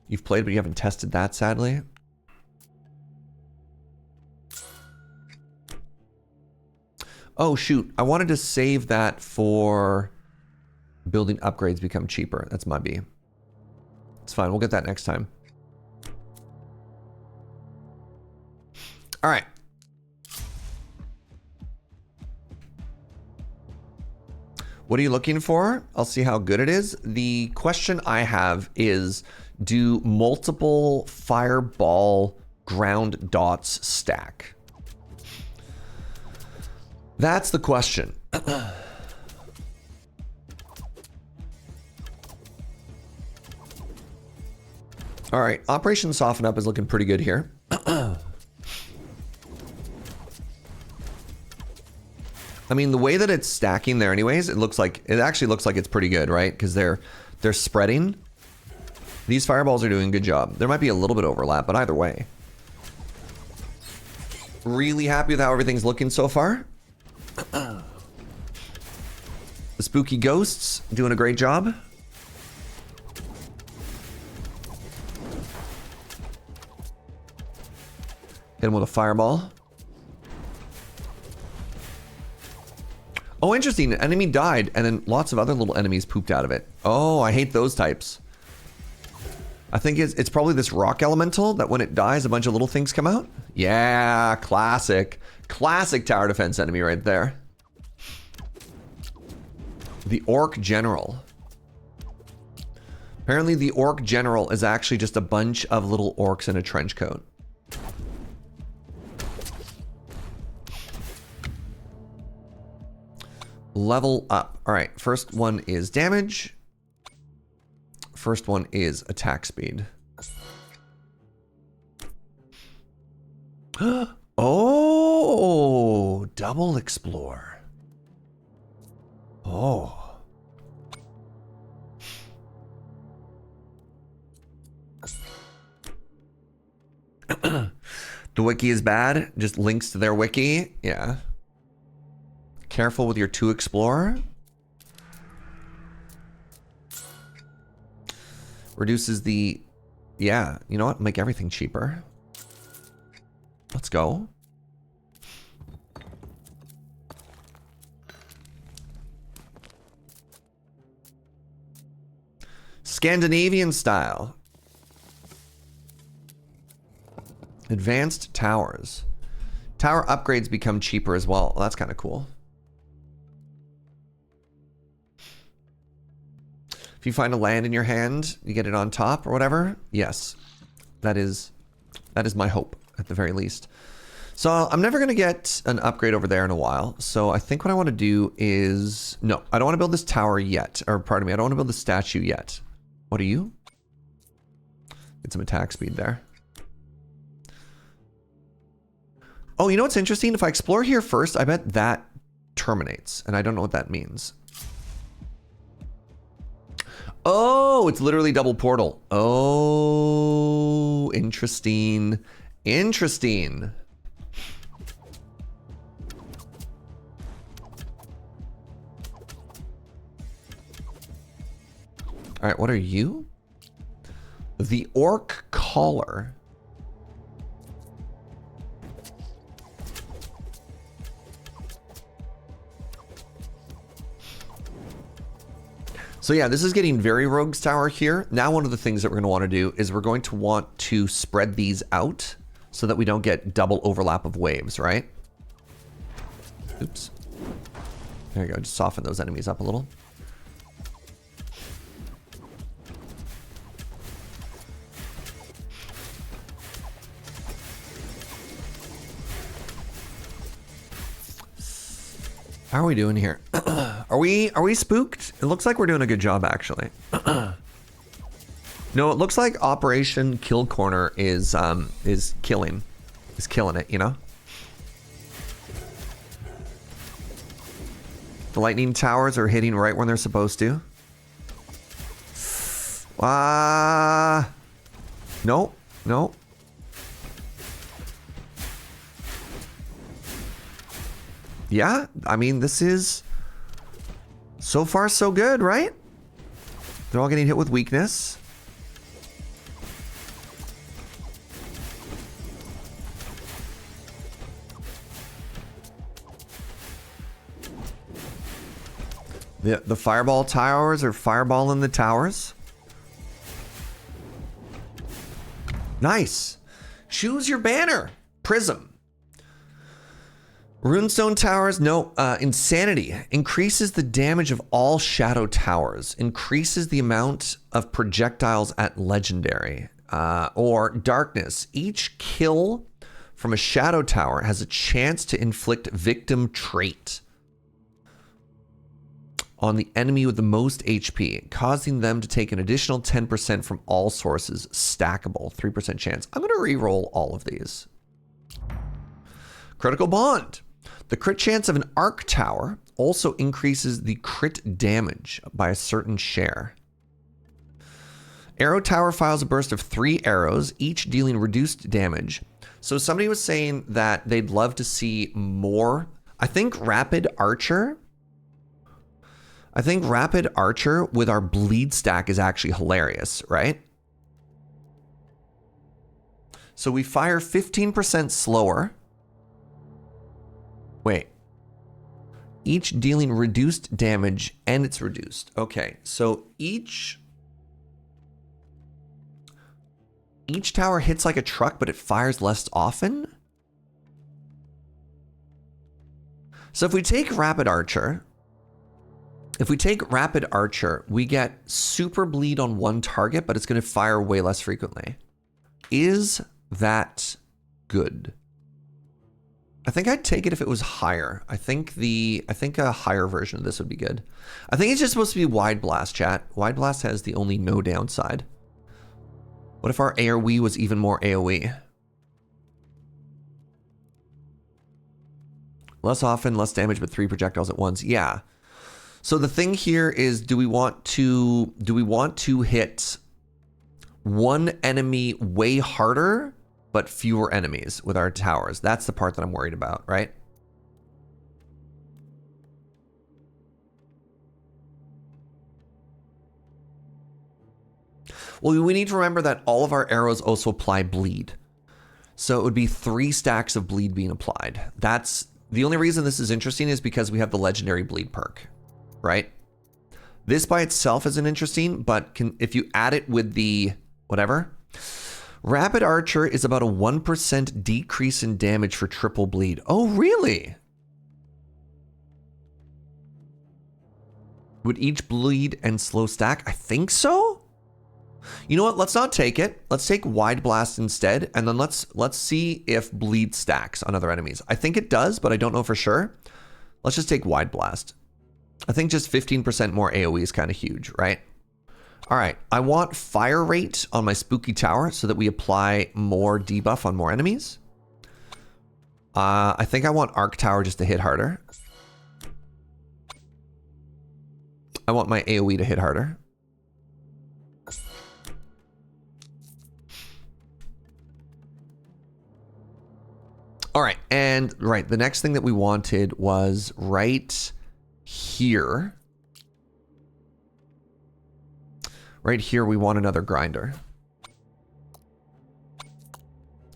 You've played, but you haven't tested that, sadly. Oh, shoot. I wanted to save that for building upgrades become cheaper. That's my B. It's fine. We'll get that next time. All right. What are you looking for? I'll see how good it is. The question I have is, do multiple fireball ground dots stack? That's the question. All right, Operation Soften Up is looking pretty good here. I mean, the way that it's stacking there anyways, it actually looks like it's pretty good, right? Because they're spreading. These fireballs are doing a good job. There might be a little bit of overlap, but either way. Really happy with how everything's looking so far. The spooky ghosts doing a great job. Hit him with a fireball. Oh, interesting. An enemy died, and then lots of other little enemies pooped out of it. Oh, I hate those types. I think it's probably this rock elemental that when it dies, a bunch of little things come out. Yeah, classic. Classic tower defense enemy right there. The Orc General. Apparently the Orc General is actually just a bunch of little orcs in a trench coat. Level up. All right, first one is damage. First one is attack speed. Oh, double explore. Oh. The wiki is bad. Just links to their wiki. Yeah. Careful with your 2 explorer. Reduces the... Yeah, you know what? Make everything cheaper. Let's go. Scandinavian style. Advanced towers. Tower upgrades become cheaper as well. Well, that's kind of cool. If you find a land in your hand, you get it on top or whatever. Yes, that is my hope at the very least. So I'm never going to get an upgrade over there in a while. So I think what I want to do is... No, I don't want to build this tower yet. Or pardon me, I don't want to build the statue yet. What are you? Get some attack speed there. Oh, you know what's interesting? If I explore here first, I bet that terminates. And I don't know what that means. Oh, it's literally double portal. Oh, interesting. Interesting. All right, what are you? The Orc Caller. So yeah, this is getting very Rogue's Tower here. Now one of the things that we're going to want to do is we're going to want to spread these out so that we don't get double overlap of waves, right? Oops. There you go, just soften those enemies up a little. How are we doing here? Are we spooked? It looks like we're doing a good job, actually. No, it looks like Operation Kill Corner is killing it, you know? The lightning towers are hitting right when they're supposed to. No, no. Yeah, I mean, this is so far so good, right? They're all getting hit with weakness. The fireball towers are fireballing the towers. Nice. Choose your banner. Prism. Runestone towers, no, insanity. Increases the damage of all shadow towers. Increases the amount of projectiles at legendary. Or darkness. Each kill from a shadow tower has a chance to inflict victim trait on the enemy with the most HP, causing them to take an additional 10% from all sources. Stackable, 3% chance. I'm going to re-roll all of these. Critical Bond. The crit chance of an arc tower also increases the crit damage by a certain share. Arrow tower fires a burst of 3 arrows, each dealing reduced damage. So somebody was saying that they'd love to see more. I think Rapid Archer with our bleed stack is actually hilarious, right? So we fire 15% slower. Wait. Each dealing reduced damage and it's reduced. Okay, so each tower hits like a truck, but it fires less often. So if we take Rapid Archer, we get super bleed on one target, but it's going to fire way less frequently. Is that good? I think I'd take it if it was higher. I think a higher version of this would be good. I think it's just supposed to be Wide Blast, chat. Wide Blast has the only no downside. What if our AoE was even more AoE? Less often, less damage, but 3 projectiles at once. Yeah. So the thing here is, do we want to hit one enemy way harder, but fewer enemies with our towers? That's the part that I'm worried about, right? Well, we need to remember that all of our arrows also apply bleed. So it would be 3 stacks of bleed being applied. That's the only reason this is interesting is because we have the legendary bleed perk, right? This by itself isn't interesting, but if you add it with the whatever, Rapid Archer is about a 1% decrease in damage for triple bleed. Oh, really? Would each bleed and slow stack? I think so. You know what? Let's not take it. Let's take Wide Blast instead, and then let's see if bleed stacks on other enemies. I think it does, but I don't know for sure. Let's just take Wide Blast. I think just 15% more AoE is kind of huge, right? All right, I want fire rate on my spooky tower so that we apply more debuff on more enemies. I think I want arc tower just to hit harder. I want my AoE to hit harder. All right, and the next thing that we wanted was right here. Right here, we want another grinder.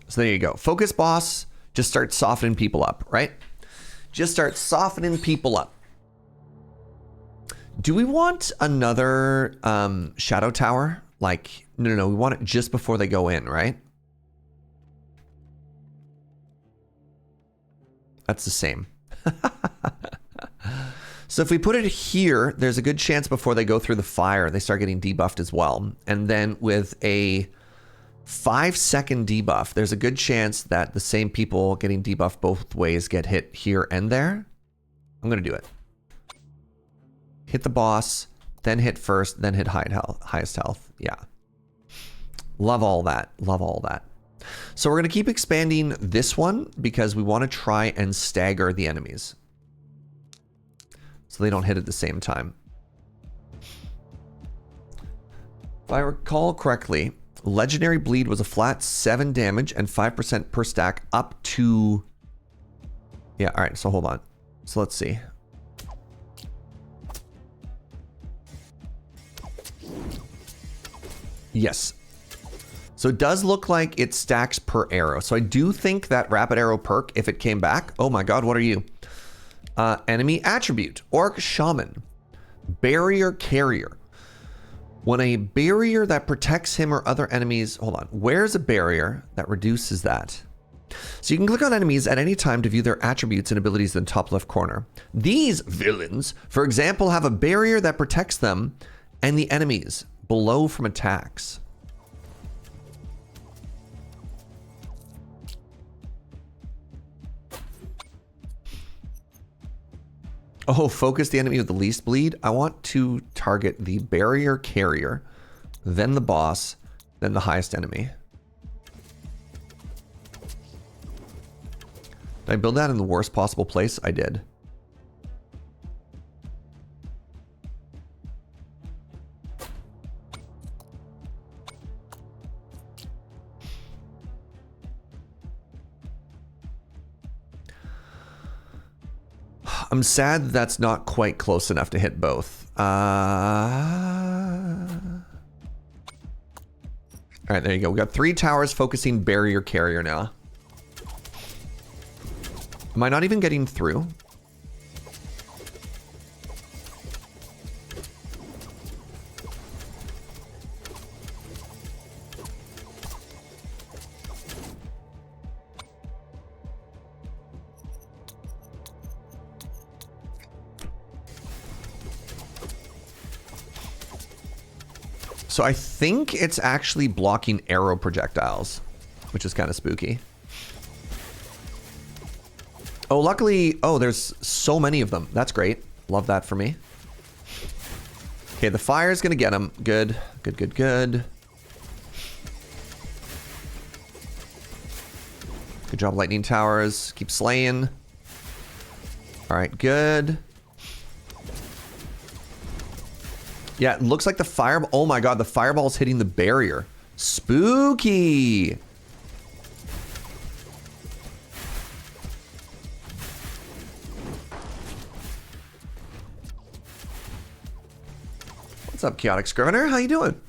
So there you go. Focus boss, just start softening people up, right? Just start softening people up. Do we want another shadow tower? Like, no, we want it just before they go in, right? That's the same. So if we put it here, there's a good chance before they go through the fire, they start getting debuffed as well. And then with a 5-second debuff, there's a good chance that the same people getting debuffed both ways get hit here and there. I'm going to do it. Hit the boss, then hit first, then hit highest health. Yeah. Love all that. Love all that. So we're going to keep expanding this one because we want to try and stagger the enemies, so they don't hit at the same time. If I recall correctly, Legendary Bleed was a flat 7 damage and 5% per stack up to... Yeah, all right, so hold on. So let's see. Yes. So it does look like it stacks per arrow. So I do think that Rapid Arrow perk, if it came back... Oh my god, what are you? Enemy attribute, Orc Shaman, Barrier Carrier. When a barrier that protects him or other enemies, hold on, where's a barrier that reduces that? So you can click on enemies at any time to view their attributes and abilities in the top left corner. These villains, for example, have a barrier that protects them and the enemies below from attacks. Oh, focus the enemy with the least bleed. I want to target the barrier carrier, then the boss, then the highest enemy. Did I build that in the worst possible place? I did. I'm sad that's not quite close enough to hit both. All right, there you go. We got 3 towers focusing barrier carrier now. Am I not even getting through? So I think it's actually blocking arrow projectiles, which is kind of spooky. Oh, luckily, oh, there's so many of them. That's great. Love that for me. Okay, the fire is going to get him. Good, good, good, good. Good job, lightning towers. Keep slaying. All right, good. Yeah, it looks like the fireball. Oh my god, the fireball's hitting the barrier. Spooky. What's up, Chaotic Scrivener? How you doing?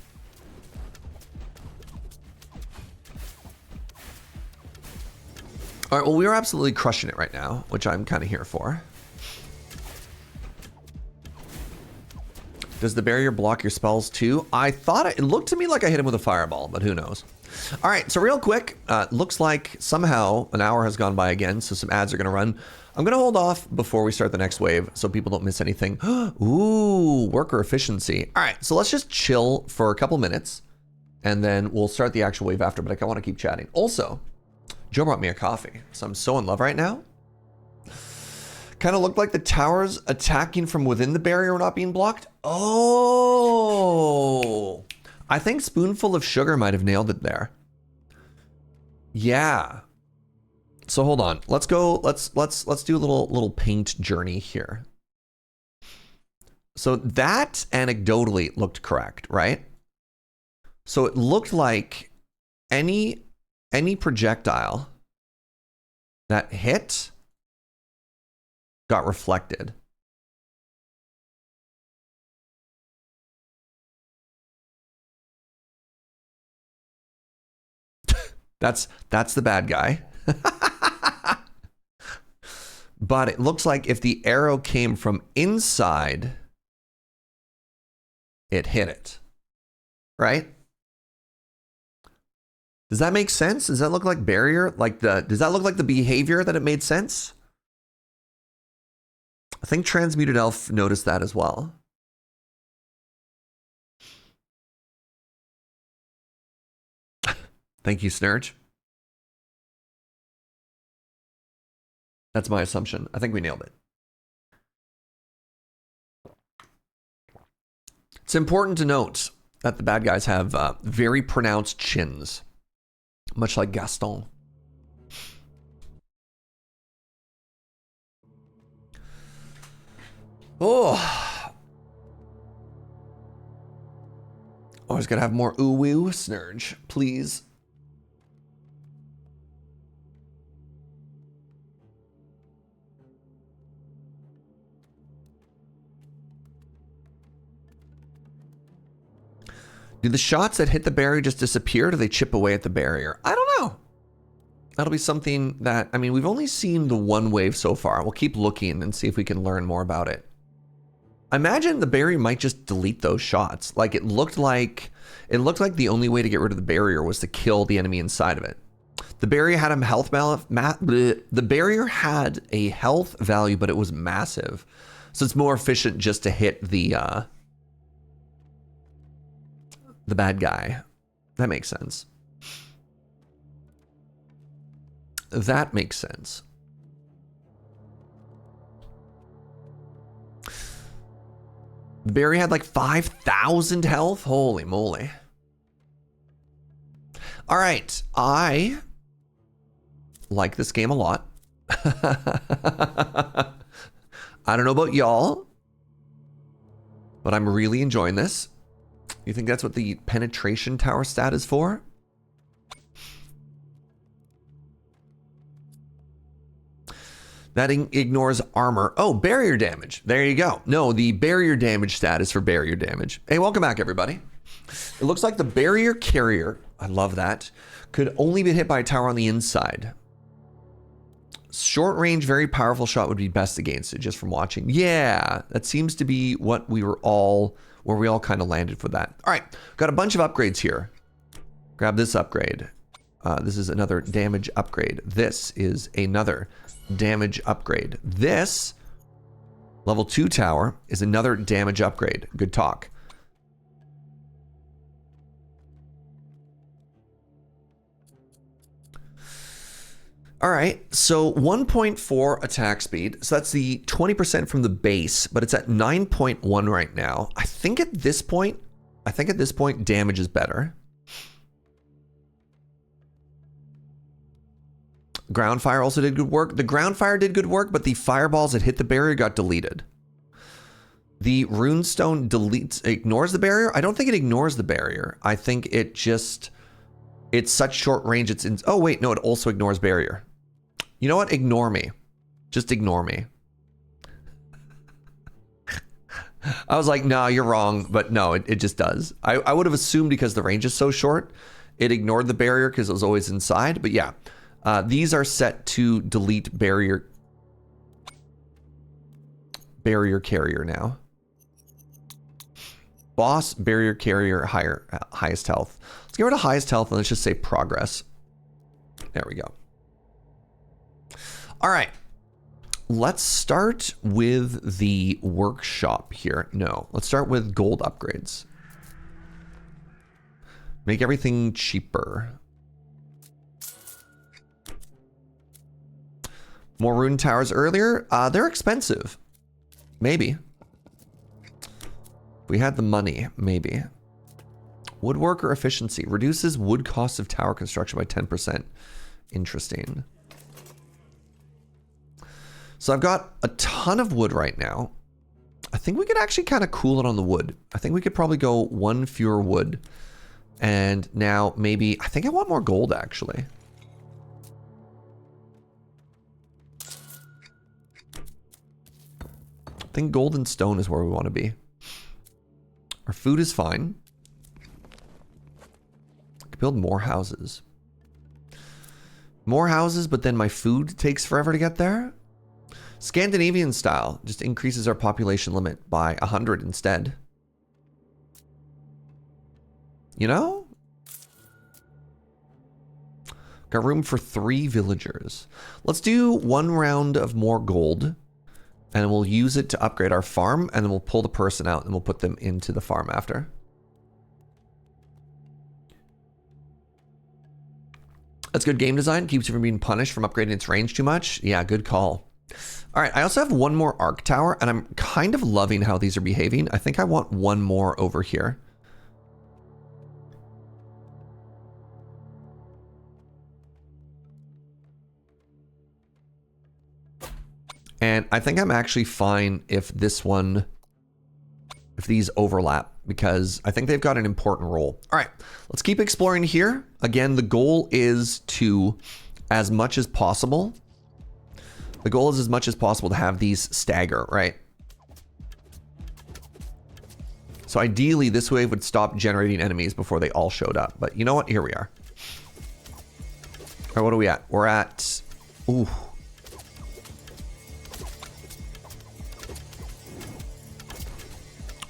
All right, well, we are absolutely crushing it right now, which I'm kind of here for. Does the barrier block your spells too? I thought it looked to me like I hit him with a fireball, but who knows? All right, so real quick, looks like somehow an hour has gone by again, so some ads are going to run. I'm going to hold off before we start the next wave so people don't miss anything. Ooh, worker efficiency. All right, so let's just chill for a couple minutes, and then we'll start the actual wave after, but I want to keep chatting. Also, Joe brought me a coffee, so I'm so in love right now. Kind of looked like the towers attacking from within the barrier were not being blocked. Oh, I think Spoonful of Sugar might have nailed it there. Yeah. So hold on. Let's go. Let's do a little paint journey here. So that anecdotally looked correct, right? So it looked like any projectile that hit got reflected. That's the bad guy. But it looks like if the arrow came from inside, it hit it. Right? Does that make sense? Does that look like barrier? Does that look like the behavior that it made sense? I think Transmuted Elf noticed that as well. Thank you, Snurge. That's my assumption. I think we nailed it. It's important to note that the bad guys have very pronounced chins, much like Gaston. Oh. Always gotta have more ooh-woo, Snurge, please. Do the shots that hit the barrier just disappear? Or do they chip away at the barrier? I don't know. That'll be something that, I mean, we've only seen the one wave so far. We'll keep looking and see if we can learn more about it. I imagine the barrier might just delete those shots. Like it looked like the only way to get rid of the barrier was to kill the enemy inside of it. The barrier had the barrier had a health value, but it was massive. So it's more efficient just to hit the bad guy. That makes sense. That makes sense. Barry had like 5,000 health. Holy moly. All right. I like this game a lot. I don't know about y'all, but I'm really enjoying this. You think that's what the penetration tower stat is for? That ignores armor. Oh, barrier damage. There you go. No, the barrier damage stat is for barrier damage. Hey, welcome back, everybody. It looks like the barrier carrier, I love that, could only be hit by a tower on the inside. Short range, very powerful shot would be best against it, just from watching. Yeah, that seems to be what we were all, where we all kind of landed for that. All right, got a bunch of upgrades here. Grab this upgrade. This is another damage upgrade. This is another damage upgrade. This level 2 tower is another damage upgrade. Good talk. All right, so 1.4 attack speed. So that's the 20% from the base, but it's at 9.1 right now. I think at this point damage is better. Ground fire also did good work. The ground fire did good work, but the fireballs that hit the barrier got deleted. The runestone ignores the barrier. I don't think it ignores the barrier. I think it just, it's such short range. Oh wait, no, it also ignores barrier. You know what? Ignore me. Just ignore me. I was like, no, you're wrong, but no, it just does. I would have assumed because the range is so short, it ignored the barrier because it was always inside, but yeah. These are set to delete barrier carrier now. Boss, barrier carrier, highest health. Let's get rid of highest health and let's just say progress. There we go. All right. Let's start with the workshop here. No, let's start with gold upgrades. Make everything cheaper. More rune towers earlier. They're expensive. Maybe. If we had the money, maybe. Woodworker efficiency. Reduces wood cost of tower construction by 10%. Interesting. So I've got a ton of wood right now. I think we could actually kind of cool it on the wood. I think we could probably go 1 fewer wood. And now maybe, I think I want more gold actually. I think gold and stone is where we want to be. Our food is fine. I could build more houses. More houses, but then my food takes forever to get there. Scandinavian style just increases our population limit by 100 instead. You know? Got room for 3 villagers. Let's do 1 round of more gold. And we'll use it to upgrade our farm. And then we'll pull the person out and we'll put them into the farm after. That's good game design. Keeps you from being punished from upgrading its range too much. Yeah, good call. All right, I also have 1 more arc tower. And I'm kind of loving how these are behaving. I think I want 1 more over here. And I think I'm actually fine if this one, if these overlap, because I think they've got an important role. All right, let's keep exploring here. Again, the goal is to, as much as possible, to have these stagger, right? So ideally, this wave would stop generating enemies before they all showed up. But you know what? Here we are. All right, what are we at? We're at, ooh.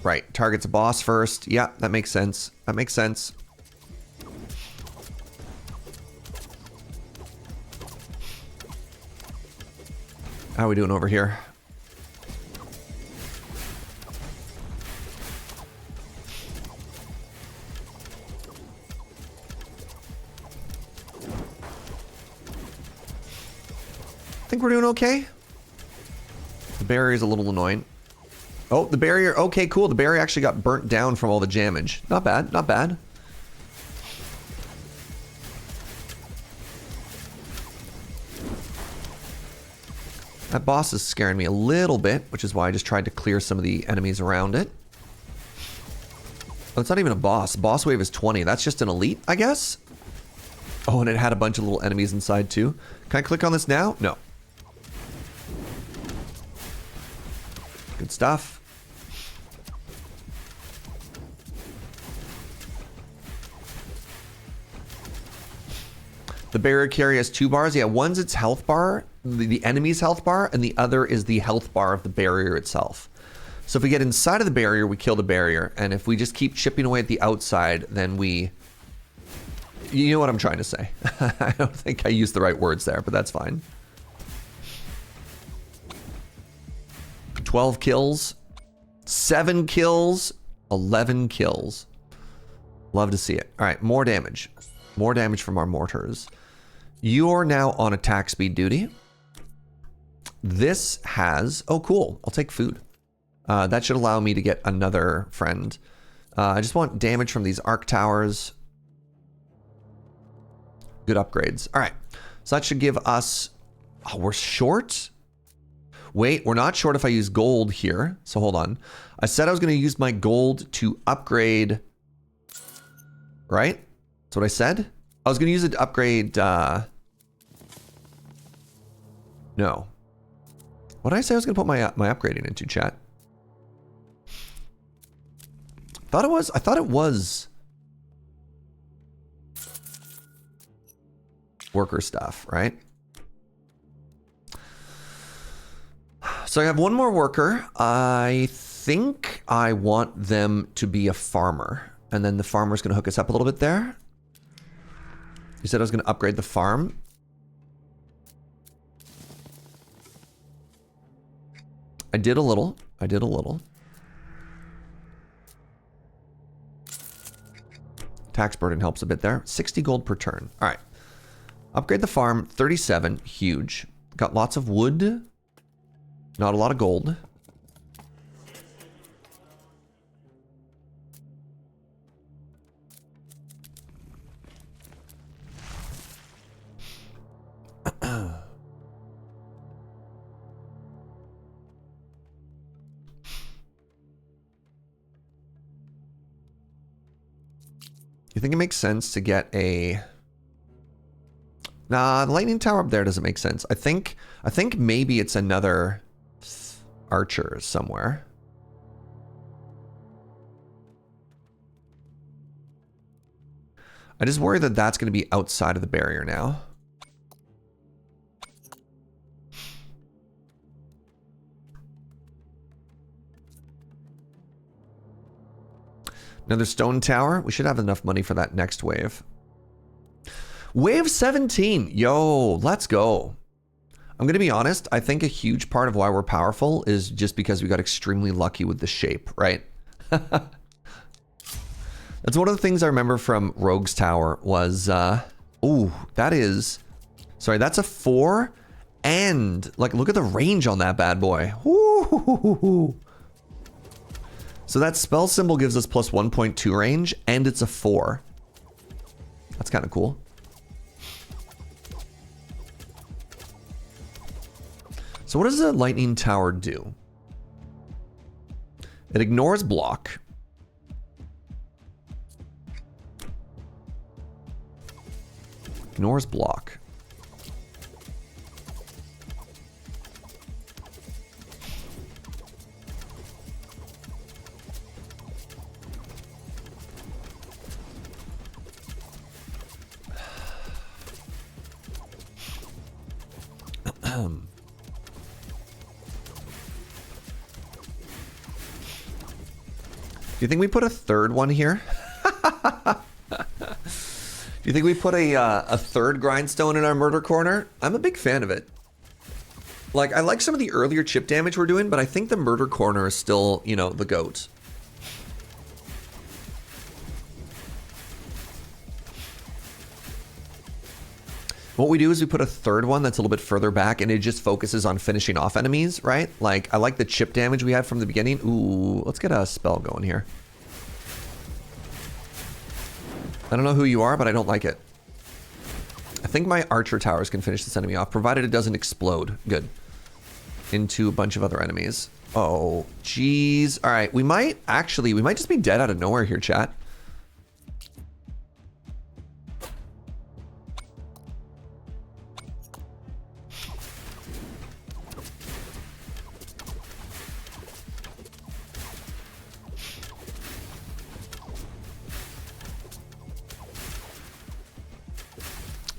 Right, targets a boss first. Yeah, that makes sense. That makes sense. How are we doing over here? I think we're doing okay. The barrier is a little annoying. Oh, the barrier. Okay, cool. The barrier actually got burnt down from all the damage. Not bad. Not bad. That boss is scaring me a little bit, which is why I just tried to clear some of the enemies around it. Oh, it's not even a boss. Boss wave is 20. That's just an elite, I guess. Oh, and it had a bunch of little enemies inside too. Can I click on this now? No. Good stuff. The barrier carry has 2 bars. Yeah, one's its health bar, the enemy's health bar, and the other is the health bar of the barrier itself. So if we get inside of the barrier, we kill the barrier. And if we just keep chipping away at the outside, then we... You know what I'm trying to say. I don't think I used the right words there, but that's fine. 12 kills. 7 kills. 11 kills. Love to see it. All right, more damage. More damage from our mortars. You're now on attack speed duty. This has... Oh, cool. I'll take food. That should allow me to get another friend. I just want damage from these arc towers. Good upgrades. All right. So that should give us... Oh, we're short? Wait, we're not short if I use gold here. So hold on. I said I was going to use my gold to upgrade... Right? That's what I said? I was going to use it to upgrade... No. What did I say I was going to put my upgrading into, chat? I thought it was... worker stuff, right? So I have one more worker. I think I want them to be a farmer. And then the farmer's going to hook us up a little bit there. You said I was going to upgrade the farm. I did a little. I did a little. Tax burden helps a bit there. 60 gold per turn. All right. Upgrade the farm. 37. Huge. Got lots of wood. Not a lot of gold. You think it makes sense to get a... Nah, the lightning tower up there doesn't make sense. I think maybe it's another archer somewhere. I just worry that that's going to be outside of the barrier now. Another stone tower. We should have enough money for that next wave. Wave 17. Yo, let's go. I'm going to be honest. I think a huge part of why we're powerful is just because we got extremely lucky with the shape, right? That's one of the things I remember from Rogue's Tower was, ooh, that is, sorry, that's a 4. And like, look at the range on that bad boy. Ooh. So that spell symbol gives us plus 1.2 range, and it's a 4. That's kind of cool. So what does the lightning tower do? It ignores block. Ignores block. Do you think we put a third one here? Do you think we put a third grindstone in our murder corner? I'm a big fan of it. Like, I like some of the earlier chip damage we're doing, but I think the murder corner is still, you know, the GOAT. What we do is we put a third one that's a little bit further back, and it just focuses on finishing off enemies, right? Like, I like the chip damage we had from the beginning. Ooh, let's get a spell going here. I don't know who you are, but I don't like it. I think my archer towers can finish this enemy off, provided it doesn't explode. Good. Into a bunch of other enemies. Oh, jeez. All right, we might just be dead out of nowhere here, chat.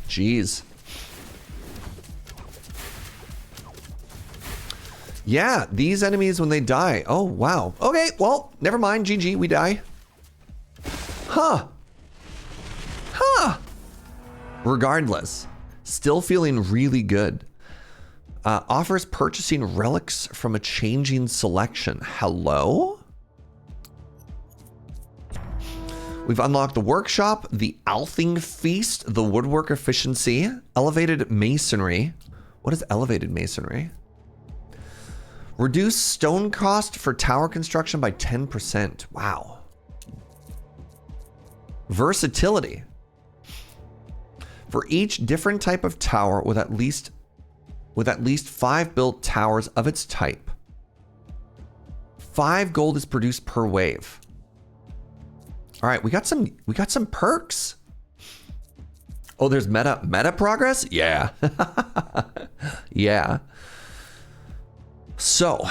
Jeez. Yeah, these enemies when they die. Oh, wow. Okay, well, never mind. GG, we die. Huh. Huh. Regardless, still feeling really good. Offers purchasing relics from a changing selection. Hello? We've unlocked the workshop, the Althing Feast, the woodwork efficiency, elevated masonry. What is elevated masonry? Reduce stone cost for tower construction by 10%. Wow. Versatility. For each different type of tower with at least 5 built towers of its type, 5 gold is produced per wave. All right, we got some perks. Oh, there's meta progress? Yeah. Yeah. So,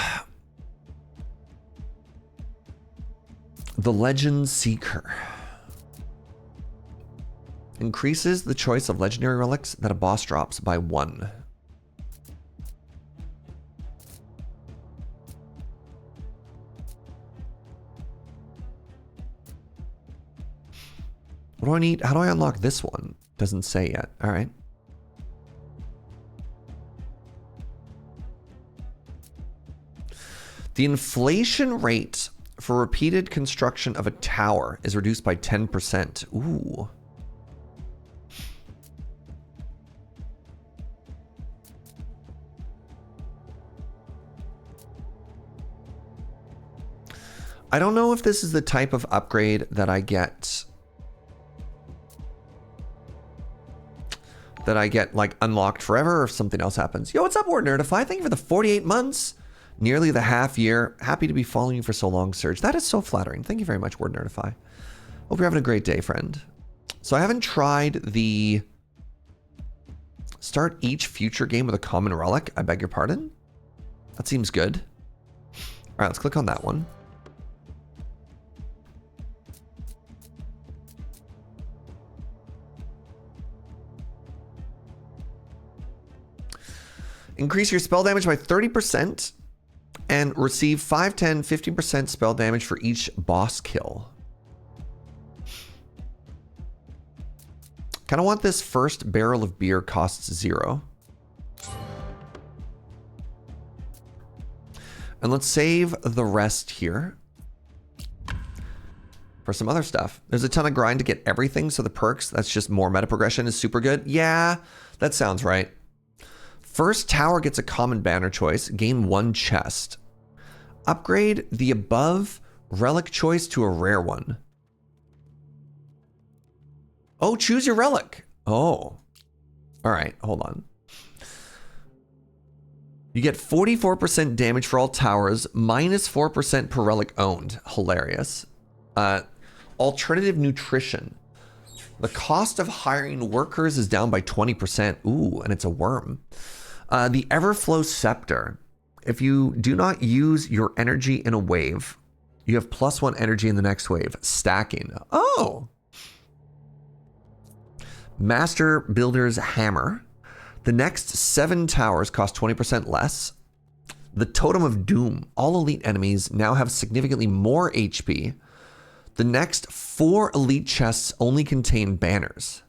the Legend Seeker. Increases the choice of legendary relics that a boss drops by 1. What do I need? How do I unlock this one? Doesn't say yet. All right. The inflation rate for repeated construction of a tower is reduced by 10%. Ooh. I don't know if this is the type of upgrade that I get like unlocked forever, or if something else happens. Yo, what's up, Word Nerdify? Thank you for the 48 months. Nearly the half year. Happy to be following you for so long, Serge. That is so flattering. Thank you very much, Word Nerdify. Hope you're having a great day, friend. So I haven't tried the start each future game with a common relic. I beg your pardon. That seems good. All right, let's click on that one. Increase your spell damage by 30%. And receive 5, 10, 15% spell damage for each boss kill. Kind of want this first barrel of beer costs 0. And let's save the rest here for some other stuff. There's a ton of grind to get everything, so the perks, that's just more meta progression, is super good. Yeah, that sounds right. First tower gets a common banner choice. Gain 1 chest. Upgrade the above relic choice to a rare one. Oh, choose your relic. Oh. All right, hold on. You get 44% damage for all towers, minus 4% per relic owned. Hilarious. Alternative nutrition. The cost of hiring workers is down by 20%. Ooh, and it's a worm. The Everflow Scepter. If you do not use your energy in a wave, you have +1 energy in the next wave. Stacking. Oh. Master Builder's Hammer. The next 7 towers cost 20% less. The Totem of Doom. All elite enemies now have significantly more HP. The next 4 elite chests only contain banners.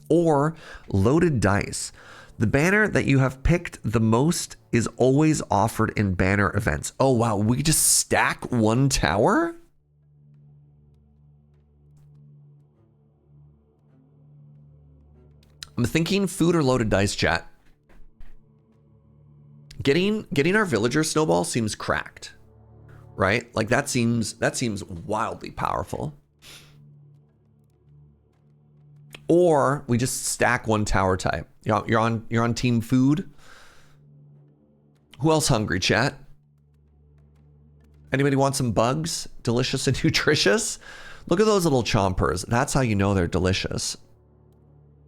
Or loaded dice. The banner that you have picked the most is always offered in banner events. Oh wow, we just stack 1 tower? I'm thinking food or loaded dice, chat. Getting our villager snowball seems cracked, right? Like that seems wildly powerful. Or we just stack 1 tower type. You're on team food. Who else hungry, chat? Anybody want some bugs? Delicious and nutritious? Look at those little chompers. That's how you know they're delicious.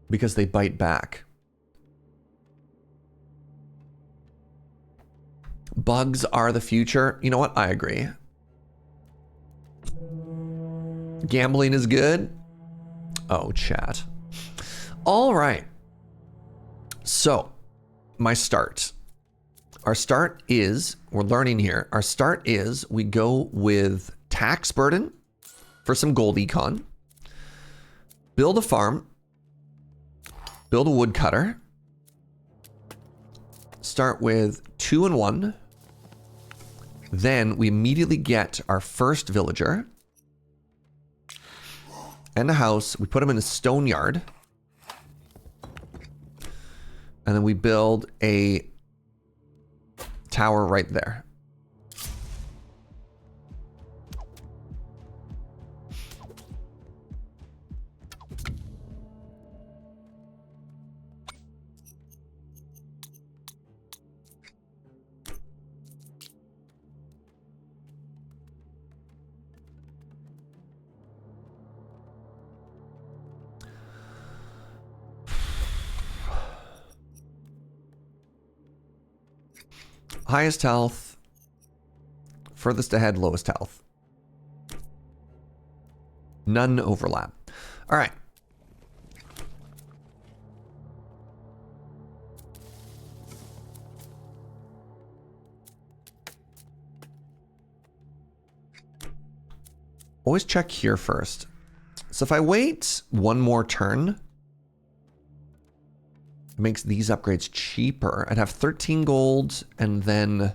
Because they bite back. Bugs are the future. You know what? I agree. Gambling is good. Oh, chat. All right. So, my start. Our start is, we're learning here. Our start is we go with tax burden for some gold econ. Build a farm. Build a woodcutter. Start with 2 and 1. Then we immediately get our first villager. And a house. We put them in a stone yard. And then we build a tower right there. Highest health, furthest ahead, lowest health. None overlap. All right. Always check here first. So if I wait one more turn, it makes these upgrades cheaper. I'd have 13 gold and then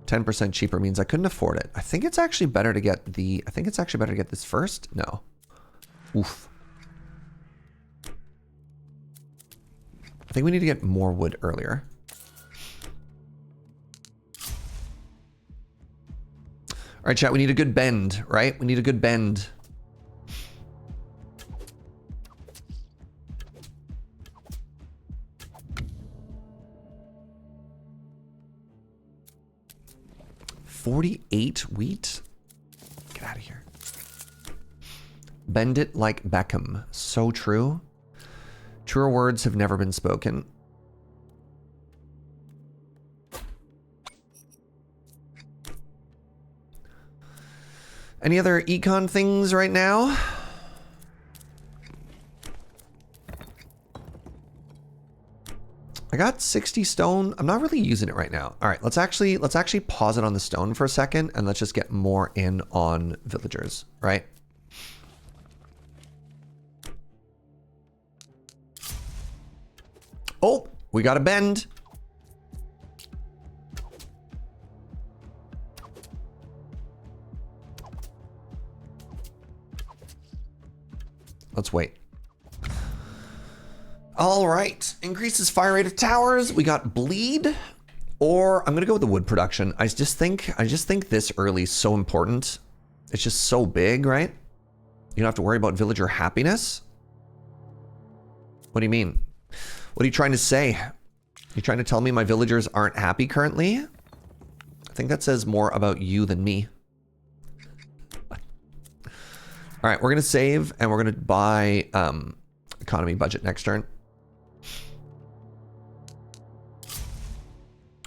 10% cheaper means I couldn't afford it. I think it's actually better to get this first. No. Oof. I think we need to get more wood earlier. All right, chat, we need a good bend, right? We need a good bend. $48 wheat? Get out of here. Bend it like Beckham. So true. Truer words have never been spoken. Any other econ things right now? I got 60 stone. I'm not really using it right now. All right, let's actually pause it on the stone for a second and let's just get more in on villagers, right? Oh, we got a bend. Let's wait. All right, increases fire rate of towers. We got bleed, or I'm gonna go with the wood production. I just think this early is so important. It's just so big, right? You don't have to worry about villager happiness. What do you mean? What are you trying to say? You trying to tell me my villagers aren't happy currently? I think that says more about you than me. All right, we're gonna save and we're gonna buy economy budget next turn.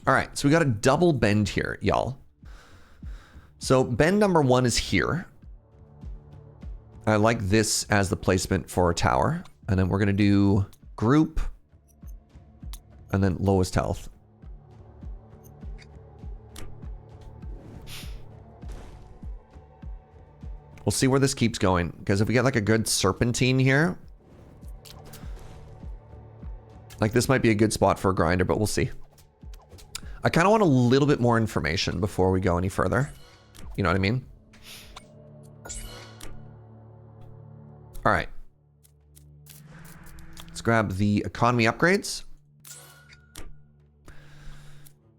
All right, so we got a double bend here, y'all. So bend number 1 is here. I like this as the placement for a tower. And then we're gonna do group and then lowest health. We'll see where this keeps going, because if we get like a good serpentine here, like this might be a good spot for a grinder, but we'll see. I kind of want a little bit more information before we go any further. You know what I mean? All right. Let's grab the economy upgrades.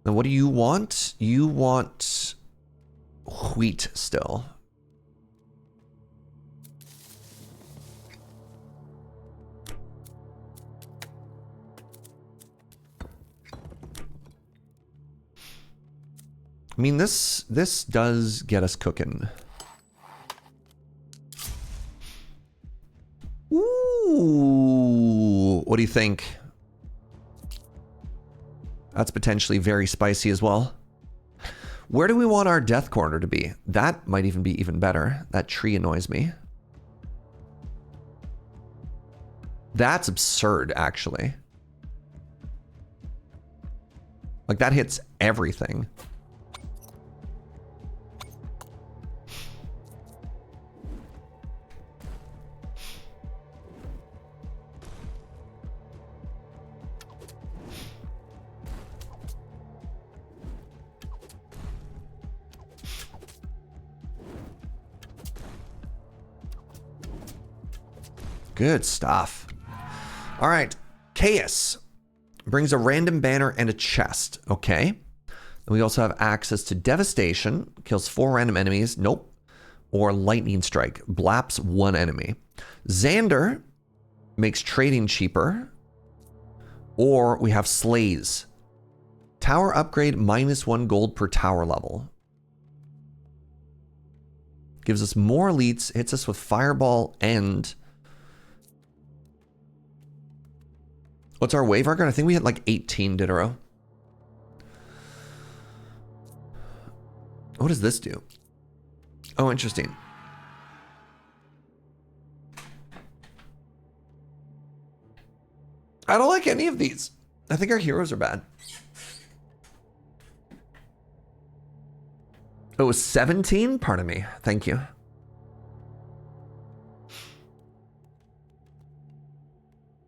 Now, what do you want? You want wheat still. I mean, this does get us cooking. Ooh, what do you think? That's potentially very spicy as well. Where do we want our death corner to be? That might even be even better. That tree annoys me. That's absurd, actually. Like, that hits everything. Good stuff. All right, Chaos brings a random banner and a chest. Okay. And we also have access to Devastation, kills 4 random enemies. Nope. Or Lightning Strike, blaps 1 enemy. Xander makes trading cheaper. Or we have Slays. Tower upgrade -1 gold per tower level. Gives us more elites, hits us with Fireball and... What's our wave record? I think we had like 18 Ditto. What does this do? Oh, interesting. I don't like any of these. I think our heroes are bad. It was 17? Pardon me. Thank you.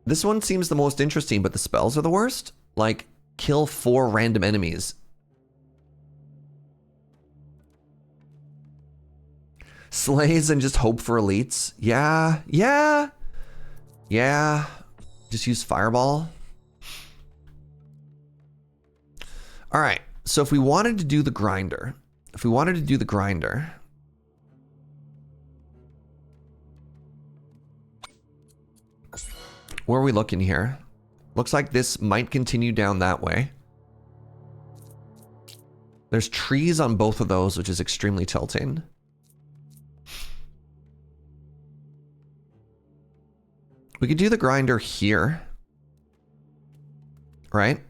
This one seems the most interesting, but the spells are the worst. Like, kill 4 random enemies. Slays and just hope for elites. Yeah. Just use fireball. All right. So if we wanted to do the grinder, where are we looking here? Looks like this might continue down that way. There's trees on both of those, which is extremely tilting. We could do the grinder here. Right?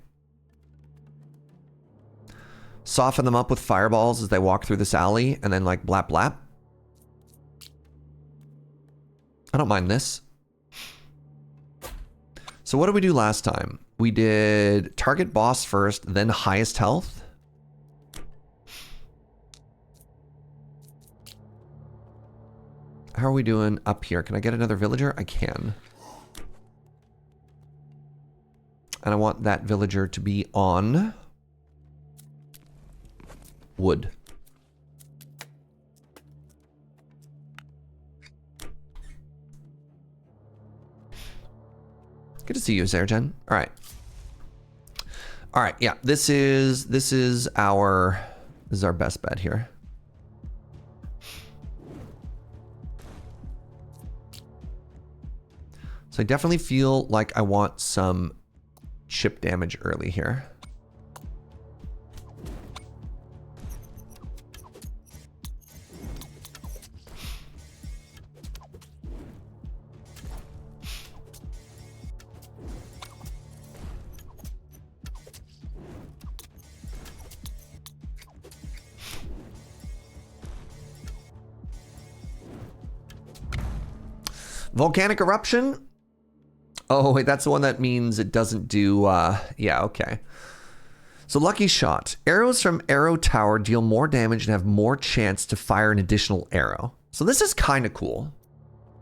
Soften them up with fireballs as they walk through this alley, and then like blap blap. I don't mind this. So what did we do last time? We did target boss first, then highest health. How are we doing up here? Can I get another villager? I can. And I want that villager to be on wood. Good to see you, Zergen. All right. All right, yeah. This is our best bet here. So I definitely feel like I want some chip damage early here. Volcanic eruption? Oh, wait, that's the one that means it doesn't do, yeah, okay. So lucky shot. Arrows from arrow tower deal more damage and have more chance to fire an additional arrow. So this is kind of cool.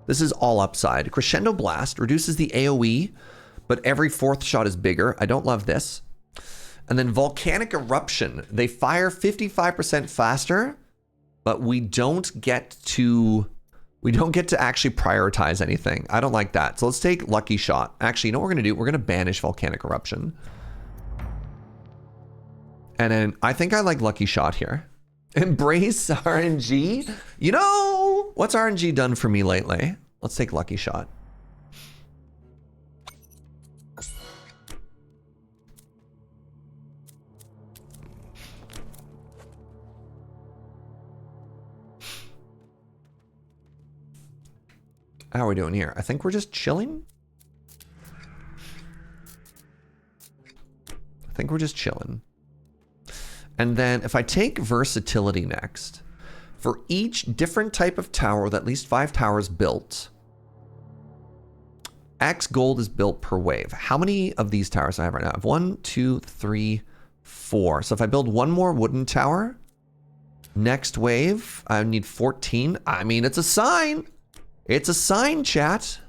This is all upside. Crescendo blast reduces the AoE, but every 4th shot is bigger. I don't love this. And then volcanic eruption. They fire 55% faster, but we don't get to actually prioritize anything. I don't like that. So let's take lucky shot. Actually, you know what we're gonna do? We're gonna banish volcanic eruption. And then I think I like lucky shot here. Embrace RNG. You know, what's RNG done for me lately? Let's take lucky shot. How are we doing here? I think we're just chilling. And then if I take versatility next, for each different type of tower with at least 5 towers built, X gold is built per wave. How many of these towers do I have right now? I have 1, 2, 3, 4. So if I build one more wooden tower, next wave, I need 14. I mean, it's a sign. It's a sign, chat.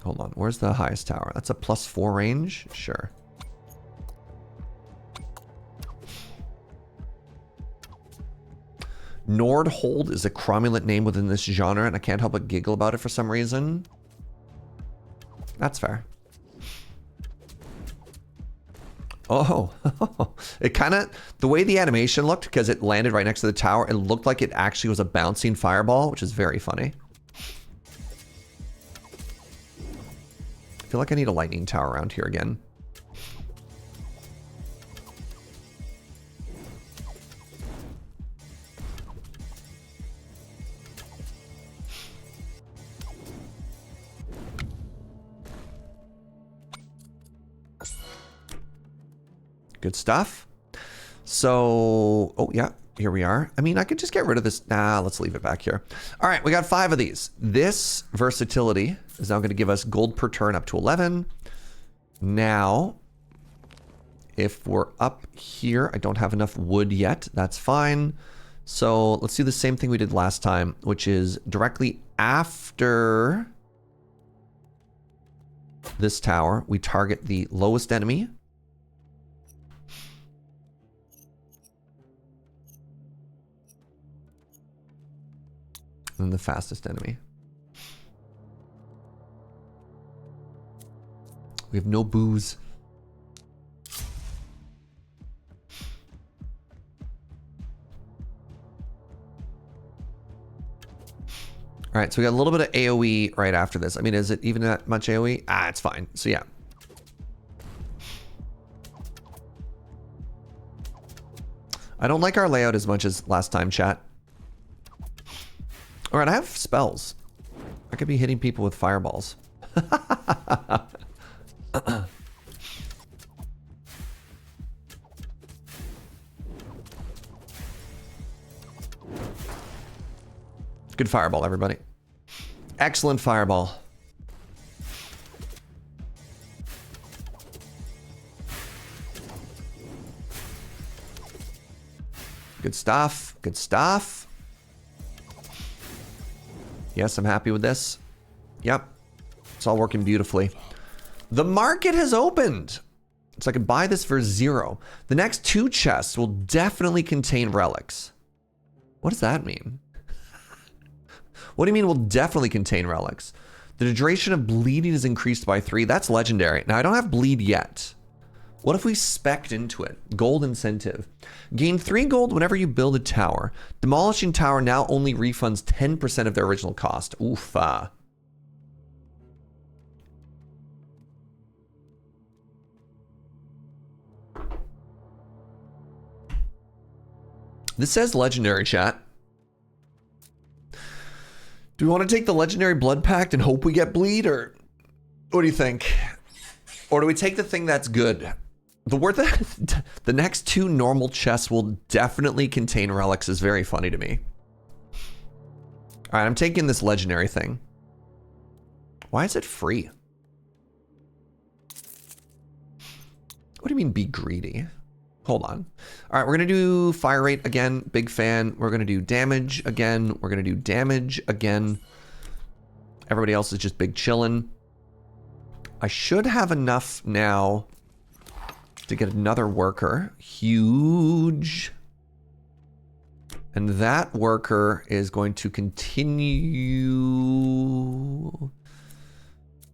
Hold on, where's the highest tower? That's a +4 range? Sure. Nordhold is a cromulent name within this genre, and I can't help but giggle about it for some reason. That's fair. Oh, it kind of, the way the animation looked, because it landed right next to the tower, it looked like it actually was a bouncing fireball, which is very funny. I feel like I need a lightning tower around here again. Good stuff. So, oh yeah, Here we are. I mean, I could just get rid of this. Nah, let's leave it back here. All right, we got 5 of these. This versatility is now going to give us gold per turn up to 11. Now, if we're up here, I don't have enough wood yet. That's fine. So let's do the same thing we did last time, which is directly after this tower, we target the lowest enemy. And the fastest enemy. We have no booze. All right, so we got a little bit of AoE right after this. I mean, is it even that much AoE? Ah, it's fine. So yeah. I don't like our layout as much as last time, chat. All right, I have spells. I could be hitting people with fireballs. Good fireball, everybody. Excellent fireball. Good stuff. Good stuff. Yes, I'm happy with this. Yep. It's all working beautifully. The market has opened. So I can buy this for 0. The next 2 chests will definitely contain relics. What does that mean? What do you mean will definitely contain relics? The duration of bleeding is increased by 3. That's legendary. Now, I don't have bleed yet. What if we spec'd into it? Gold incentive. Gain 3 gold whenever you build a tower. Demolishing tower now only refunds 10% of their original cost. Oof. This says legendary, chat. Do we want to take the legendary blood pact and hope we get bleed, or what do you think? Or do we take the thing that's good? The next 2 normal chests will definitely contain relics is very funny to me. All right, I'm taking this legendary thing. Why is it free? What do you mean be greedy? Hold on. All right, we're going to do fire rate again. Big fan. We're going to do damage again. We're going to do damage again. Everybody else is just big chillin'. I should have enough now to get another worker. Huge. And that worker is going to continue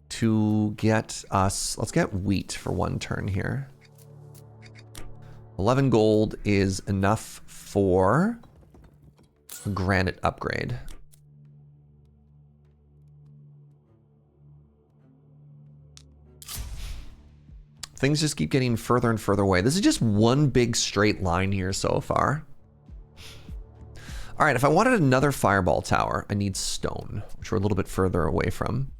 to get us... Let's get wheat for 1 turn here. 11 gold is enough for a granite upgrade. Things just keep getting further and further away. This is just one big straight line here so far. All right, if I wanted another fireball tower, I need stone, which we're a little bit further away from.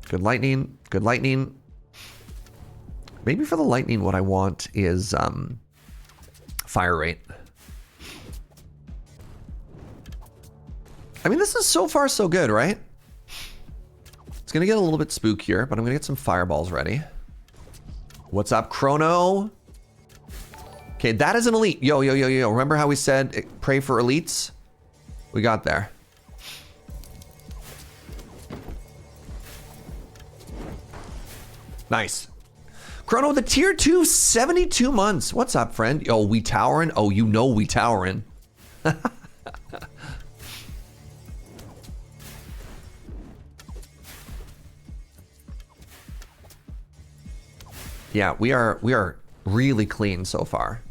Good lightning, good lightning. Maybe for the lightning, what I want is fire rate. I mean, this is so far so good, right? It's gonna get a little bit spookier, but I'm gonna get some fireballs ready. What's up, Chrono? Okay, that is an elite. Yo, yo, yo, yo. Remember how we said pray for elites? We got there. Nice. Chrono, the tier 2, 72 months. What's up, friend? Oh, we towering? Oh, you know we towering. Yeah, we are really clean so far.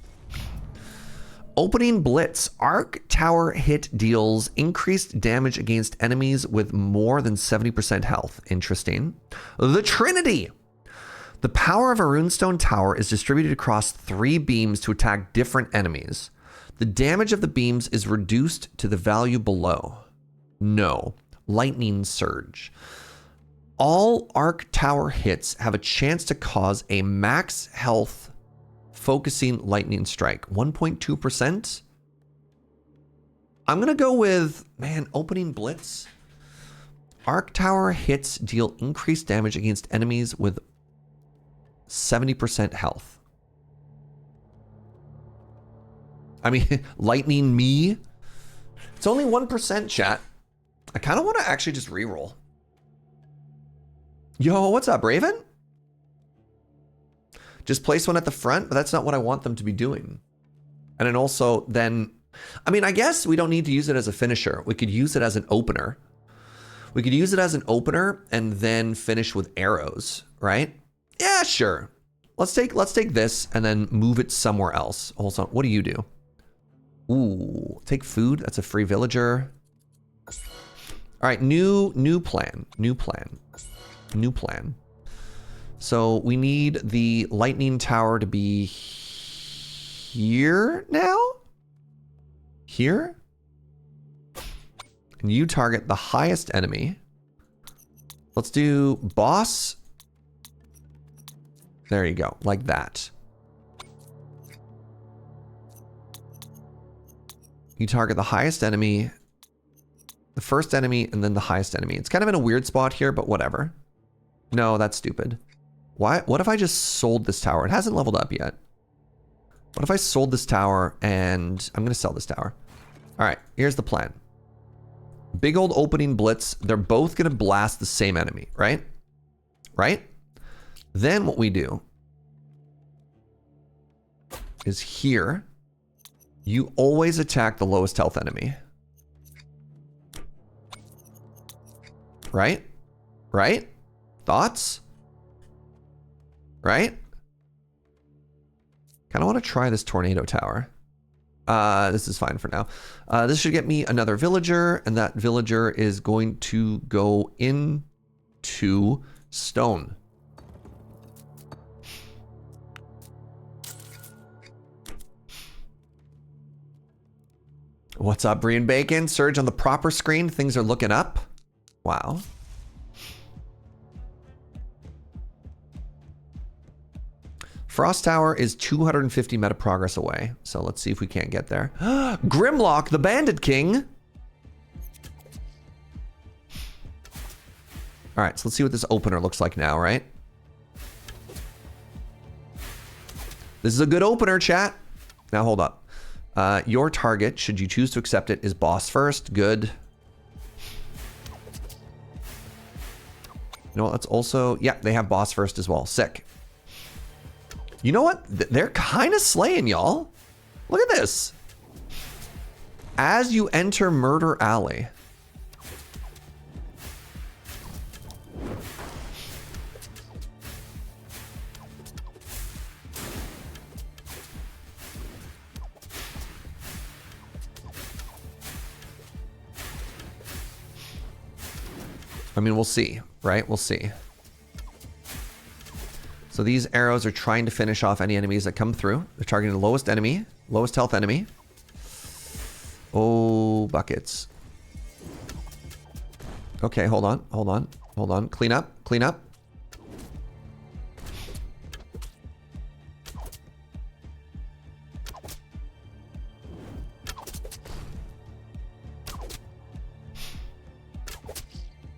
Opening Blitz. Arc tower hit deals increased damage against enemies with more than 70% health. Interesting. The Trinity. The power of a runestone tower is distributed across 3 beams to attack different enemies. The damage of the beams is reduced to the value below. No. Lightning Surge. All arc tower hits have a chance to cause a max health focusing lightning strike. 1.2%. I'm going to go with, man, opening blitz. Arc tower hits deal increased damage against enemies with 70% health. I mean, lightning me. It's only 1%, chat. I kind of want to actually just reroll. Yo, what's up, Raven? Just place one at the front, but that's not what I want them to be doing. And then also then, I mean, I guess we don't need to use it as a finisher. We could use it as an opener. We could use it as an opener and then finish with arrows, right? Yeah, sure. Let's take this and then move it somewhere else. Hold on. What do you do? Ooh, take food. That's a free villager. All right, new plan. So we need the lightning tower to be here now? Here? And you target the highest enemy. Let's do boss. There you go, like that. You target the highest enemy, the first enemy, and then the highest enemy. It's kind of in a weird spot here, but whatever. No, that's stupid. Why? What if I just sold this tower? It hasn't leveled up yet. What if I sold this tower and I'm going to sell this tower? All right, here's the plan. Big old opening blitz. They're both going to blast the same enemy, right? Right? Then what we do is here, you always attack the lowest health enemy. Right? Right? Thoughts? Right? Kind of want to try this tornado tower. This is fine for now. This should get me another villager, and that villager is going to go into stone. What's up, Brian Bacon? Surge on the proper screen. Things are looking up. Wow. Frost Tower is 250 meta progress away. So let's see if we can't get there. Grimlock, the Bandit King. All right, so let's see what this opener looks like now, right? This is a good opener, chat. Now hold up. Your target, should you choose to accept it, is boss first. Good. You know what, let's also, yeah, they have boss first as well. Sick. You know what? They're kind of slaying, y'all. Look at this. As you enter Murder Alley. I mean, we'll see, right? We'll see. So these arrows are trying to finish off any enemies that come through. They're targeting the lowest enemy, lowest health enemy. Oh, buckets. Okay, hold on, hold on, hold on. Clean up, clean up.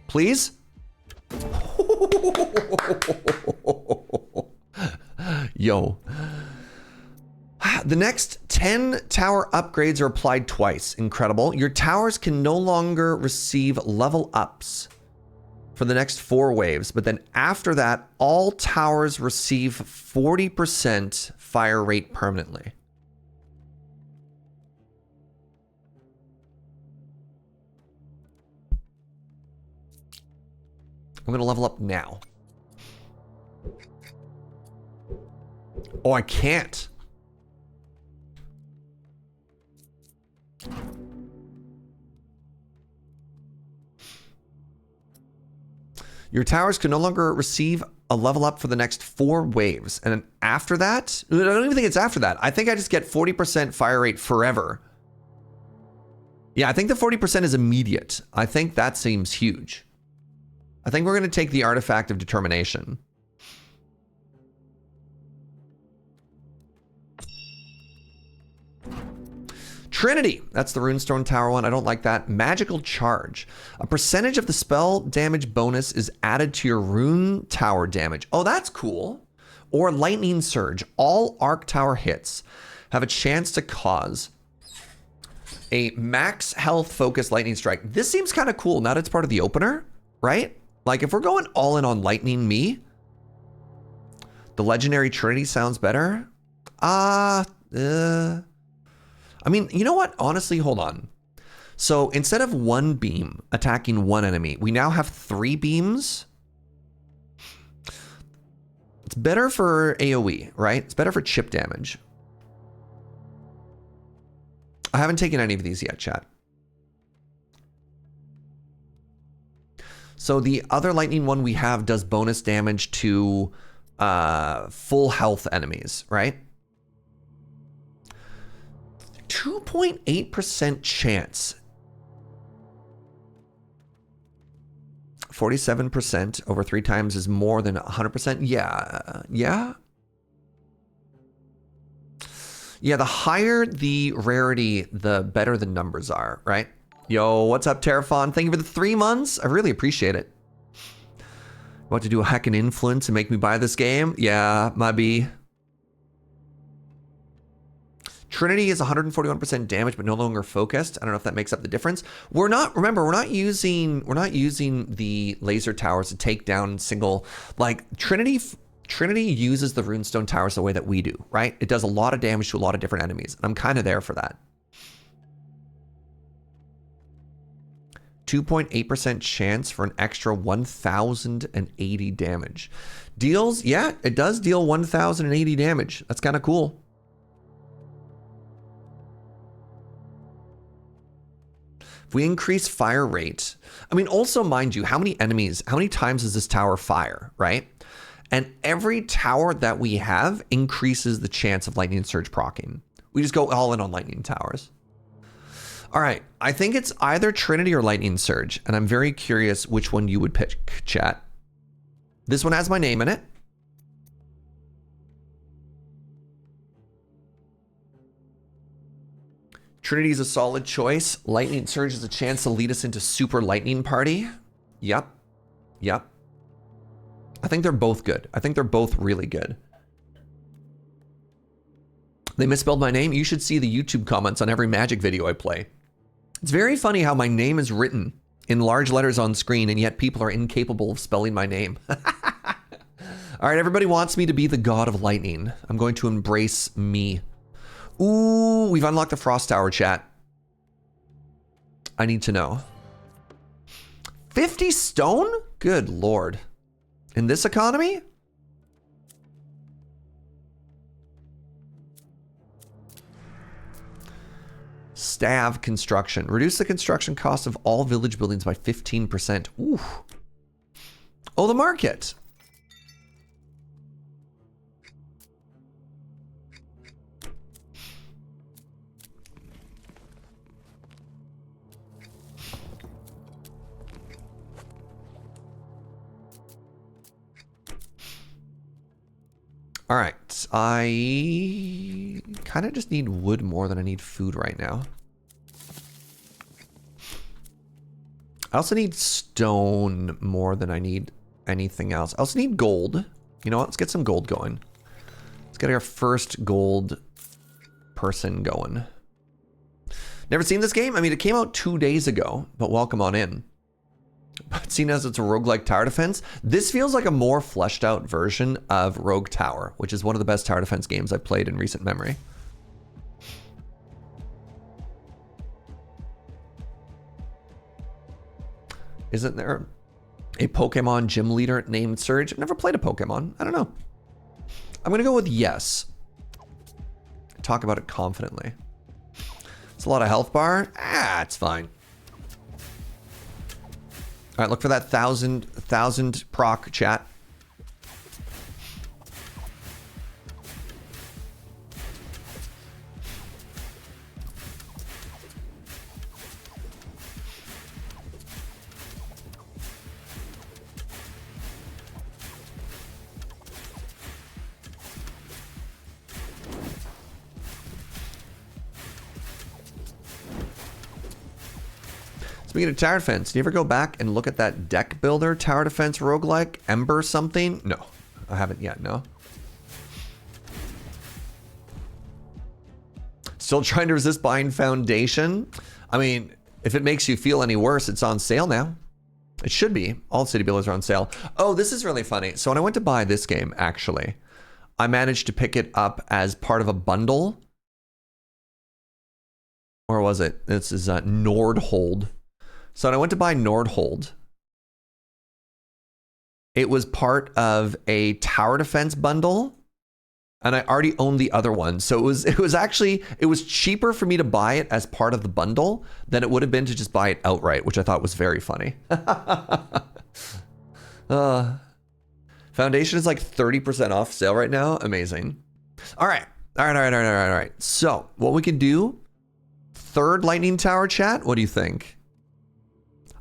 Please? Yo. The next 10 tower upgrades are applied twice. Incredible. Your towers can no longer receive level ups for the next 4 waves, but then after that, all towers receive 40% fire rate permanently. I'm gonna level up now. Oh, I can't. Your towers can no longer receive a level up for the next 4 waves. And then after that, I don't even think it's after that. I think I just get 40% fire rate forever. Yeah, I think the 40% is immediate. I think that seems huge. I think we're going to take the Artifact of Determination. Trinity. That's the Runestone Tower one. I don't like that. Magical Charge. A percentage of the spell damage bonus is added to your Rune Tower damage. Oh, that's cool. Or Lightning Surge. All Arc Tower hits have a chance to cause a max health focused lightning strike. This seems kind of cool now that it's part of the opener, right? Like if we're going all in on lightning me, the legendary Trinity sounds better. I mean, you know what? Honestly, hold on. So instead of one beam attacking one enemy, we now have 3 beams. It's better for AoE, right? It's better for chip damage. I haven't taken any of these yet, chat. So the other lightning one we have does bonus damage to full health enemies, right? 2.8% chance. 47% over 3 times is more than 100%. Yeah. Yeah, the higher the rarity, the better the numbers are, right? Yo, what's up, Terrafon? Thank you for the 3 months. I really appreciate it. Want to do a heckin' influence and make me buy this game? Yeah, maybe. Trinity is 141% damage, but no longer focused. I don't know if that makes up the difference. Remember, we're not using the laser towers to take down single, like Trinity uses the runestone towers the way that we do, right? It does a lot of damage to a lot of different enemies. And I'm kind of there for that. 2.8% chance for an extra 1,080 damage. Deals, yeah, it does deal 1,080 damage. That's kind of cool. If we increase fire rate, I mean, also mind you, how many times does this tower fire, right? And every tower that we have increases the chance of lightning surge proccing. We just go all in on lightning towers. All right, I think it's either Trinity or lightning surge, and I'm very curious which one you would pick, chat. This one has my name in it. Trinity is a solid choice. Lightning surge is a chance to lead us into super lightning party. Yep. I think they're both good. I think they're both really good. They misspelled my name. You should see the YouTube comments on every Magic video I play. It's very funny how my name is written in large letters on screen, and yet people are incapable of spelling my name. All right, everybody wants me to be the god of lightning. I'm going to embrace me. Ooh, we've unlocked the Frost Tower, chat. I need to know. 50 stone? Good lord. In this economy? Stav construction. Reduce the construction cost of all village buildings by 15%. Ooh. Oh, the market. All right, I kind of just need wood more than I need food right now. I also need stone more than I need anything else. I also need gold. You know what? Let's get some gold going. Let's get our first gold person going. Never seen this game? I mean, it came out 2 days ago, but welcome on in. But seeing as it's a roguelike tower defense, this feels like a more fleshed out version of Rogue Tower, which is one of the best tower defense games I've played in recent memory. Isn't there a Pokemon gym leader named Surge? I've never played a Pokemon. I don't know. I'm going to go with yes. Talk about it confidently. It's a lot of health bar. It's fine. All right, look for that 1,000 proc, chat. Speaking of tower defense, do you ever go back and look at that deck builder tower defense roguelike? Ember something? No, I haven't yet, no. Still trying to resist buying Foundation? I mean, if it makes you feel any worse, it's on sale now. It should be. All city builders are on sale. Oh, this is really funny. So when I went to buy this game, actually, I managed to pick it up as part of a bundle. Or was it? This is Nordhold. So when I went to buy Nordhold, it was part of a tower defense bundle, and I already owned the other one. So it was cheaper for me to buy it as part of the bundle than it would have been to just buy it outright, which I thought was very funny. Foundation is like 30% off sale right now. Amazing. All right. So what we can do, third lightning tower chat. What do you think?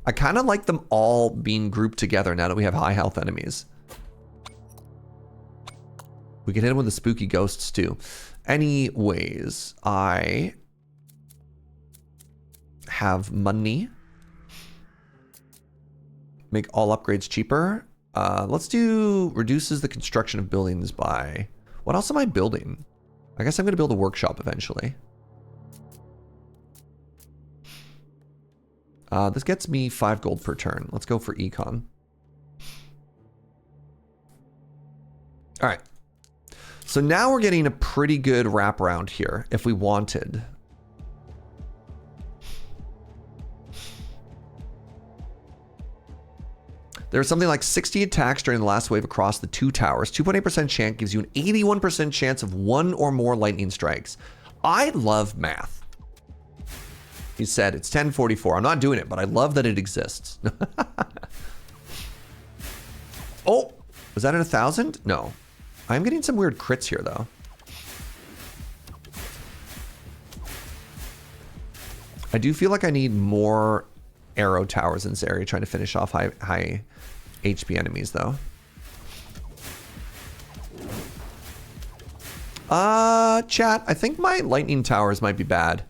I kind of like them all being grouped together now that we have high health enemies. We can hit them with the spooky ghosts too. Anyways, I have money. Make all upgrades cheaper. Let's do reduces the construction of buildings by... What else am I building? I guess I'm going to build a workshop eventually. This gets me 5 gold per turn. Let's go for econ. All right. So now we're getting a pretty good wraparound here if we wanted. There's something like 60 attacks during the last wave across the 2 towers. 2.8% chance gives you an 81% chance of 1 or more lightning strikes. I love math. He said it's 1044. I'm not doing it, but I love that it exists. Oh, was that at 1,000? No. I'm getting some weird crits here, though. I do feel like I need more arrow towers in this area trying to finish off high HP enemies, though. Chat, I think my lightning towers might be bad.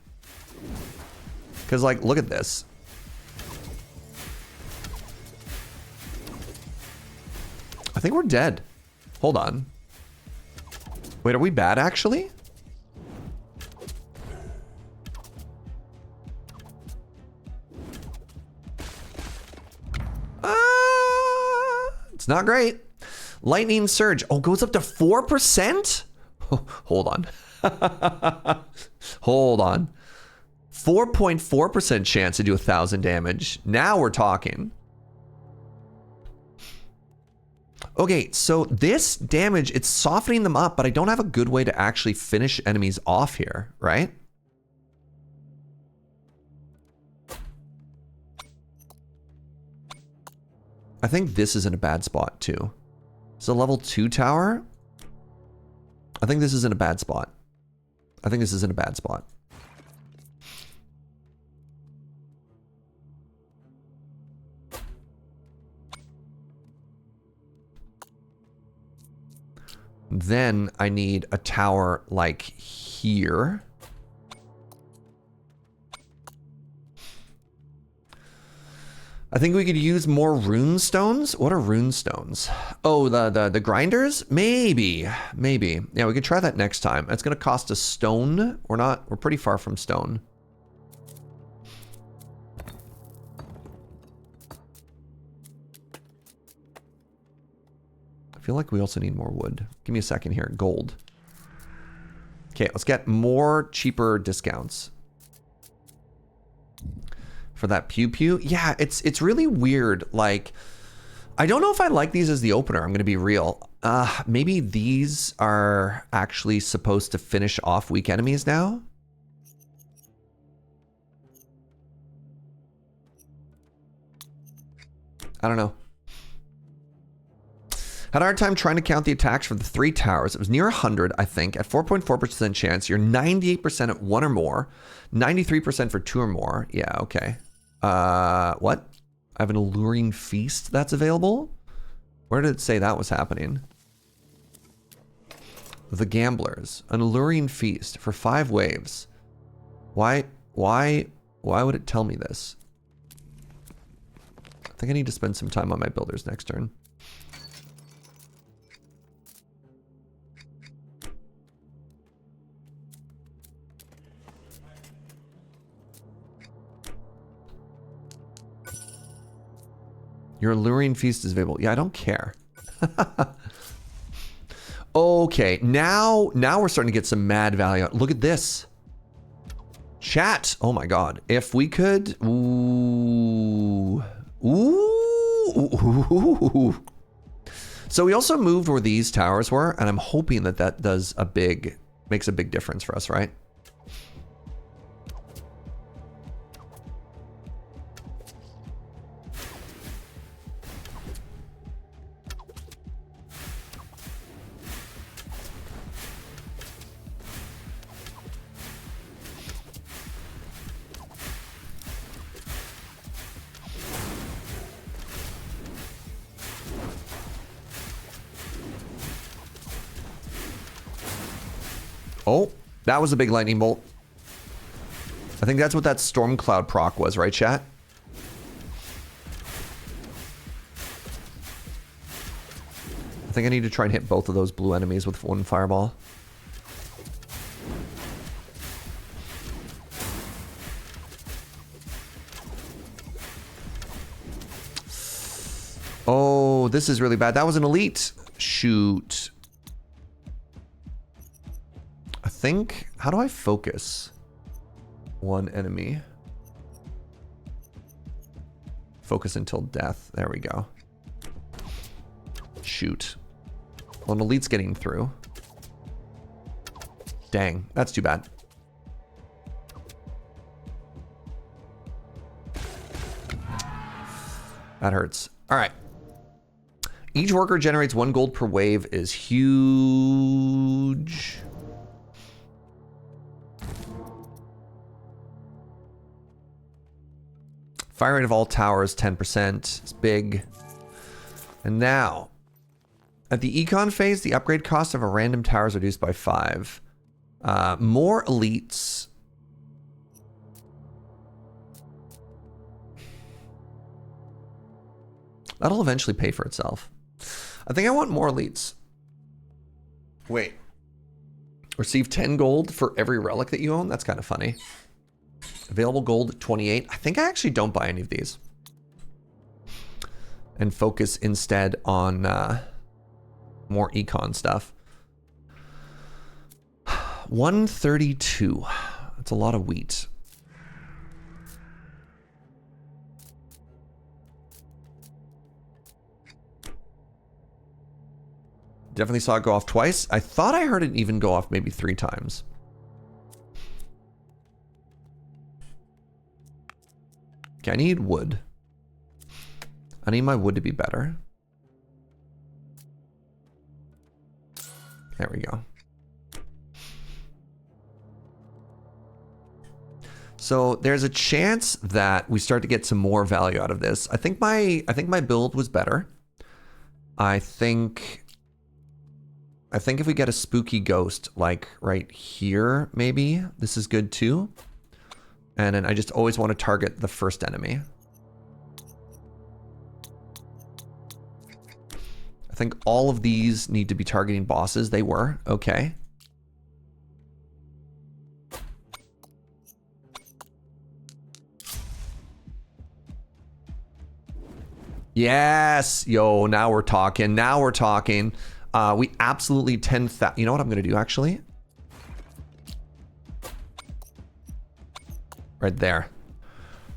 Because, like, look at this. I think we're dead. Hold on. Wait, are we bad, actually? It's not great. Lightning surge. Oh, goes up to 4%? Hold on. Hold on. 4.4% chance to do 1,000 damage. Now we're talking. Okay, so this damage, it's softening them up, but I don't have a good way to actually finish enemies off here, right? I think this is in a bad spot too. It's a level 2 tower. I think this is in a bad spot. I think this is in a bad spot. Then I need a tower like here. I think we could use more rune stones. What are rune stones? Oh, the grinders? Maybe. Yeah, we could try that next time. It's gonna cost a stone. We're pretty far from stone. I feel like we also need more wood. Give me a second here. Gold. Okay, let's get more cheaper discounts. For that pew pew. Yeah, it's really weird. Like, I don't know if I like these as the opener. I'm gonna be real. Maybe these are actually supposed to finish off weak enemies now. I don't know. Had a hard time trying to count the attacks for the 3 towers. It was near 100, I think, at 4.4% chance. You're 98% at 1 or more, 93% for 2 or more. Yeah, okay. What? I have an alluring feast that's available? Where did it say that was happening? The Gamblers. An alluring feast for 5 waves. Why would it tell me this? I think I need to spend some time on my builders next turn. Your alluring feast is available. Yeah, I don't care. Okay, now we're starting to get some mad value. Look at this. Chat. Oh my god. If we could... Ooh. Ooh. So we also moved where these towers were, and I'm hoping that that makes a big difference for us, right? Oh, that was a big lightning bolt. I think that's what that storm cloud proc was, right, chat? I think I need to try and hit both of those blue enemies with one fireball. Oh, this is really bad. That was an elite. Shoot. I think, how do I focus one enemy? Focus until death. There we go. Shoot. Well, an elite's getting through. Dang, that's too bad. That hurts. All right. Each worker generates 1 gold per wave is huge. Fire rate of all towers, 10%. It's big. And now, at the econ phase, the upgrade cost of a random tower is reduced by 5. More elites. That'll eventually pay for itself. I think I want more elites. Wait. Receive 10 gold for every relic that you own? That's kind of funny. Available gold 28. I think I actually don't buy any of these. And focus instead on more econ stuff. 132. That's a lot of wheat. Definitely saw it go off twice. I thought I heard it even go off maybe 3 times. Okay, I need wood. I need my wood to be better. There we go. So there's a chance that we start to get some more value out of this. I think my build was better. I think if we get a spooky ghost like right here, maybe this is good too. And then I just always want to target the first enemy. I think all of these need to be targeting bosses. They were. Okay. Yes. Yo, now we're talking. Now we're talking. We absolutely 10,000. You know what I'm going to do, actually? Right there.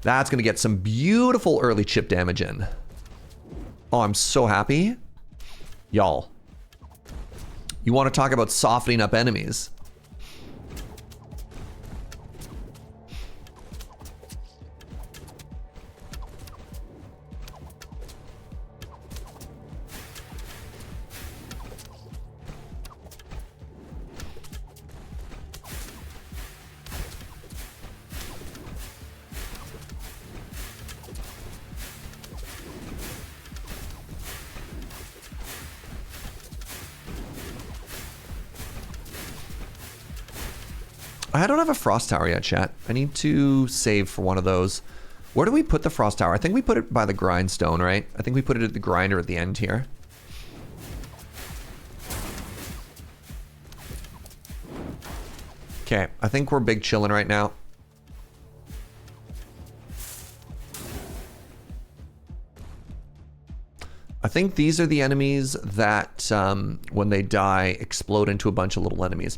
That's going to get some beautiful early chip damage in. Oh, I'm so happy. Y'all. You want to talk about softening up enemies. I don't have a frost tower yet, chat. I need to save for one of those. Where do we put the frost tower? I think we put it by the grindstone, right? I think we put it at the grinder at the end here. Okay, I think we're big chilling right now. I think these are the enemies that, when they die, explode into a bunch of little enemies.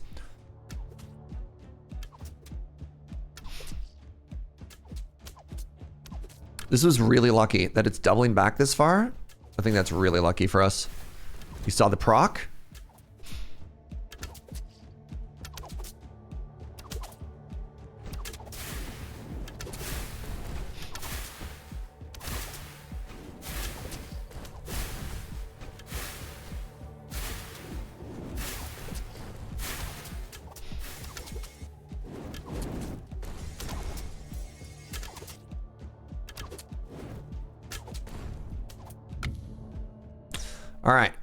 This was really lucky that it's doubling back this far. I think that's really lucky for us. You saw the proc? All right.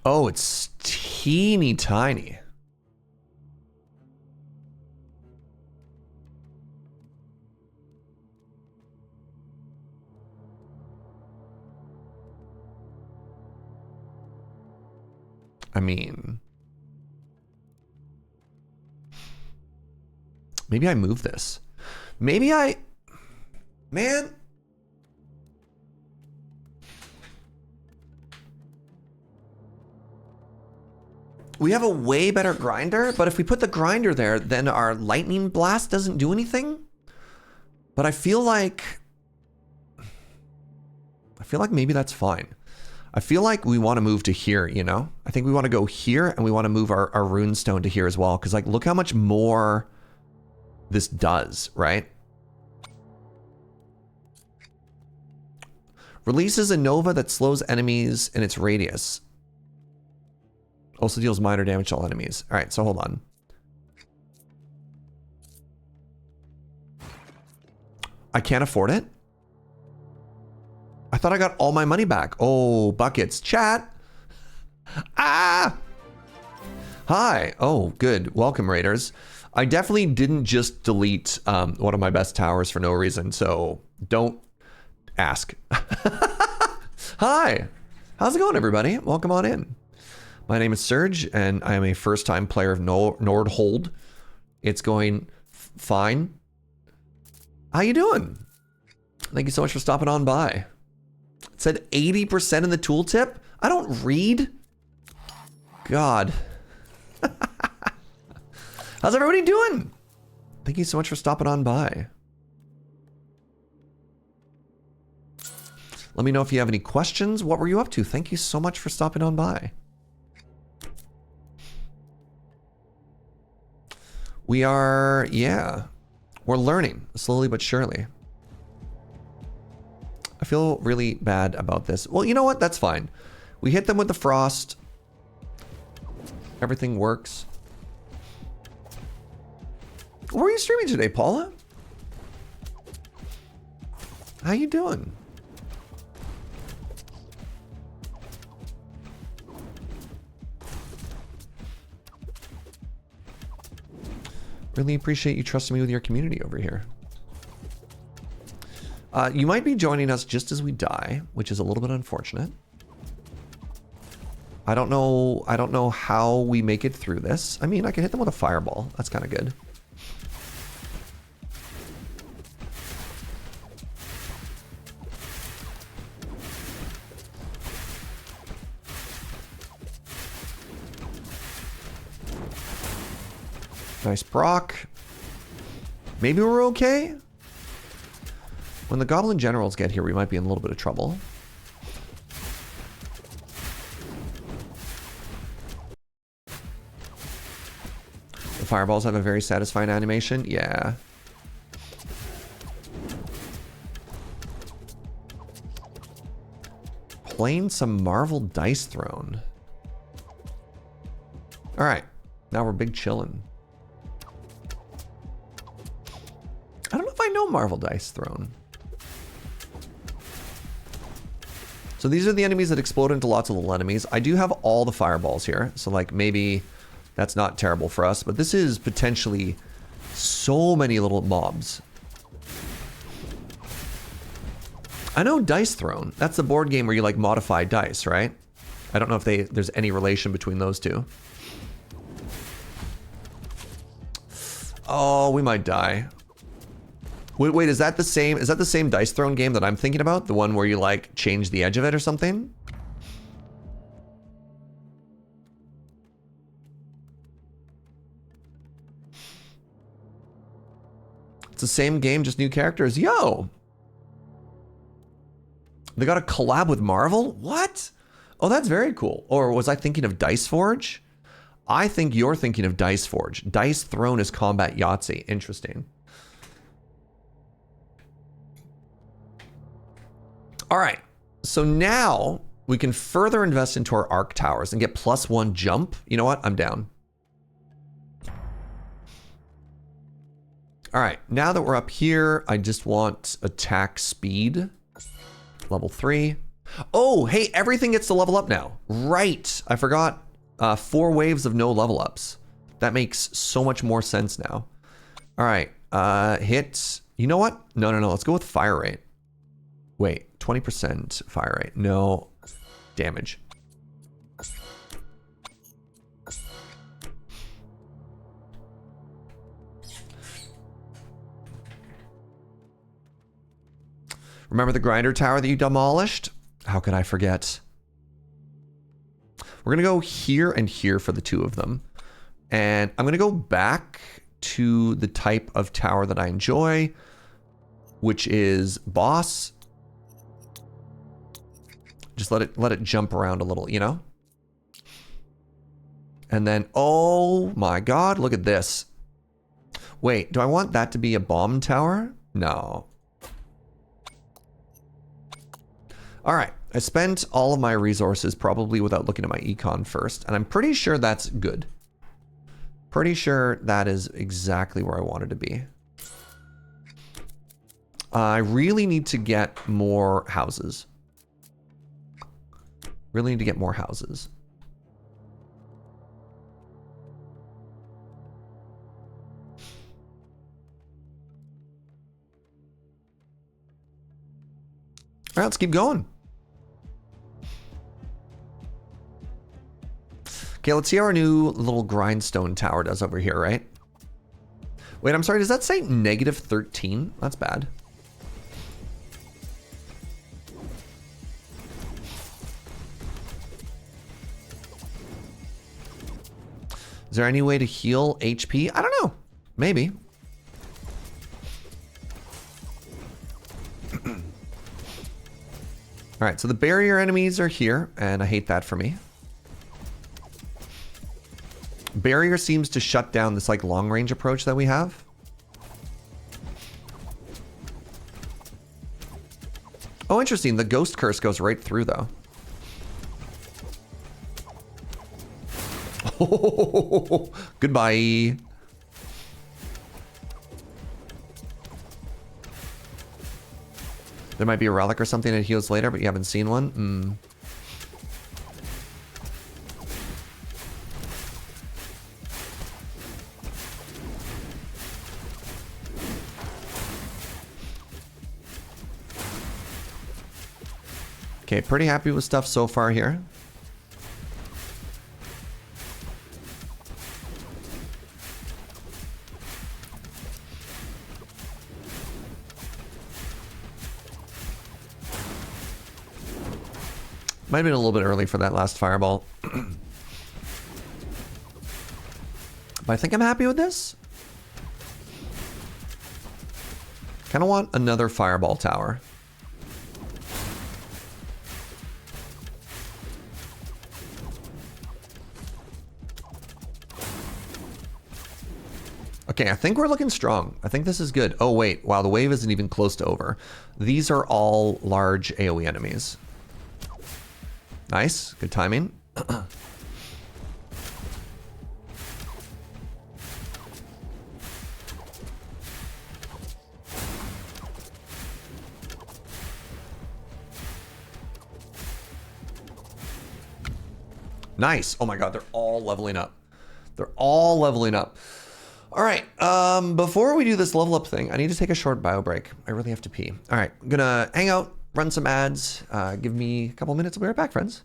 Oh, it's teeny tiny. I mean, maybe I move this. Maybe I, man. We have a way better grinder, but if we put the grinder there, then our lightning blast doesn't do anything. But I feel like maybe that's fine. I feel like we want to move to here, you know? I think we want to go here and we want to move our runestone to here as well. Because like, look how much more this does, right? Releases a nova that slows enemies in its radius. Also deals minor damage to all enemies. All right, so hold on. I can't afford it. I thought I got all my money back. Oh, buckets. Chat. Ah! Hi. Oh, good. Welcome, Raiders. I definitely didn't just delete one of my best towers for no reason, so don't ask. Hi. How's it going, everybody? Welcome on in. My name is Serge, and I am a first-time player of Nordhold. It's going fine. How you doing? Thank you so much for stopping on by. It said 80% in the tooltip. I don't read. God. How's everybody doing? Thank you so much for stopping on by. Let me know if you have any questions. What were you up to? Thank you so much for stopping on by. We are, yeah, we're learning slowly but surely. I feel really bad about this. Well, you know what? That's fine. We hit them with the frost. Everything works. Where are you streaming today, Paula? How you doing? Really appreciate you trusting me with your community over here. You might be joining us just as we die, which is a little bit unfortunate. I don't know how we make it through this. I mean, I can hit them with a fireball. That's kind of good. Nice proc. Maybe we're okay. When the goblin generals get here, we might be in a little bit of trouble. The fireballs have a very satisfying animation. Yeah. Playing some Marvel Dice Throne. All right. Now we're big chillin'. I don't know if I know Marvel Dice Throne. So these are the enemies that explode into lots of little enemies. I do have all the fireballs here, so like maybe that's not terrible for us, but this is potentially So many little mobs. I know Dice Throne. That's the board game where you like modify dice, right? I don't know if there's any relation between those two. Oh, we might die. Wait, is that the same Dice Throne game that I'm thinking about? The one where you like change the edge of it or something? It's the same game, just new characters. Yo! They got a collab with Marvel? What? Oh, that's very cool. Or was I thinking of Dice Forge? I think you're thinking of Dice Forge. Dice Throne is Combat Yahtzee. Interesting. All right. So now we can further invest into our arc towers and get +1 jump. You know what? I'm down. All right. Now that we're up here, I just want attack speed. Level 3. Oh, hey, everything gets to level up now. Right. I forgot 4 waves of no level ups. That makes so much more sense now. All right. Hit. You know what? No. Let's go with fire rate. Wait, 20% fire rate. No. Damage. Remember the grinder tower that you demolished? How could I forget? We're gonna go here and here for the 2 of them. And I'm gonna go back to the type of tower that I enjoy, which is boss. Just let it jump around a little, you know? And then, oh my God, look at this. Wait, do I want that to be a bomb tower? No. All right, I spent all of my resources probably without looking at my econ first, and I'm pretty sure that's good. Pretty sure that is exactly where I wanted to be. I really need to get more houses. Really need to get more houses. All right, let's keep going. Okay, let's see how our new little grindstone tower does over here, right? Wait, I'm sorry, does that say -13? That's bad. Is there any way to heal HP? I don't know. Maybe. All right, so the barrier enemies are here, and I hate that for me. Barrier seems to shut down this like long range approach that we have. Oh, interesting. The ghost curse goes right through though. Oh, goodbye. There might be a relic or something that heals later, but you haven't seen one. Okay, pretty happy with stuff so far here. Might have been a little bit early for that last fireball. But I think I'm happy with this. Kind of want another fireball tower. Okay, I think we're looking strong. I think this is good. Oh wait, wow, the wave isn't even close to over. These are all large AoE enemies. Nice, good timing. Nice. Oh my God, they're all leveling up. They're all leveling up. All right, before we do this level up thing, I need to take a short bio break. I really have to pee. All right, I'm gonna hang out, run some ads. Give me a couple minutes. I'll be right back, friends.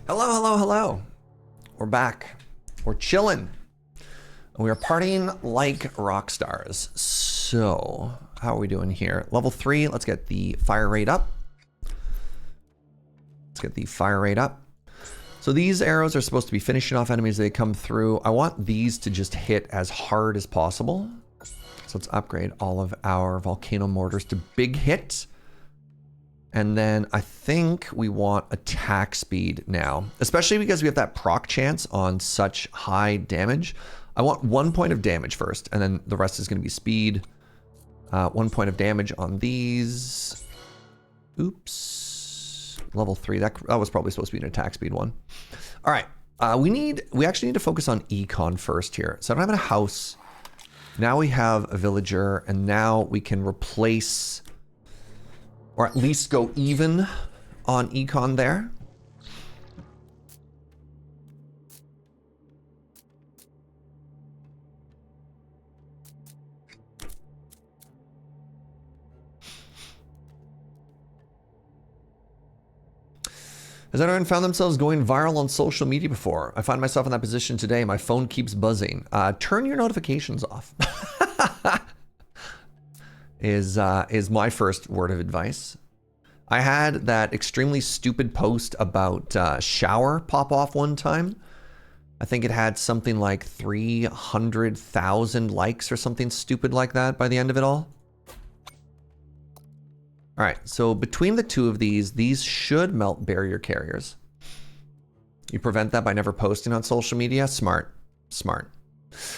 Hello, hello, hello. We're back. We're chilling. We are partying like rock stars. So, how are we doing here? Level 3, let's get the fire rate up. Let's get the fire rate up. So these arrows are supposed to be finishing off enemies as they come through. I want these to just hit as hard as possible. So let's upgrade all of our volcano mortars to big hit. And then I think we want attack speed now, especially because we have that proc chance on such high damage. I want 1 point of damage first, and then the rest is going to be speed. 1 point of damage on these. Oops. Level 3. That was probably supposed to be an attack speed one. All right. We actually need to focus on econ first here. So I don't have a house. Now we have a villager, and now we can replace, or at least go even on econ there. Has anyone found themselves going viral on social media before? I find myself in that position today. My phone keeps buzzing. Turn your notifications off. is my first word of advice. I had that extremely stupid post about shower pop off one time. I think it had something like 300,000 likes or something stupid like that by the end of it all. All right, so between the two of these should melt barrier carriers. You prevent that by never posting on social media. Smart, smart.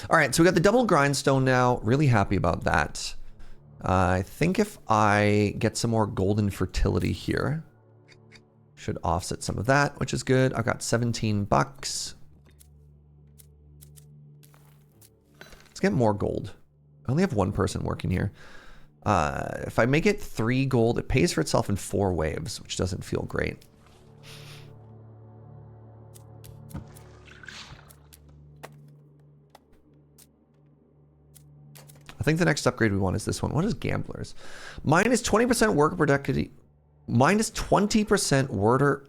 All right, so we got the double grindstone now. Really happy about that. I think if I get some more golden fertility here, should offset some of that, which is good. I've got 17 bucks. Let's get more gold. I only have one person working here. If I make it 3 gold, it pays for itself in 4 waves, which doesn't feel great. I think the next upgrade we want is this one. What is gamblers? Minus 20% worker productivity. Minus 20% worker.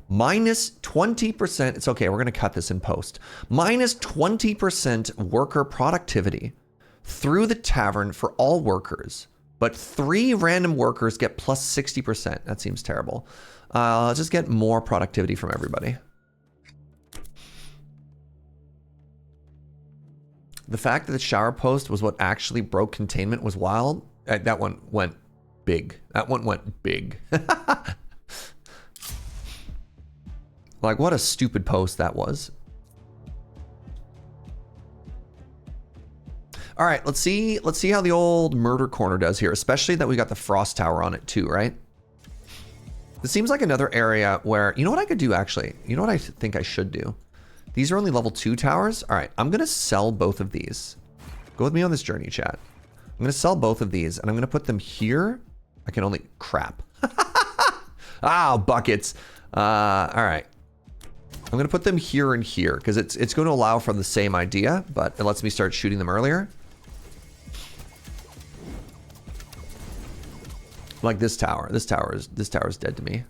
Minus 20%. It's okay. We're going to cut this in post. Minus 20% worker productivity through the tavern for all workers. But 3 random workers get plus 60%. That seems terrible. Let's just get more productivity from everybody. The fact that the shower post was what actually broke containment was wild. That one went big. That one went big. Like, what a stupid post that was. All right, let's see how the old murder corner does here, especially that we got the frost tower on it too, right? This seems like another area where, you know what I could do actually? You know what I think I should do? These are only level 2 towers. All right, I'm gonna sell both of these. Go with me on this journey, chat. I'm gonna sell both of these and I'm gonna put them here. I can only, crap. Ah, buckets. All right. I'm gonna put them here and here because it's going to allow for the same idea, but it lets me start shooting them earlier. Like this tower. This tower is dead to me.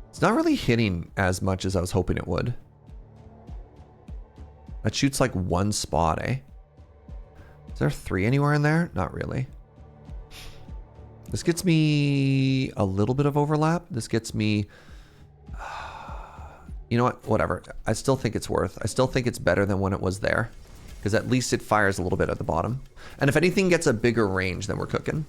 It's not really hitting as much as I was hoping it would. That shoots like 1 spot, eh? Is there 3 anywhere in there? Not really. This gets me a little bit of overlap. This gets me... You know what? Whatever. I still think it's worth. I still think it's better than when it was there. Because at least it fires a little bit at the bottom. And if anything gets a bigger range, then we're cooking.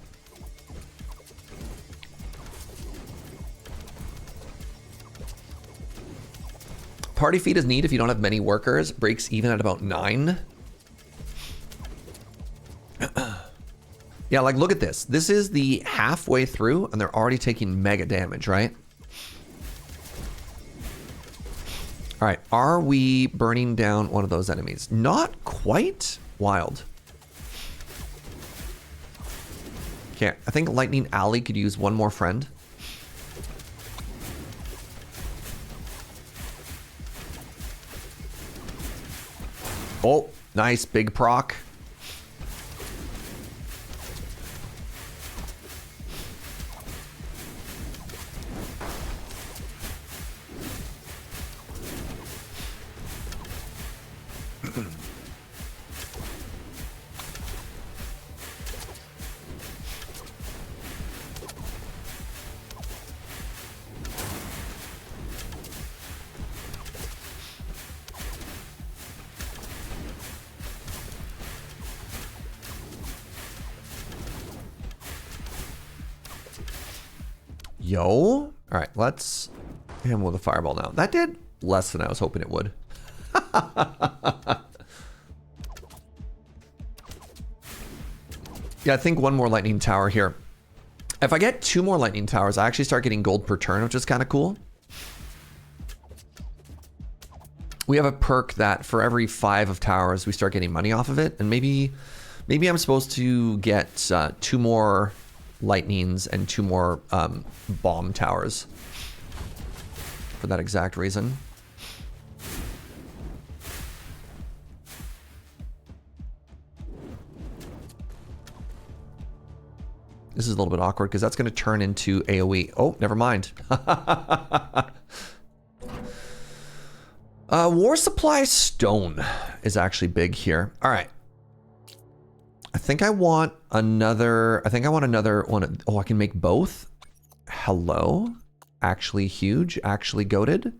Party feed is neat if you don't have many workers. Breaks even at about 9. Yeah, like look at this. This is the halfway through and they're already taking mega damage, right? All right, are we burning down one of those enemies? Not quite. Wild. Okay, I think Lightning Alley could use one more friend. Oh, nice big proc. Yo. All right, let's hit him with a fireball now. That did less than I was hoping it would. Yeah, I think one more lightning tower here. If I get 2 more lightning towers, I actually start getting gold per turn, which is kind of cool. We have a perk that for every 5 of towers, we start getting money off of it. And maybe I'm supposed to get 2 more lightnings and 2 more bomb towers for that exact reason. This is a little bit awkward because that's going to turn into AoE. Oh, never mind. War supply stone is actually big here. All right. I think I want another one. Oh, I can make both. Hello? Actually huge, actually goated.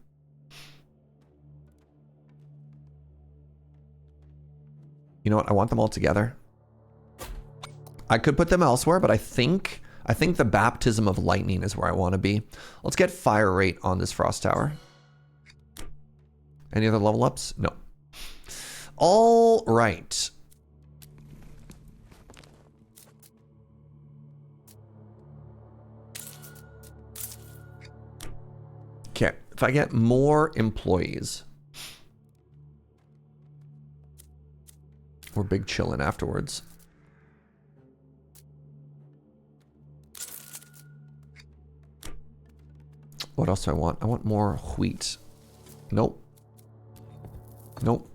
You know what? I want them all together. I could put them elsewhere, but I think the baptism of lightning is where I want to be. Let's get fire rate on this frost tower. Any other level ups? No. All right. Okay, if I get more employees, we're big chillin' afterwards. What else do I want? I want more wheat. Nope. Nope.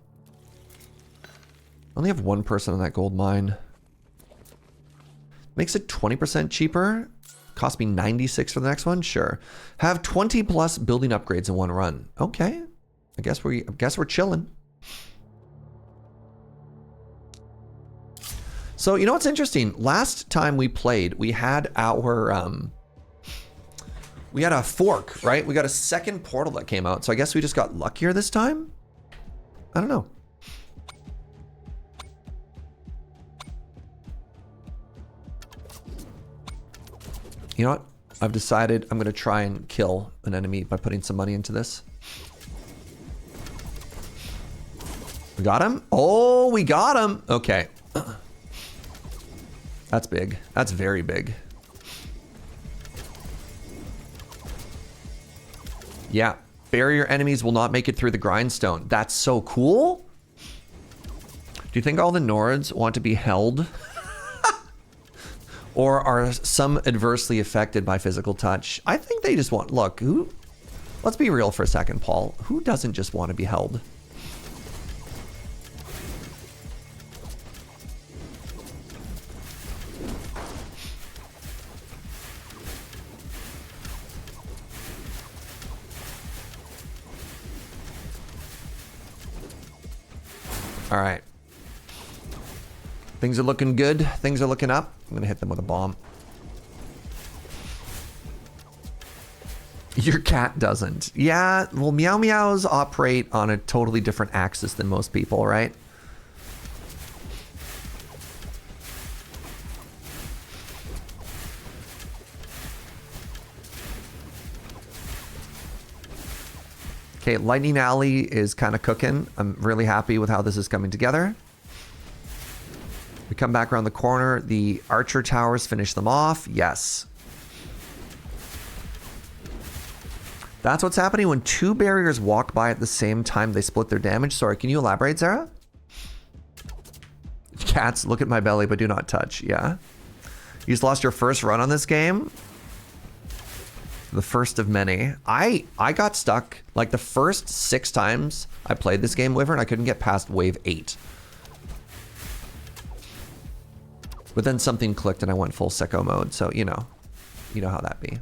I only have one person on that gold mine. Makes it 20% cheaper. Cost me 96 for the next one? Sure. Have 20 plus building upgrades in one run. Okay. I guess we're chilling. So, you know what's interesting? Last time we played, we had our we had a fork, right? We got a second portal that came out. So I guess we just got luckier this time? I don't know. You know what? I've decided I'm going to try and kill an enemy by putting some money into this. We got him? Oh, we got him. Okay. That's big. That's very big. Yeah. Barrier enemies will not make it through the grindstone. That's so cool. Do you think all the Nords want to be held? Or are some adversely affected by physical touch? I think they just want... Look, let's be real for a second, Paul. Who doesn't just want to be held? All right. Things are looking good. Things are looking up. I'm going to hit them with a bomb. Your cat doesn't. Yeah, well, meow meows operate on a totally different axis than most people, right? Okay, Lightning Alley is kind of cooking. I'm really happy with how this is coming together. We come back around the corner. The archer towers finish them off. Yes. That's what's happening when two barriers walk by at the same time. They split their damage. Sorry, can you elaborate, Sarah? Cats, look at my belly, but do not touch. Yeah. You just lost your first run on this game. The first of many. I got stuck like the first 6 times I played this game, Wyvern. I couldn't get past wave 8. But then something clicked and I went full sicko mode. So, you know how that be.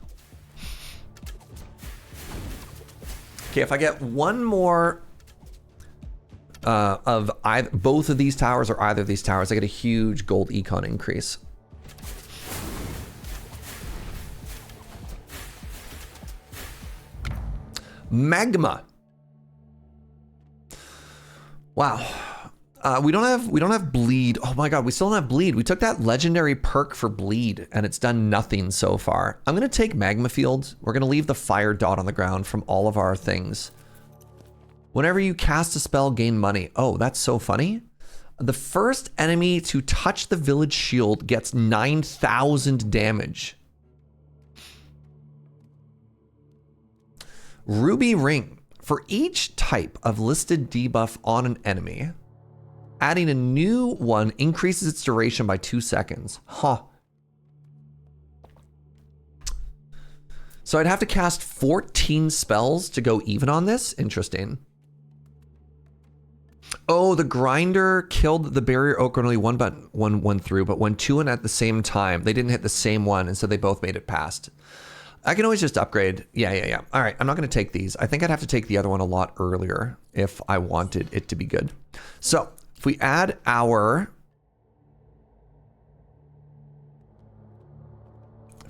Okay, if I get one more of both of these towers or either of these towers, I get a huge gold econ increase. Magma. Wow. We don't have bleed. Oh my god, we still don't have bleed. We took that legendary perk for bleed and it's done nothing so far. I'm gonna take magma field. We're gonna leave the fire dot on the ground from all of our things. Whenever you cast a spell, gain money. Oh, that's so funny. The first enemy to touch the village shield gets 9,000 damage. Ruby ring. For each type of listed debuff on an enemy, adding a new one increases its duration by 2 seconds. Huh. So I'd have to cast 14 spells to go even on this? Interesting. Oh, the grinder killed the barrier oak when only one went through, but when 2 went at the same time, they didn't hit the same one, and so they both made it past. I can always just upgrade. Yeah. All right, I'm not going to take these. I think I'd have to take the other one a lot earlier if I wanted it to be good. So if we add our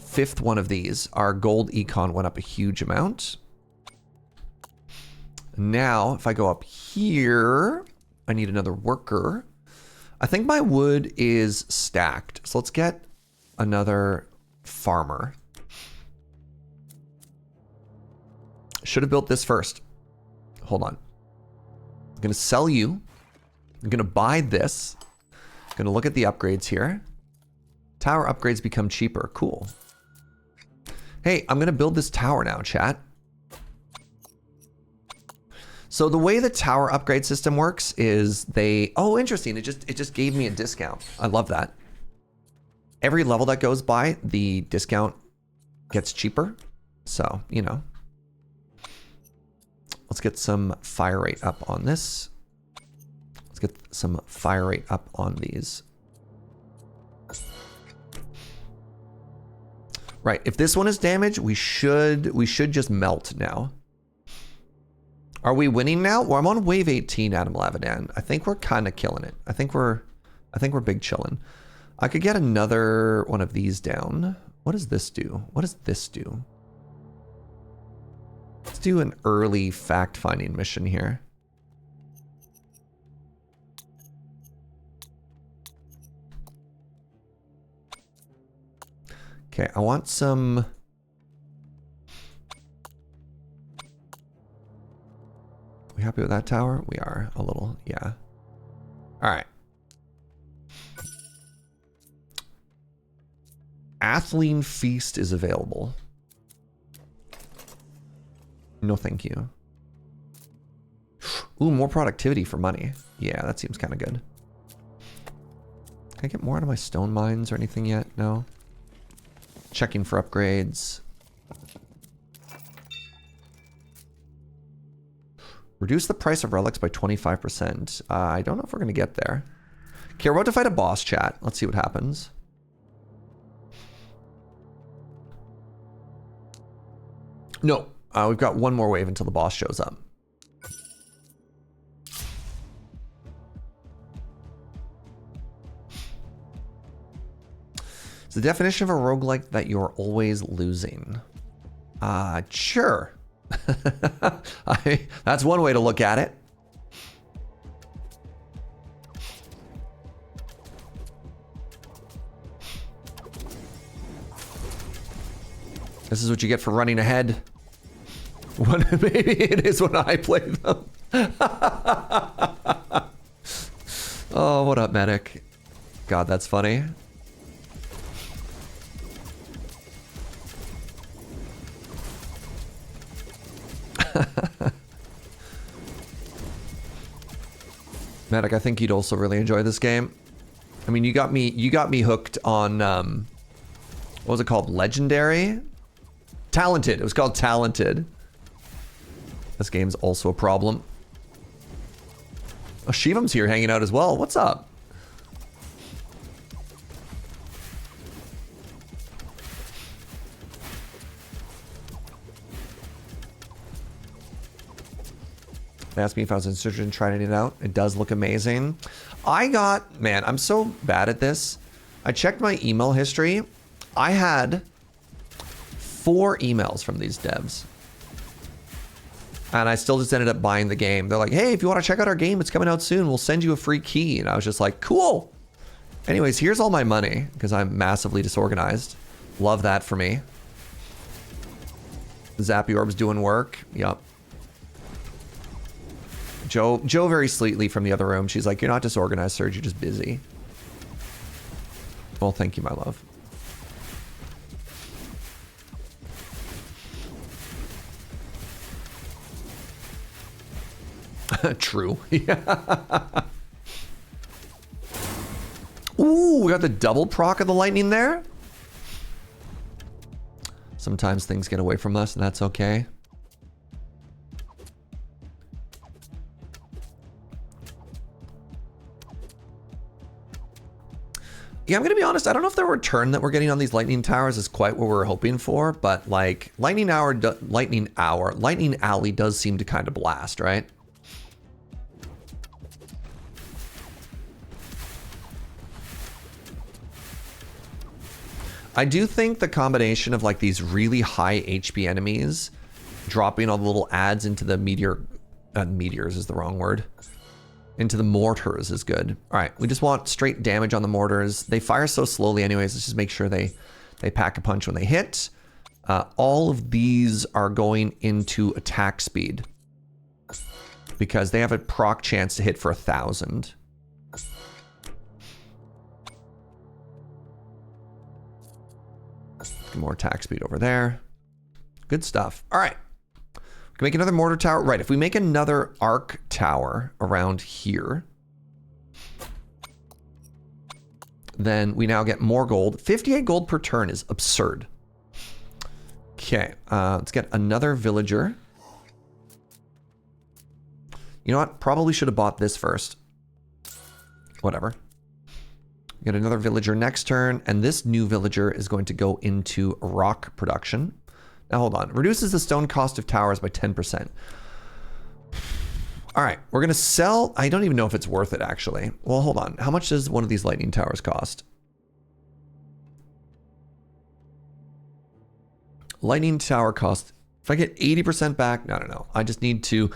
5th one of these, our gold econ went up a huge amount. Now, if I go up here, I need another worker. I think my wood is stacked. So let's get another farmer. Should have built this first. Hold on. I'm going to sell you. I'm going to buy this. I'm going to look at the upgrades here. Tower upgrades become cheaper. Cool. Hey, I'm going to build this tower now, chat. So the way the tower upgrade system works is they... Oh, interesting. It just gave me a discount. I love that. Every level that goes by, the discount gets cheaper. So, you know. Let's get some fire rate up on this. Let's get some fire rate up on these. Right, if this one is damaged, we should just melt now. Are we winning now? Well, I'm on wave 18, Adam Lavadan. I think we're kind of killing it. I think we're big chilling. I could get another one of these down. What does this do? What does this do? Let's do an early fact-finding mission here. Okay, I want some... We happy with that tower? We are a little, yeah. All right. Athlean Feast is available. No, thank you. Ooh, more productivity for money. Yeah, that seems kind of good. Can I get more out of my stone mines or anything yet? No. Checking for upgrades. Reduce the price of relics by 25%. I don't know if we're going to get there. Okay, we're about to fight a boss, chat. Let's see what happens. No, we've got one more wave until the boss shows up. It's the definition of a roguelike that you're always losing. Sure. That's one way to look at it. This is what you get for running ahead. Maybe it is when I play them. Oh, what up, medic? God, that's funny. Medic, I think you'd also really enjoy this game. I mean, you got me hooked on what was it called? Legendary? Talented. It was called Talented. This game's also a problem. Oh, Shivam's here hanging out as well. What's up? They asked me if I was interested in trying it out. It does look amazing. Man, I'm so bad at this. I checked my email history. I had 4 emails from these devs. And I still just ended up buying the game. They're like, hey, if you want to check out our game, it's coming out soon. We'll send you a free key. And I was just like, cool. Anyways, here's all my money because I'm massively disorganized. Love that for me. Zappy Orb's doing work. Yup. Joe very sweetly from the other room. She's like, you're not disorganized, Serge. You're just busy. Well, thank you, my love. True. Yeah. Ooh, we got the double proc of the lightning there. Sometimes things get away from us, and that's okay. Yeah, I'm gonna be honest, I don't know if the return that we're getting on these lightning towers is quite what we're hoping for, but like Lightning Alley does seem to kind of blast, right? I do think the combination of like these really high HP enemies dropping all the little adds into the meteors is the wrong word. Into the mortars is good. All right, we just want straight damage on the mortars. They fire so slowly anyways. Let's just make sure they pack a punch when they hit. All of these are going into attack speed because they have a proc chance to hit for 1,000. More attack speed over there. Good stuff. All right. We can make another mortar tower. Right, if we make another arc tower around here, then we now get more gold. 58 gold per turn is absurd. Okay, let's get another villager. You know what? Probably should have bought this first. Whatever. Get another villager next turn, and this new villager is going to go into rock production. Now hold on. Reduces the stone cost of towers by 10%. All right, we're going to sell. I don't even know if it's worth it, actually. Well, hold on. How much does one of these lightning towers cost? Lightning tower cost. If I get 80% back, no. I need to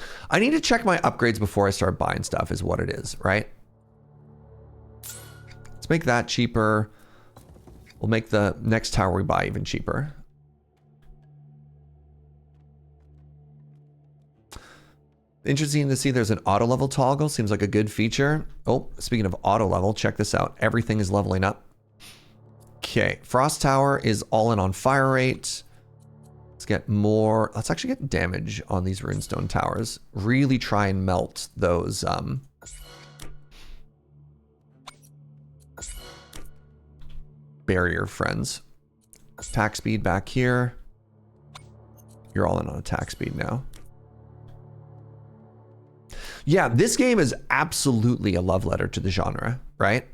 check my upgrades before I start buying stuff is what it is, right? Let's make that cheaper. We'll make the next tower we buy even cheaper. Interesting to see there's an auto level toggle. Seems like a good feature. Oh, speaking of auto level, check this out. Everything is leveling up. Okay, Frost Tower is all in on fire rate. Let's get more. Let's actually get damage on these runestone towers. Really try and melt those barrier friends. Attack speed back here. You're all in on attack speed now. Yeah, this game is absolutely a love letter to the genre, right?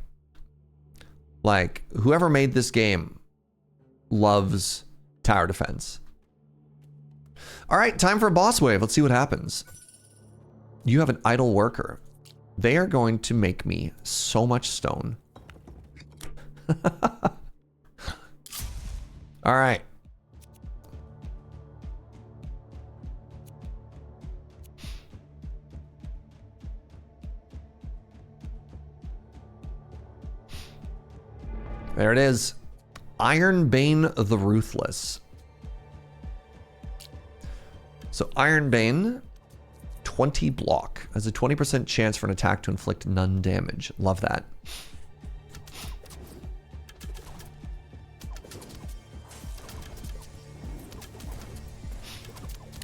Like, whoever made this game loves tower defense. All right, time for a boss wave. Let's see what happens. You have an idle worker. They are going to make me so much stone. All right. There it is. Ironbane the Ruthless. So Ironbane, 20 block. Has a 20% chance for an attack to inflict none damage. Love that.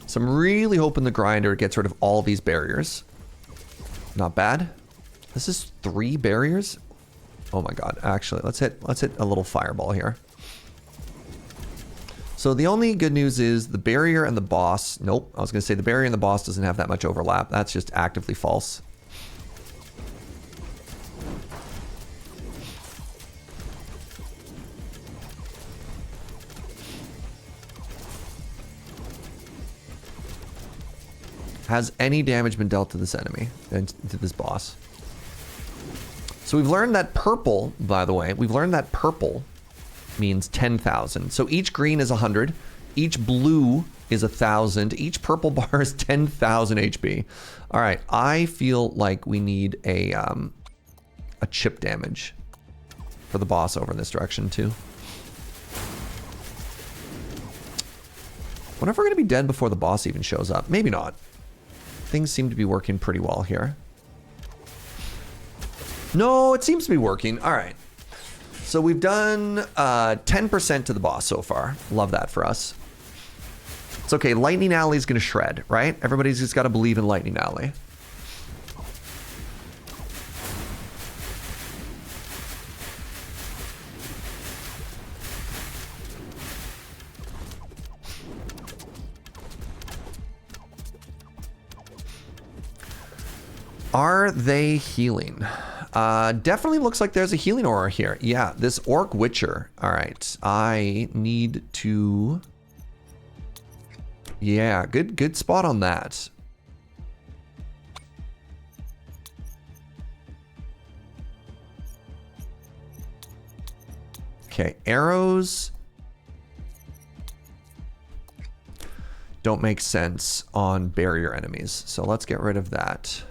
So I'm really hoping the grinder gets rid of all these barriers. Not bad. This is 3 barriers. Oh my god. Actually, let's hit a little fireball here. So the only good news is the barrier and the boss. Nope. I was going to say the barrier and the boss doesn't have that much overlap. That's just actively false. Has any damage been dealt to this enemy and to this boss? So we've learned that purple, by the way, means 10,000. So each green is 100, each blue is 1,000, each purple bar is 10,000 HP. All right, I feel like we need a chip damage for the boss over in this direction too. Wonder if we're gonna be dead before the boss even shows up. Maybe not. Things seem to be working pretty well here. No, it seems to be working. All right. So we've done 10% to the boss so far. Love that for us. It's okay. Lightning Alley is going to shred, right? Everybody's just got to believe in Lightning Alley. Are they healing? Definitely looks like there's a healing aura here. Yeah, this Orc Witcher. All right, I need to... Yeah, good spot on that. Okay, arrows don't make sense on barrier enemies. So let's get rid of that.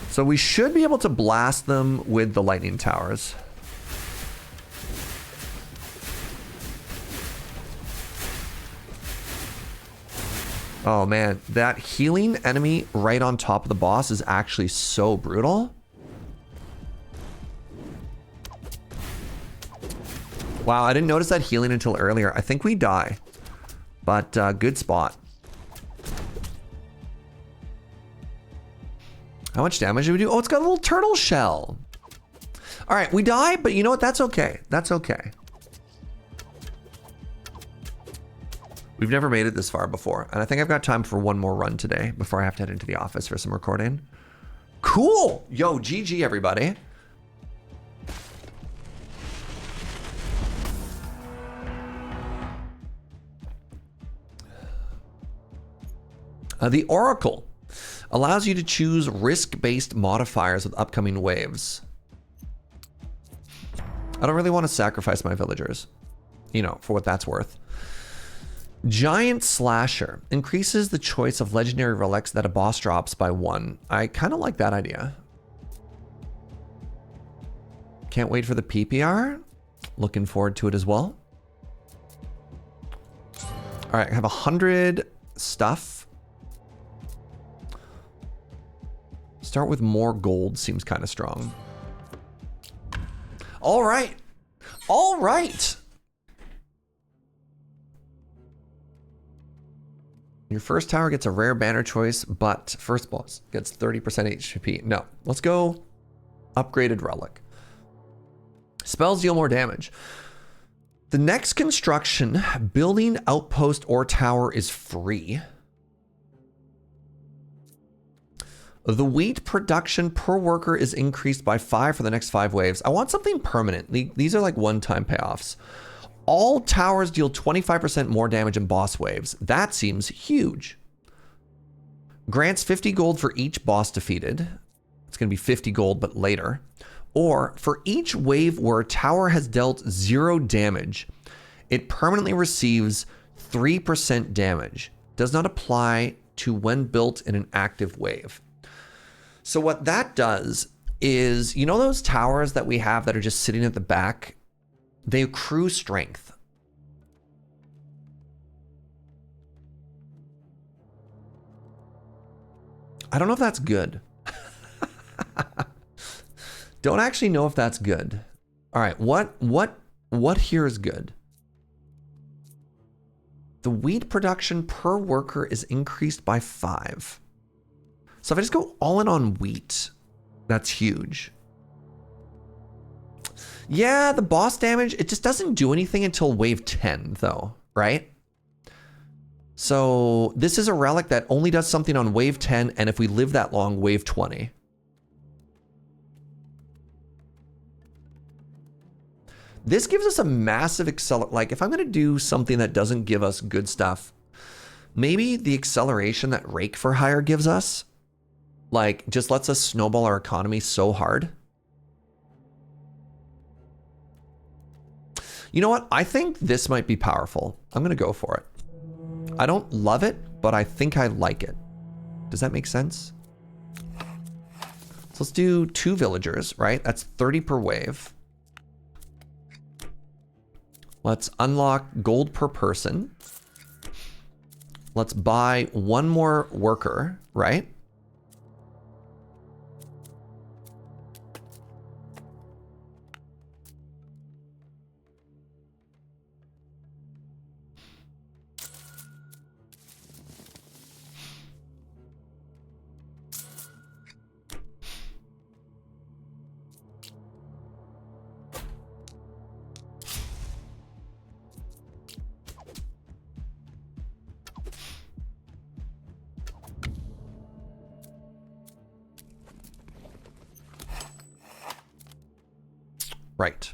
So we should be able to blast them with the lightning towers. Oh man, that healing enemy right on top of the boss is actually so brutal. Wow, I didn't notice that healing until earlier. I think we die, but good spot. How much damage did we do? Oh, it's got a little turtle shell. All right, we die, but you know what? That's okay. That's okay. We've never made it this far before, and I think I've got time for one more run today before I have to head into the office for some recording. Cool. Yo, GG, everybody. The Oracle allows you to choose risk-based modifiers with upcoming waves. I don't really want to sacrifice my villagers, you know, for what that's worth. Giant Slasher increases the choice of legendary relics that a boss drops by 1. I kind of like that idea. Can't wait for the PPR. Looking forward to it as well. All right, I have 100 stuff. Start with more gold, seems kind of strong. All right. All right. Your first tower gets a rare banner choice, but first boss gets 30% HP. No, let's go upgraded relic. Spells deal more damage. The next construction, building outpost or tower is free. The wheat production per worker is increased by 5 for the next 5 waves. I want something permanent. These are like one-time payoffs. All towers deal 25% more damage in boss waves. That seems huge. Grants 50 gold for each boss defeated. It's going to be 50 gold, but later. Or for each wave where a tower has dealt 0 damage, it permanently receives 3% damage. Does not apply to when built in an active wave. So what that does is, you know those towers that we have that are just sitting at the back? They accrue strength. I don't know if that's good. Don't actually know if that's good. All right, what here is good? The wheat production per worker is increased by 5. So if I just go all in on wheat, that's huge. Yeah, the boss damage, it just doesn't do anything until wave 10 though, right? So this is a relic that only does something on wave 10, and if we live that long, wave 20. This gives us a massive accelerate. Like if I'm gonna do something that doesn't give us good stuff, maybe the acceleration that Rake for Hire gives us, like just lets us snowball our economy so hard. You know what? I think this might be powerful. I'm gonna go for it. I don't love it, but I think I like it. Does that make sense? So let's do 2 villagers, right? That's 30 per wave. Let's unlock gold per person. Let's buy 1 more worker, right? Right.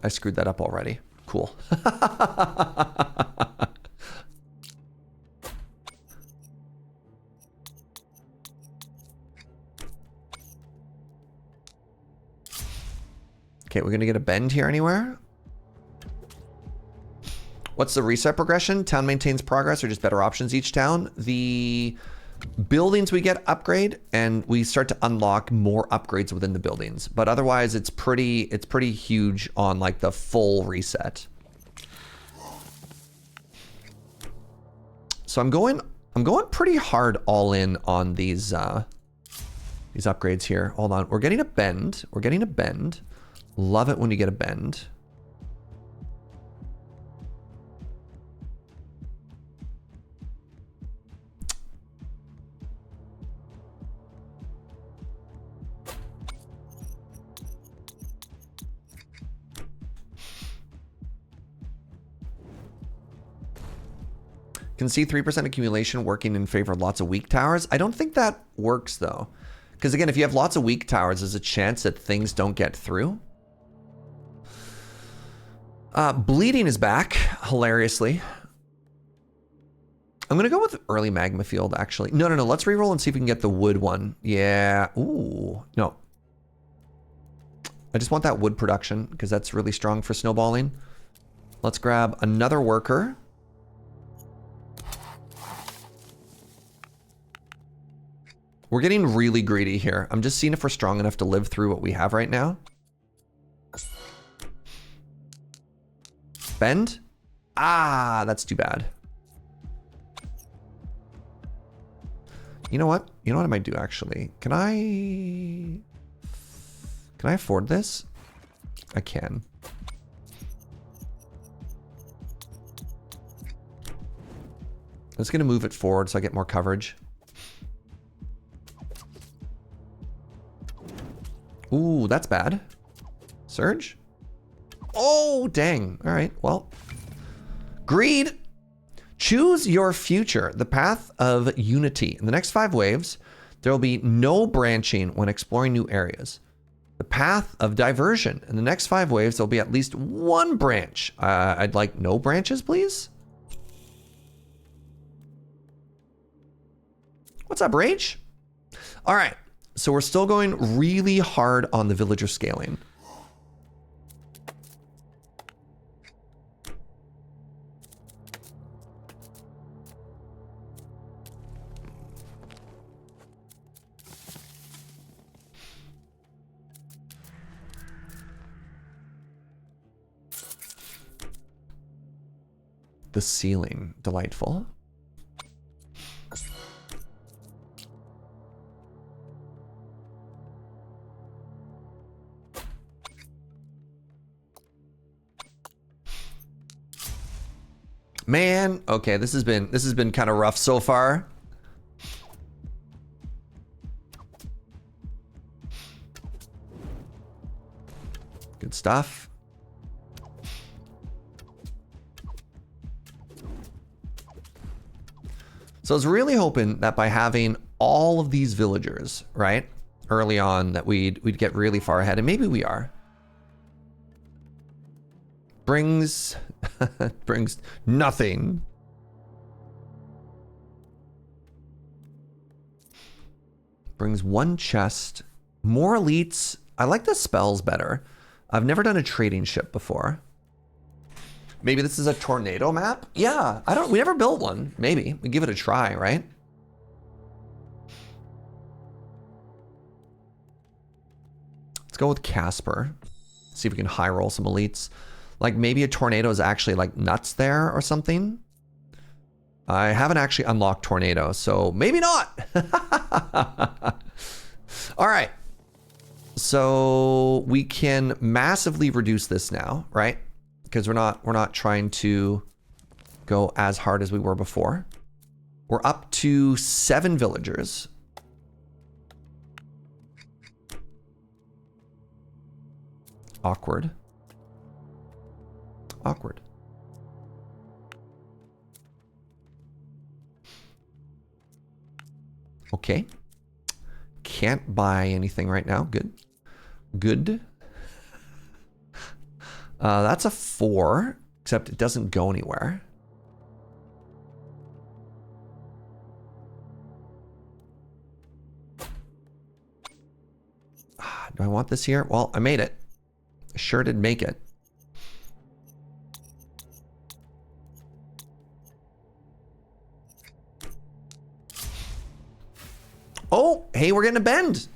I screwed that up already. Cool. Okay, we're gonna get a bend here anywhere. What's the reset progression? Town maintains progress or just better options each town. The buildings we get upgrade and we start to unlock more upgrades within the buildings. But otherwise it's pretty huge on like the full reset. So I'm going pretty hard all in on these upgrades here. Hold on. We're getting a bend. We're getting a bend. Love it when you get a bend. Can see 3% accumulation working in favor of lots of weak towers. I don't think that works though. Because again, if you have lots of weak towers, there's a chance that things don't get through. Bleeding is back, hilariously. I'm gonna go with early magma field, actually. No, let's reroll and see if we can get the wood one. Yeah, ooh, no. I just want that wood production because that's really strong for snowballing. Let's grab another worker. We're getting really greedy here. I'm just seeing if we're strong enough to live through what we have right now. Bend? Ah, that's too bad. You know what? You know what I might do actually? Can I afford this? I can. I'm just gonna move it forward so I get more coverage. Ooh, that's bad. Surge? Oh, dang. All right, well. Greed. Choose your future, the path of unity. In the next 5 waves, there will be no branching when exploring new areas. The path of diversion. In the next 5 waves, there'll be at least 1 branch. I'd like no branches, please. What's up, Rage? All right. So we're still going really hard on the villager scaling. The ceiling, delightful. Man, okay, this has been kind of rough so far. Good stuff. So I was really hoping that by having all of these villagers, right, early on, that we'd get really far ahead, and maybe we are. Brings brings nothing. Brings 1 chest. More elites. I like the spells better. I've never done a trading ship before. Maybe this is a tornado map? Yeah, we never built one. Maybe. We give it a try, right? Let's go with Casper. See if we can high roll some elites. Like maybe a tornado is actually like nuts there or something. I haven't actually unlocked tornado, so maybe not. All right. So we can massively reduce this now, right? Because we're not trying to go as hard as we were before. We're up to 7 villagers. Awkward. Awkward. Okay. Can't buy anything right now. Good. Good. That's a 4, except it doesn't go anywhere. Do I want this here? Well, I made it. Sure did make it. Oh, hey, we're getting a bend.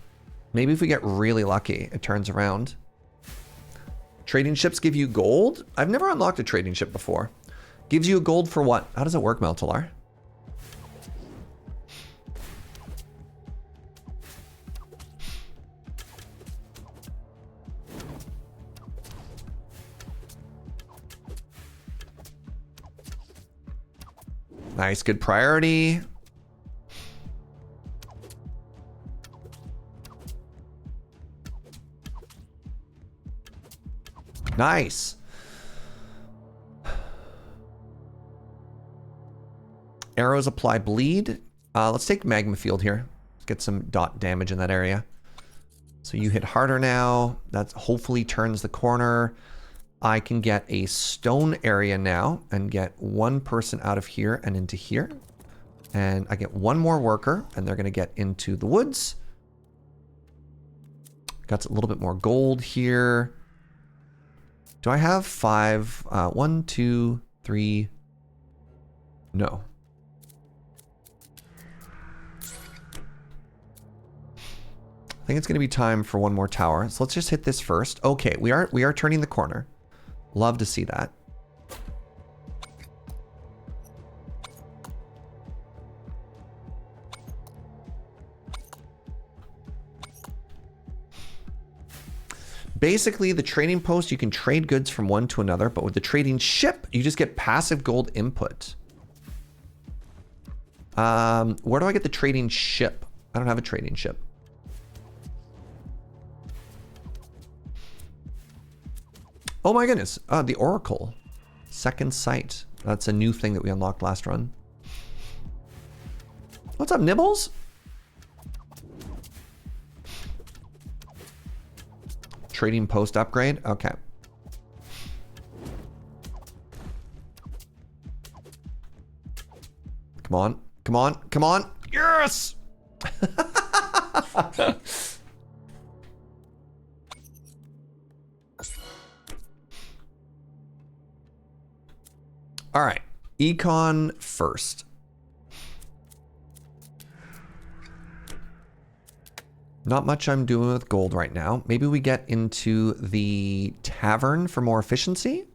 Maybe if we get really lucky, it turns around. Trading ships give you gold? I've never unlocked a trading ship before. Gives you a gold for what? How does it work, Meltalar? Nice, good priority. Nice. Arrows apply bleed. Let's take magma field here. Let's get some dot damage in that area. So you hit harder now. That hopefully turns the corner. I can get a stone area now and get one person out of here and into here. And I get one more worker and they're going to get into the woods. Got a little bit more gold here. Do I have 5? 1, 2, 3. No. I think it's going to be time for one more tower. So let's just hit this first. Okay, we are turning the corner. Love to see that. Basically, the trading post, you can trade goods from one to another, but with the trading ship, you just get passive gold input. Where do I get the trading ship? I don't have a trading ship. Oh my goodness, the Oracle. Second Sight. That's a new thing that we unlocked last run. What's up, Nibbles? Trading post upgrade? Okay. Come on, come on, come on. Yes! All right, econ first. Not much I'm doing with gold right now. Maybe we get into the tavern for more efficiency.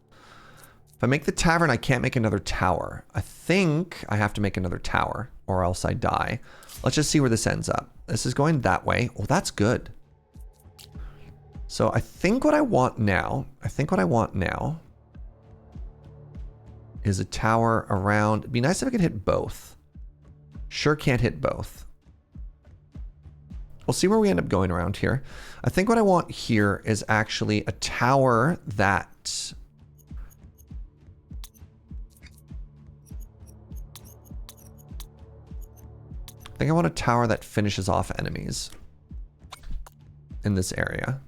If I make the tavern, I can't make another tower. I think I have to make another tower or else I die. Let's just see where this ends up. This is going that way. Oh, that's good. So I think what I want now, is a tower around. It'd be nice if I could hit both. Sure can't hit both. We'll see where we end up going around here. I think what I want here is actually a tower that... I think I want a tower that finishes off enemies in this area.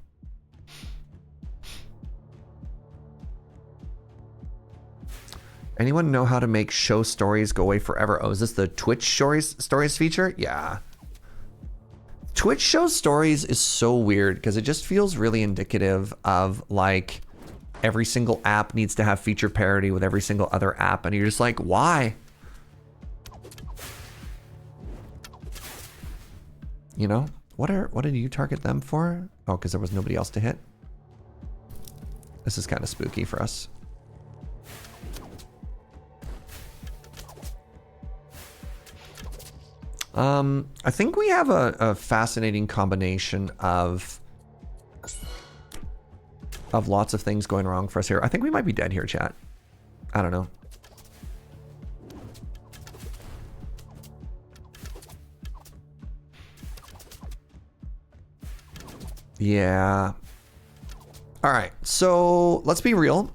Anyone know how to make show stories go away forever? Oh, is this the Twitch stories feature? Yeah. Twitch show stories is so weird because it just feels really indicative of like every single app needs to have feature parity with every single other app. And you're just like, why? You know, what did you target them for? Oh, because there was nobody else to hit. This is kind of spooky for us. I think we have a fascinating combination of lots of things going wrong for us here. I think we might be dead here, chat. I don't know. Yeah. All right, so let's be real.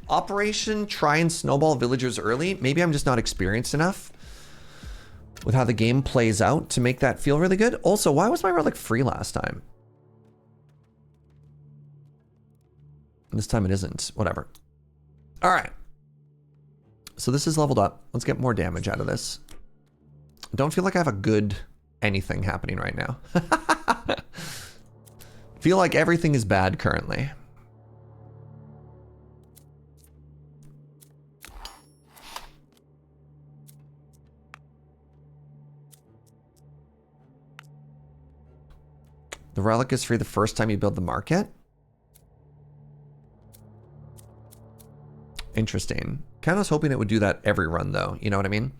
Operation try and snowball villagers early. Maybe I'm just not experienced enough with how the game plays out to make that feel really good. Also, why was my relic free last time? This time it isn't. Whatever. All right. So this is leveled up. Let's get more damage out of this. Don't feel like I have a good anything happening right now. Feel like everything is bad currently. The relic is free the first time you build the market. Interesting. Kind of was hoping it would do that every run though. You know what I mean?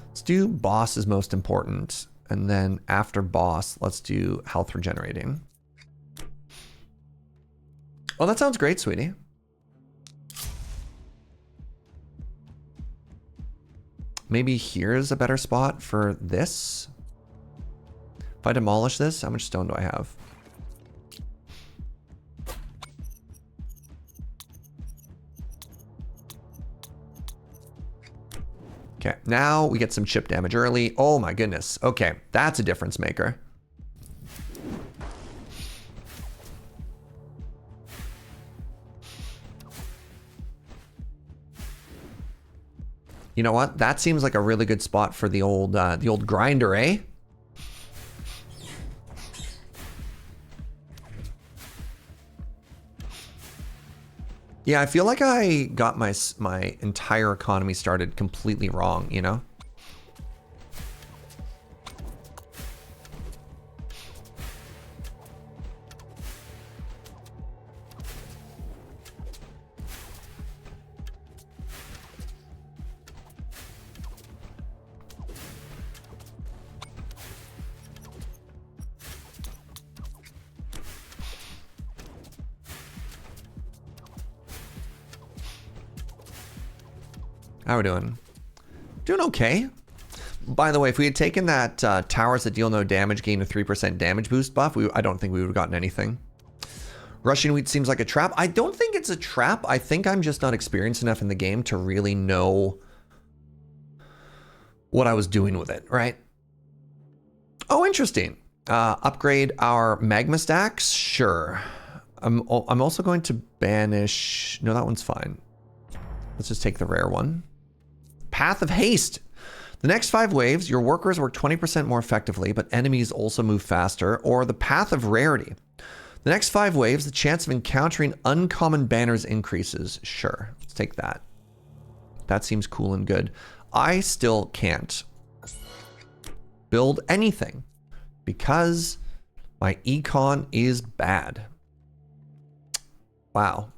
Let's do boss is most important. And then after boss, let's do health regenerating. Oh, that sounds great, sweetie. Maybe here's a better spot for this. If I demolish this, how much stone do I have? Okay, now we get some chip damage early. Oh my goodness. Okay, that's a difference maker. You know what? That seems like a really good spot for the old grinder, eh? Yeah, I feel like I got my entire economy started completely wrong, you know? How are we doing? Doing okay. By the way, if we had taken that towers that deal no damage gain a 3% damage boost buff, I don't think we would have gotten anything. Rushing wheat seems like a trap. I don't think it's a trap. I think I'm just not experienced enough in the game to really know what I was doing with it, right? Oh, interesting. Upgrade our magma stacks? Sure. I'm also going to banish... No, that one's fine. Let's just take the rare one. Path of Haste. The next 5 waves, your workers work 20% more effectively, but enemies also move faster. Or the Path of Rarity. The next 5 waves, the chance of encountering uncommon banners increases. Sure, let's take that. That seems cool and good. I still can't build anything because my econ is bad. Wow.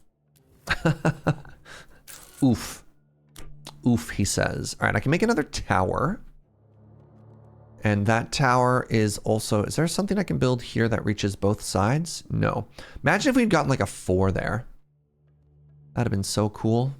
Oof. Oof, he says. All right, I can make another tower. And that tower is also... Is there something I can build here that reaches both sides? No. Imagine if we'd gotten like a 4 there. That'd have been so cool.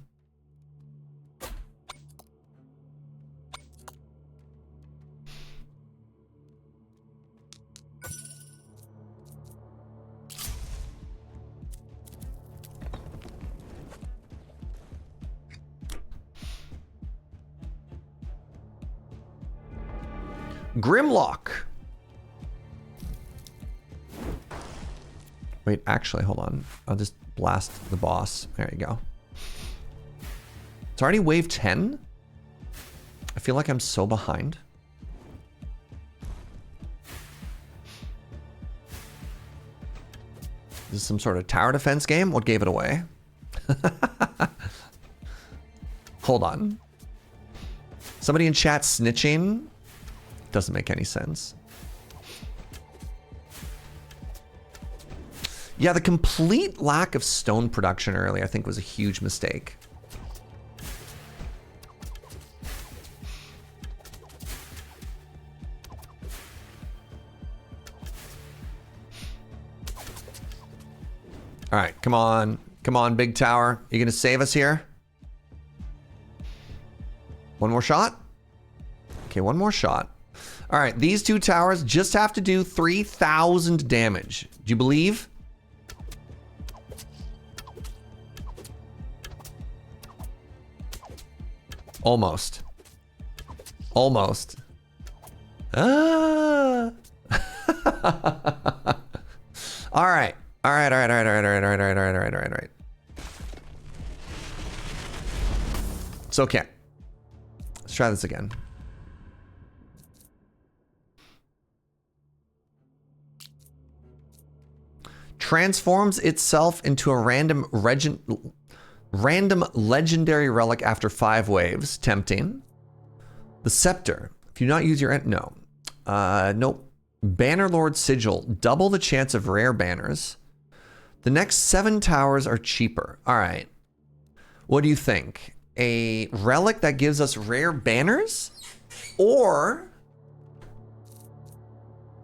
Grimlock. Wait, actually, hold on. I'll just blast the boss. There you go. It's already wave 10. I feel like I'm so behind. This is some sort of tower defense game? What gave it away? Hold on. Somebody in chat snitching? Doesn't make any sense. Yeah, the complete lack of stone production early, I think, was a huge mistake. All right, come on. Come on, big tower. You gonna save us here? One more shot? Okay, one more shot. All right, these 2 towers just have to do 3,000 damage. Do you believe? Almost. Almost. Ah. All right. All right, all right, all right, all right, all right, all right, all right, all right, all right, all right. It's okay. Let's try this again. Transforms itself into a random legendary relic after 5 waves. Tempting. The Scepter. If you not use your... No. Nope. Bannerlord Sigil. Double the chance of rare banners. The next 7 towers are cheaper. All right. What do you think? A relic that gives us rare banners? Or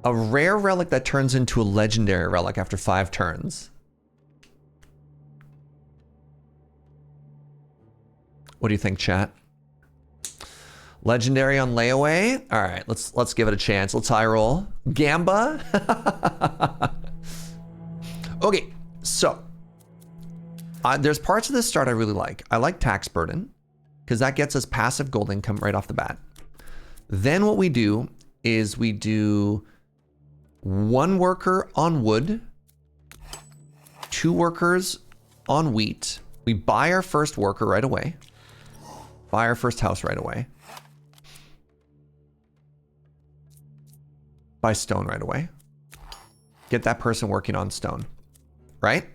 a rare relic that turns into a legendary relic after 5 turns? What do you think, chat? Legendary on layaway? All right, let's give it a chance. Let's high roll. Gamba? Okay, so there's parts of this start I really like. I like Tax Burden because that gets us passive gold income right off the bat. Then what we do is we do 1 worker on wood, 2 workers on wheat. We buy our first worker right away. Buy our first house right away. Buy stone right away. Get that person working on stone, right?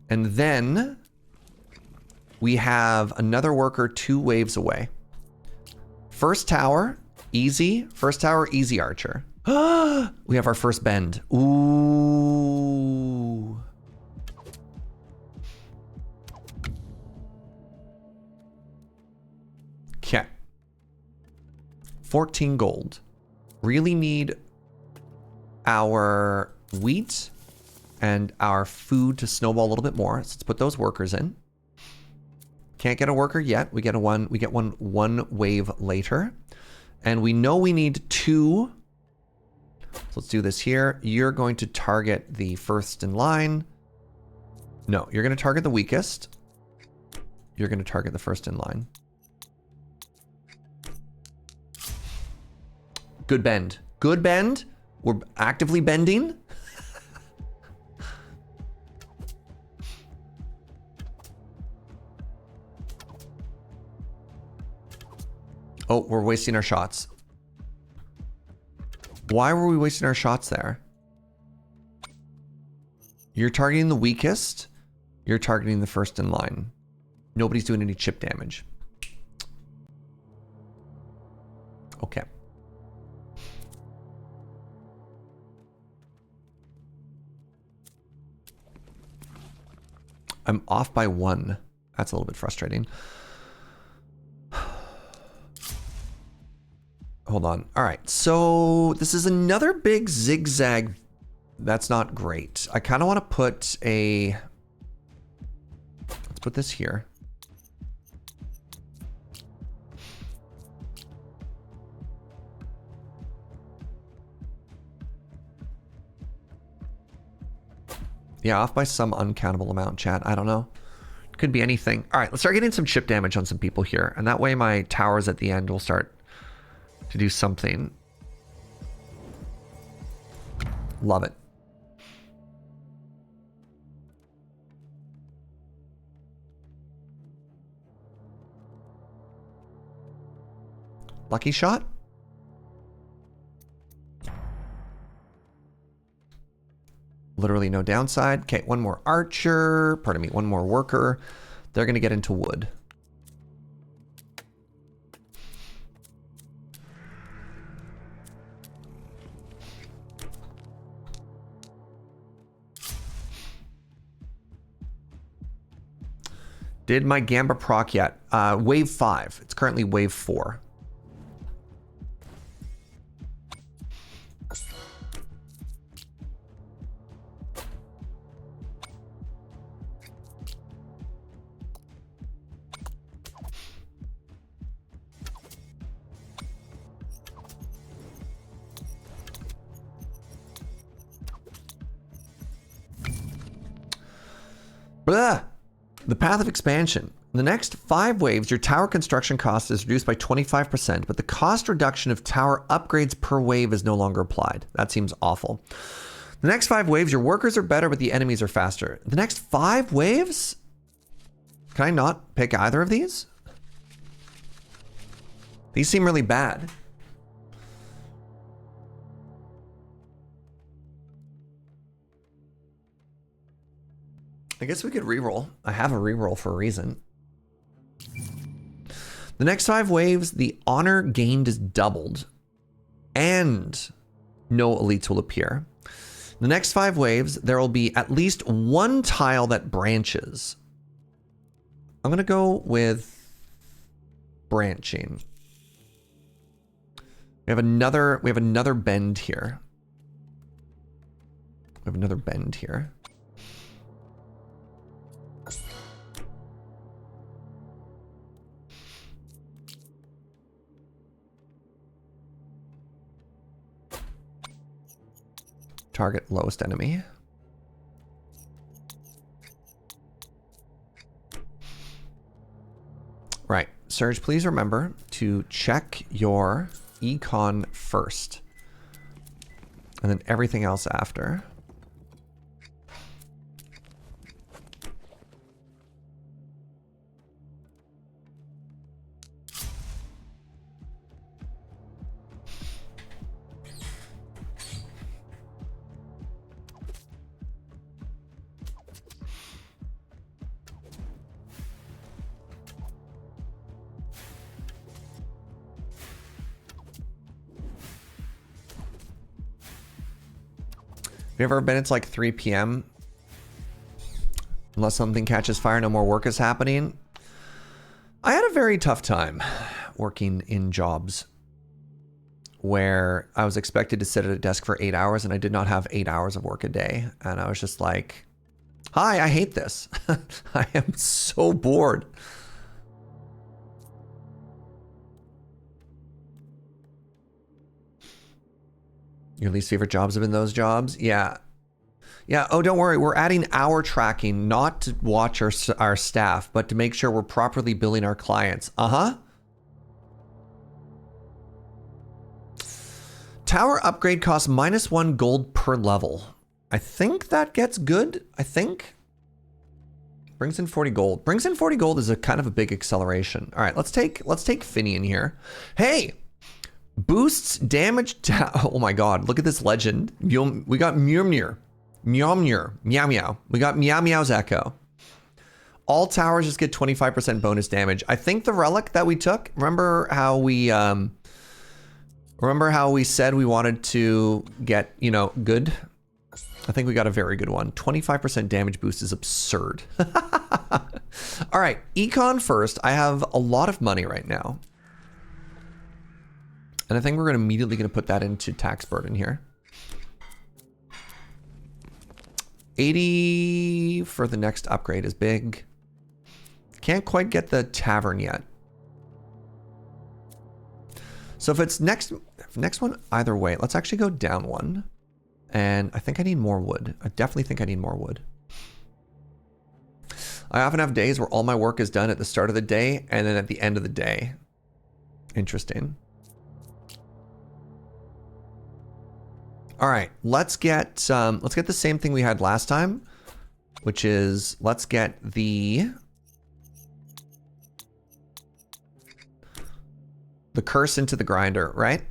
And then we have another worker 2 waves away. First tower, easy. First tower, easy archer. We have our first bend. Ooh. Okay. 14 gold. Really need our wheat and our food to snowball a little bit more. So let's put those workers in. Can't get a worker yet. We get one wave later. And we know we need 2. So let's do this here. You're going to target the first in line. No, you're going to target the weakest. You're going to target the first in line. Good bend. Good bend. We're actively bending. Oh, we're wasting our shots. Why were we wasting our shots there? You're targeting the weakest. You're targeting the first in line. Nobody's doing any chip damage. Okay. I'm off by 1. That's a little bit frustrating. Hold on. All right. So this is another big zigzag. That's not great. I kind of want to put a... Let's put this here. Yeah, off by some uncountable amount, chat. I don't know. Could be anything. All right, let's start getting some chip damage on some people here. And that way my towers at the end will start to do something. Love it. Lucky shot? Literally no downside. Okay, 1 more archer. Pardon me, 1 more worker. They're going to get into wood. Did my Gamba proc yet? Wave 5. It's currently wave 4. Blah. The path of expansion. In the next 5 waves, your tower construction cost is reduced by 25%, but the cost reduction of tower upgrades per wave is no longer applied. That seems awful. The next 5 waves, your workers are better, but the enemies are faster. The next 5 waves? Can I not pick either of these? These seem really bad. I guess we could reroll. I have a reroll for a reason. The next 5 waves, the honor gained is doubled, and no elites will appear. The next 5 waves, there will be at least 1 tile that branches. I'm gonna go with branching. We have another bend here. We have another bend here. Target lowest enemy. Right. Surge, please remember to check your econ first. And then everything else after. Have you ever been, it's like 3 p.m. Unless something catches fire, no more work is happening? I had a very tough time working in jobs where I was expected to sit at a desk for 8 hours and I did not have 8 hours of work a day. And I was just like, hi, I hate this. I am so bored. Your least favorite jobs have been those jobs? Yeah. Yeah, oh, don't worry. We're adding hour tracking, not to watch our staff, but to make sure we're properly billing our clients. Uh-huh. Tower upgrade costs -1 gold per level. I think that gets good, I think. Brings in 40 gold. Brings in 40 gold is a kind of a big acceleration. All right, let's take Finian here. Hey! Boosts damage. Oh my god, look at this legend. We got Mjolnir. Mjolnir. Meow meow. We got Meow Meow's Echo. All towers just get 25% bonus damage. I think the relic that we took, remember how we said we wanted to get, you know, good? I think we got a very good one. 25% damage boost is absurd. All right, econ first. I have a lot of money right now. And I think we're immediately going to put that into tax burden here. 80 for the next upgrade is big. Can't quite get the tavern yet. So if it's next one, either way, let's actually go down 1. And I think I need more wood. I definitely think I need more wood. I often have days where all my work is done at the start of the day and then at the end of the day. Interesting. All right, let's get the same thing we had last time, which is let's get the curse into the grinder, right?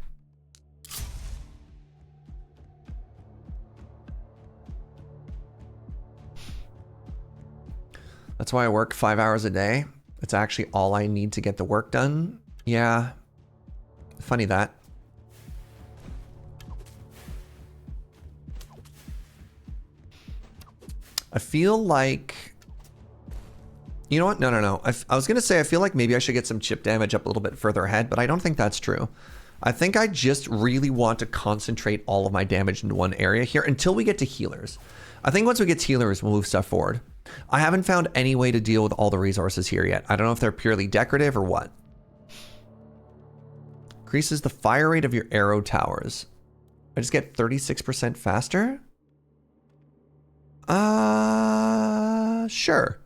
That's why I work 5 hours a day. It's actually all I need to get the work done. Yeah, funny that. I feel like, you know what? No. I was going to say, I feel like maybe I should get some chip damage up a little bit further ahead, but I don't think that's true. I think I just really want to concentrate all of my damage into one area here until we get to healers. I think once we get to healers, we'll move stuff forward. I haven't found any way to deal with all the resources here yet. I don't know if they're purely decorative or what. Increases the fire rate of your arrow towers. I just get 36% faster? Sure.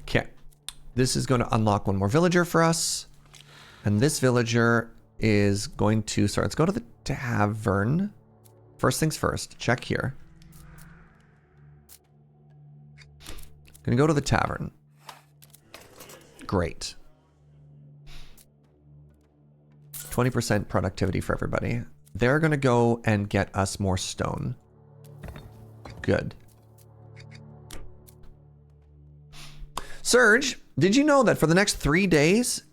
Okay. This is going to unlock one more villager for us. And this villager is going to, sorry, let's go to the tavern. First things first, check here. Gonna go to the tavern. Great. 20% productivity for everybody. They're gonna go and get us more stone. Good. Surge, did you know that for the next 3 days,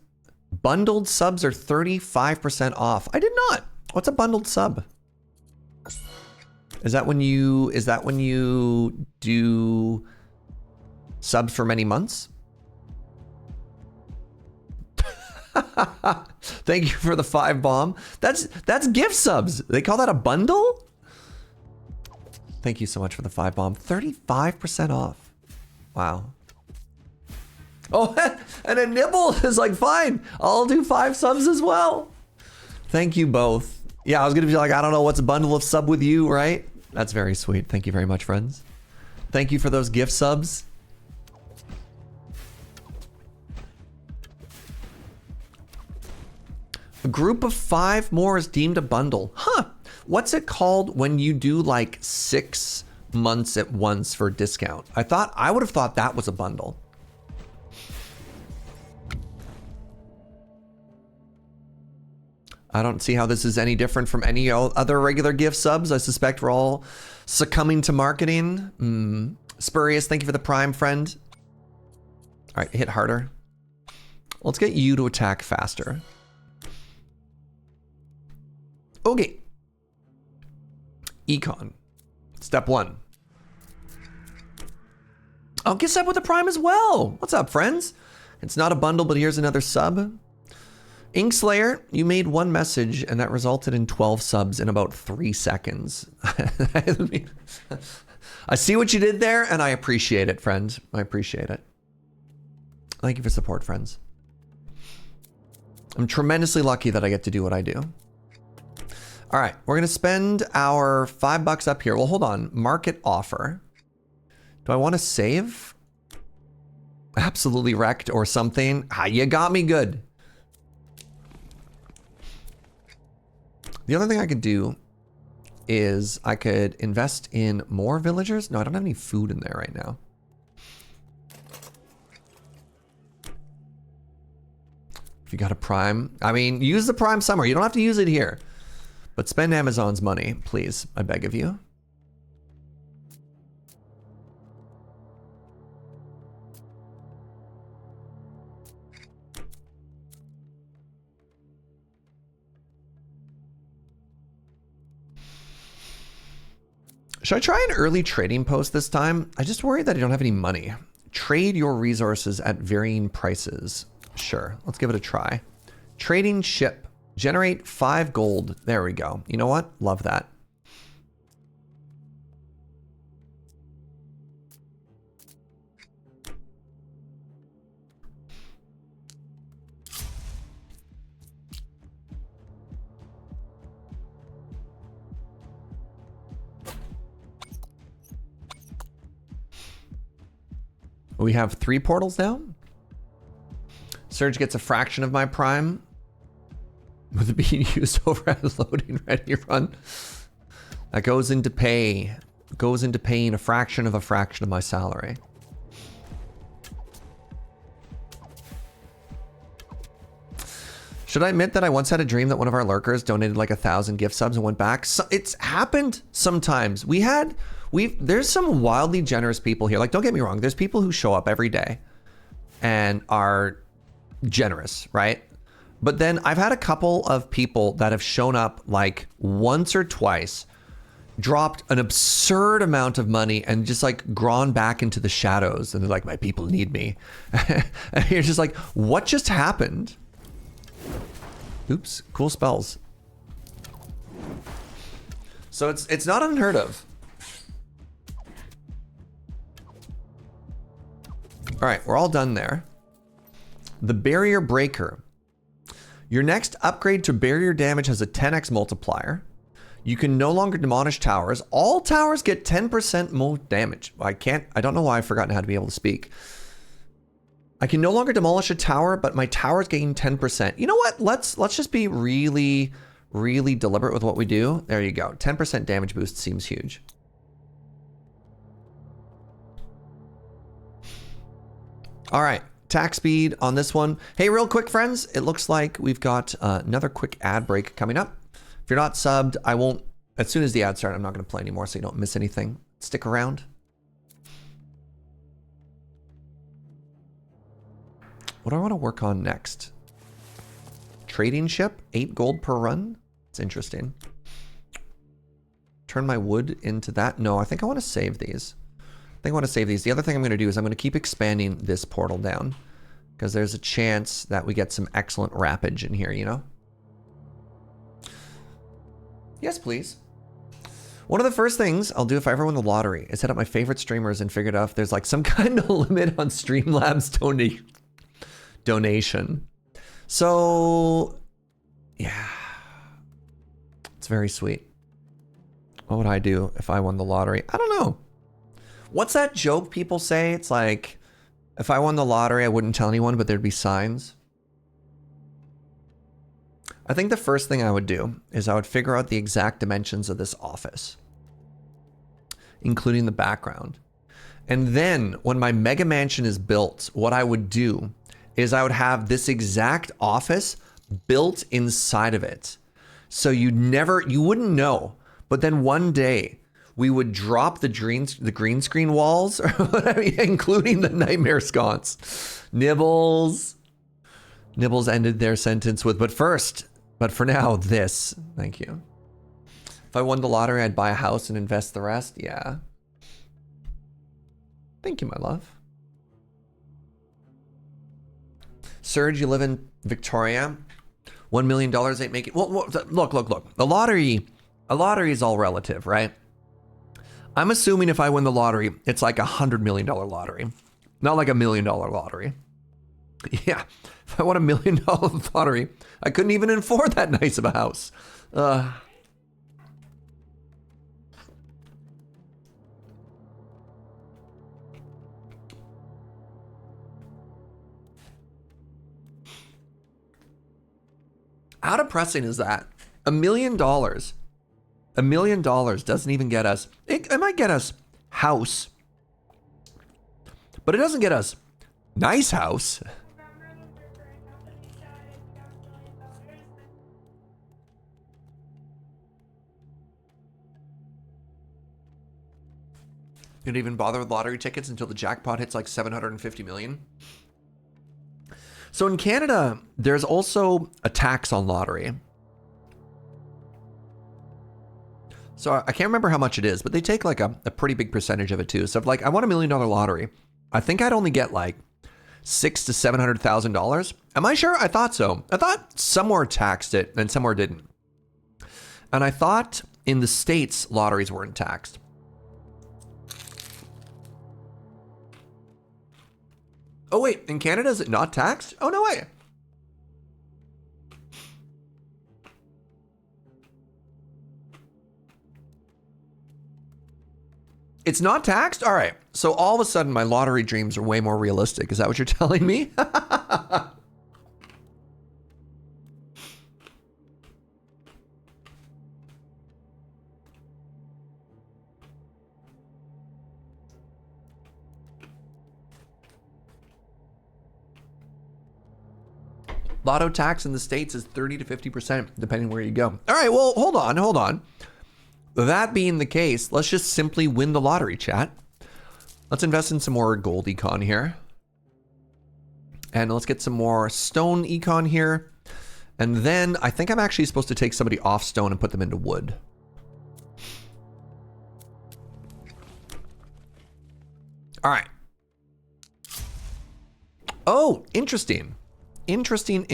bundled subs are 35% off? I did not. What's a bundled sub? Is that when you do subs for many months? Thank you for the 5 bomb. That's gift subs. They call that a bundle? Thank you so much for the 5 bomb. 35% off. Wow. Oh, and a nibble is like, fine, I'll do 5 subs as well. Thank you both. Yeah, I was gonna be like, I don't know what's a bundle of sub with you, right? That's very sweet. Thank you very much, friends. Thank you for those gift subs. A group of 5 more is deemed a bundle. Huh. What's it called when you do like 6 months at once for a discount? I would have thought that was a bundle. I don't see how this is any different from any other regular gift subs. I suspect we're all succumbing to marketing. Spurious, thank you for the prime, friend. All right, hit harder. Let's get you to attack faster. Okay. Econ. Step 1. I'll get sub with the prime as well. What's up, friends? It's not a bundle, but here's another sub. Inkslayer, you made 1 message and that resulted in 12 subs in about 3 seconds. I see what you did there and I appreciate it, friend. I appreciate it. Thank you for support, friends. I'm tremendously lucky that I get to do what I do. All right, we're gonna spend our $5 up here. Well, hold on, market offer. Do I wanna save? Absolutely wrecked or something. Ah, you got me good. The other thing I could do is I could invest in more villagers. No, I don't have any food in there right now. If you got a prime, I mean, use the prime somewhere. You don't have to use it here, but spend Amazon's money, please. I beg of you. Should I try an early trading post this time? I just worry that I don't have any money. Trade your resources at varying prices. Sure, let's give it a try. Trading ship. Generate 5 gold. There we go. You know what? Love that. We have 3 portals now. Surge gets a fraction of my prime. With it being used over as loading ready run. That goes into pay. Goes into paying a fraction of my salary. Should I admit that I once had a dream that one of our lurkers donated like 1,000 gift subs and went back? So it's happened sometimes. There's some wildly generous people here. Like, don't get me wrong. There's people who show up every day and are generous, right? But then I've had a couple of people that have shown up like once or twice, dropped an absurd amount of money and just like gone back into the shadows. And they're like, my people need me. And you're just like, what just happened? Oops, cool spells. So it's not unheard of. All right, we're all done there. The barrier breaker. Your next upgrade to barrier damage has a 10x multiplier. You can no longer demolish towers. All towers get 10% more damage. I don't know why I've forgotten how to be able to speak. I can no longer demolish a tower, but my towers gain 10%. You know what? Let's just be really, really deliberate with what we do. There you go. 10% damage boost seems huge. All right, attack speed on this one. Hey, real quick, friends, it looks like we've got another quick ad break coming up. If you're not subbed, I won't, as soon as the ad starts, I'm not gonna play anymore so you don't miss anything. stick around. What do I want to work on next? Trading ship, 8 gold per run. It's interesting. Turn my wood into that. No, I think I want to save these. I want to save these. The other thing I'm going to do is I'm going to keep expanding this portal down because there's a chance that we get some excellent rappage in here, you know? Yes, please. One of the first things I'll do if I ever win the lottery is hit up my favorite streamers and figure out if there's like some kind of limit on Streamlabs donation. So, yeah. It's very sweet. What would I do if I won the lottery? I don't know. What's that joke people say? It's like, if I won the lottery, I wouldn't tell anyone, but there'd be signs. I think the first thing I would do is I would figure out the exact dimensions of this office, including the background. And then when my mega mansion is built, what I would do is I would have this exact office built inside of it. So you wouldn't know. But then one day we would drop the green screen walls, including the nightmare sconce. Nibbles ended their sentence with, but for now, this. Thank you. If I won the lottery, I'd buy a house and invest the rest. Yeah. Thank you, my love. Serge, you live in Victoria. $1 million ain't making. Well, look. A lottery is all relative, right? I'm assuming if I win the lottery, it's like $100 million lottery, not like $1 million lottery. Yeah, if I won $1 million lottery, I couldn't even afford that nice of a house. How depressing is that? $1 million. $1 million doesn't even get us. It might get us house, but it doesn't get us nice house. You don't even bother with lottery tickets until the jackpot hits like 750 million. So in Canada, there's also a tax on lottery. So I can't remember how much it is, but they take like a pretty big percentage of it too. So if like I won $1 million lottery, I think I'd only get like $600,000 to $700,000. Am I sure? I thought so. I thought somewhere taxed it and somewhere didn't. And I thought in the States, lotteries weren't taxed. Oh wait, in Canada, is it not taxed? Oh, no way. It's not taxed? All right. So all of a sudden, my lottery dreams are way more realistic. Is that what you're telling me? Lotto tax in the States is 30 to 50%, depending where you go. All right, well, hold on. That being the case, let's just simply win the lottery, chat. Let's invest in some more gold econ here. And let's get some more stone econ here. And then I think I'm actually supposed to take somebody off stone and put them into wood. All right. Oh, interesting. Interesting.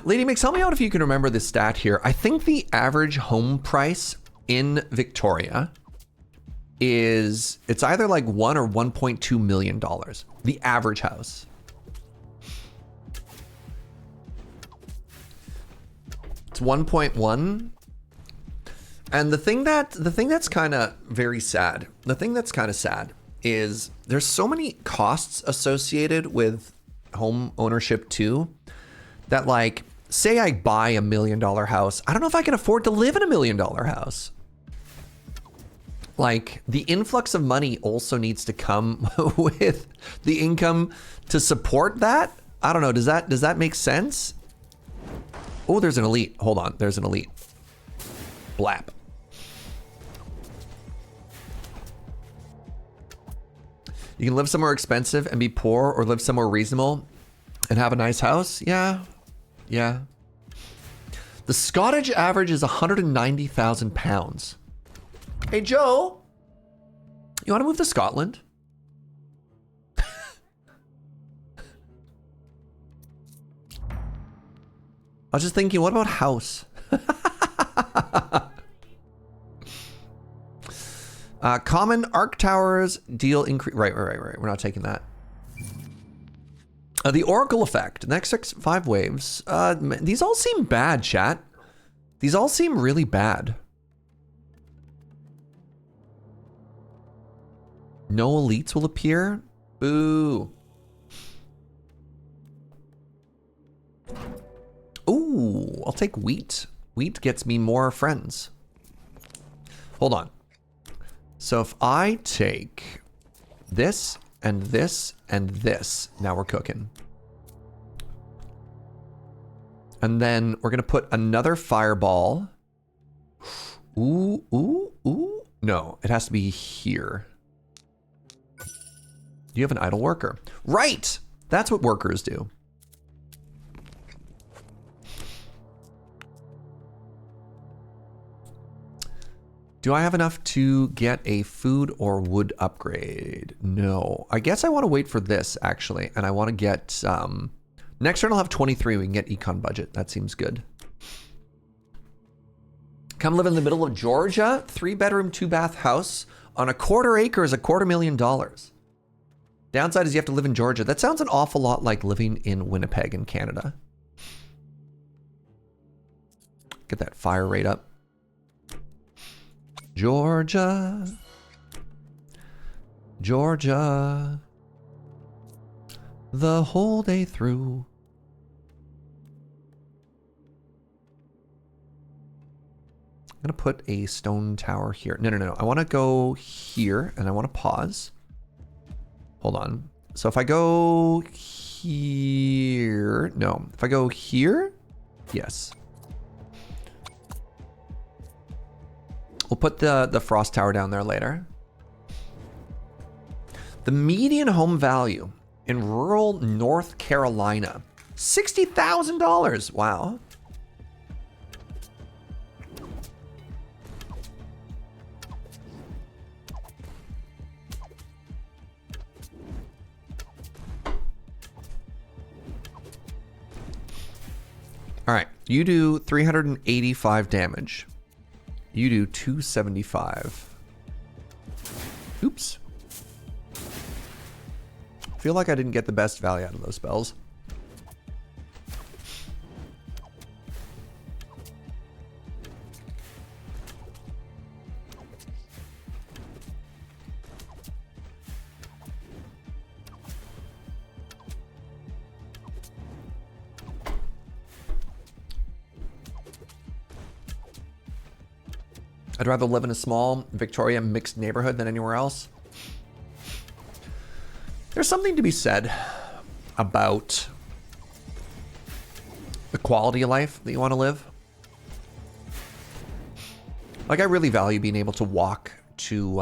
Lady Mix, help me out if you can remember this stat here. I think the average home price in Victoria is, it's either like $1 or $1.2 million. The average house. It's 1.1. And the thing that's kind of very sad, is there's so many costs associated with home ownership too, that like, say I buy $1 million house, I don't know if I can afford to live in $1 million house. Like the influx of money also needs to come with the income to support that. I don't know. Does that make sense? Oh, there's an elite. Hold on, there's an elite. Blap. You can live somewhere expensive and be poor, or live somewhere reasonable and have a nice house. Yeah, yeah. The Scottish average is 190,000 pounds. Hey, Joe, you want to move to Scotland? I was just thinking, what about house? Common arc towers deal increase. Right. We're not taking that. The Oracle effect. Next 5 waves. These all seem bad, chat. These all seem really bad. No elites will appear. Boo. Ooh, I'll take wheat. Wheat gets me more friends. Hold on. So if I take this and this and this, now we're cooking. And then we're gonna put another fireball. Ooh, ooh, ooh. No, it has to be here. You have an idle worker. Right! That's what workers do. Do I have enough to get a food or wood upgrade? No. I guess I want to wait for this, actually. And I want to get... next turn I'll have 23. We can get econ budget. That seems good. Come live in the middle of Georgia. 3-bedroom, 2-bath house on a 1/4 acre is $250,000. Downside is you have to live in Georgia. That sounds an awful lot like living in Winnipeg in Canada. Get that fire rate up. Georgia, Georgia, the whole day through. I'm gonna put a stone tower here. No. I wanna go here and I wanna pause. Hold on. So if I go here, no. If I go here, yes. We'll put the frost tower down there later. The median home value in rural North Carolina, $60,000. Wow. All right, you do 385 damage. You do 275. Oops. Feel like I didn't get the best value out of those spells. I'd rather live in a small Victoria mixed neighborhood than anywhere else. There's something to be said about the quality of life that you want to live. Like, I really value being able to walk to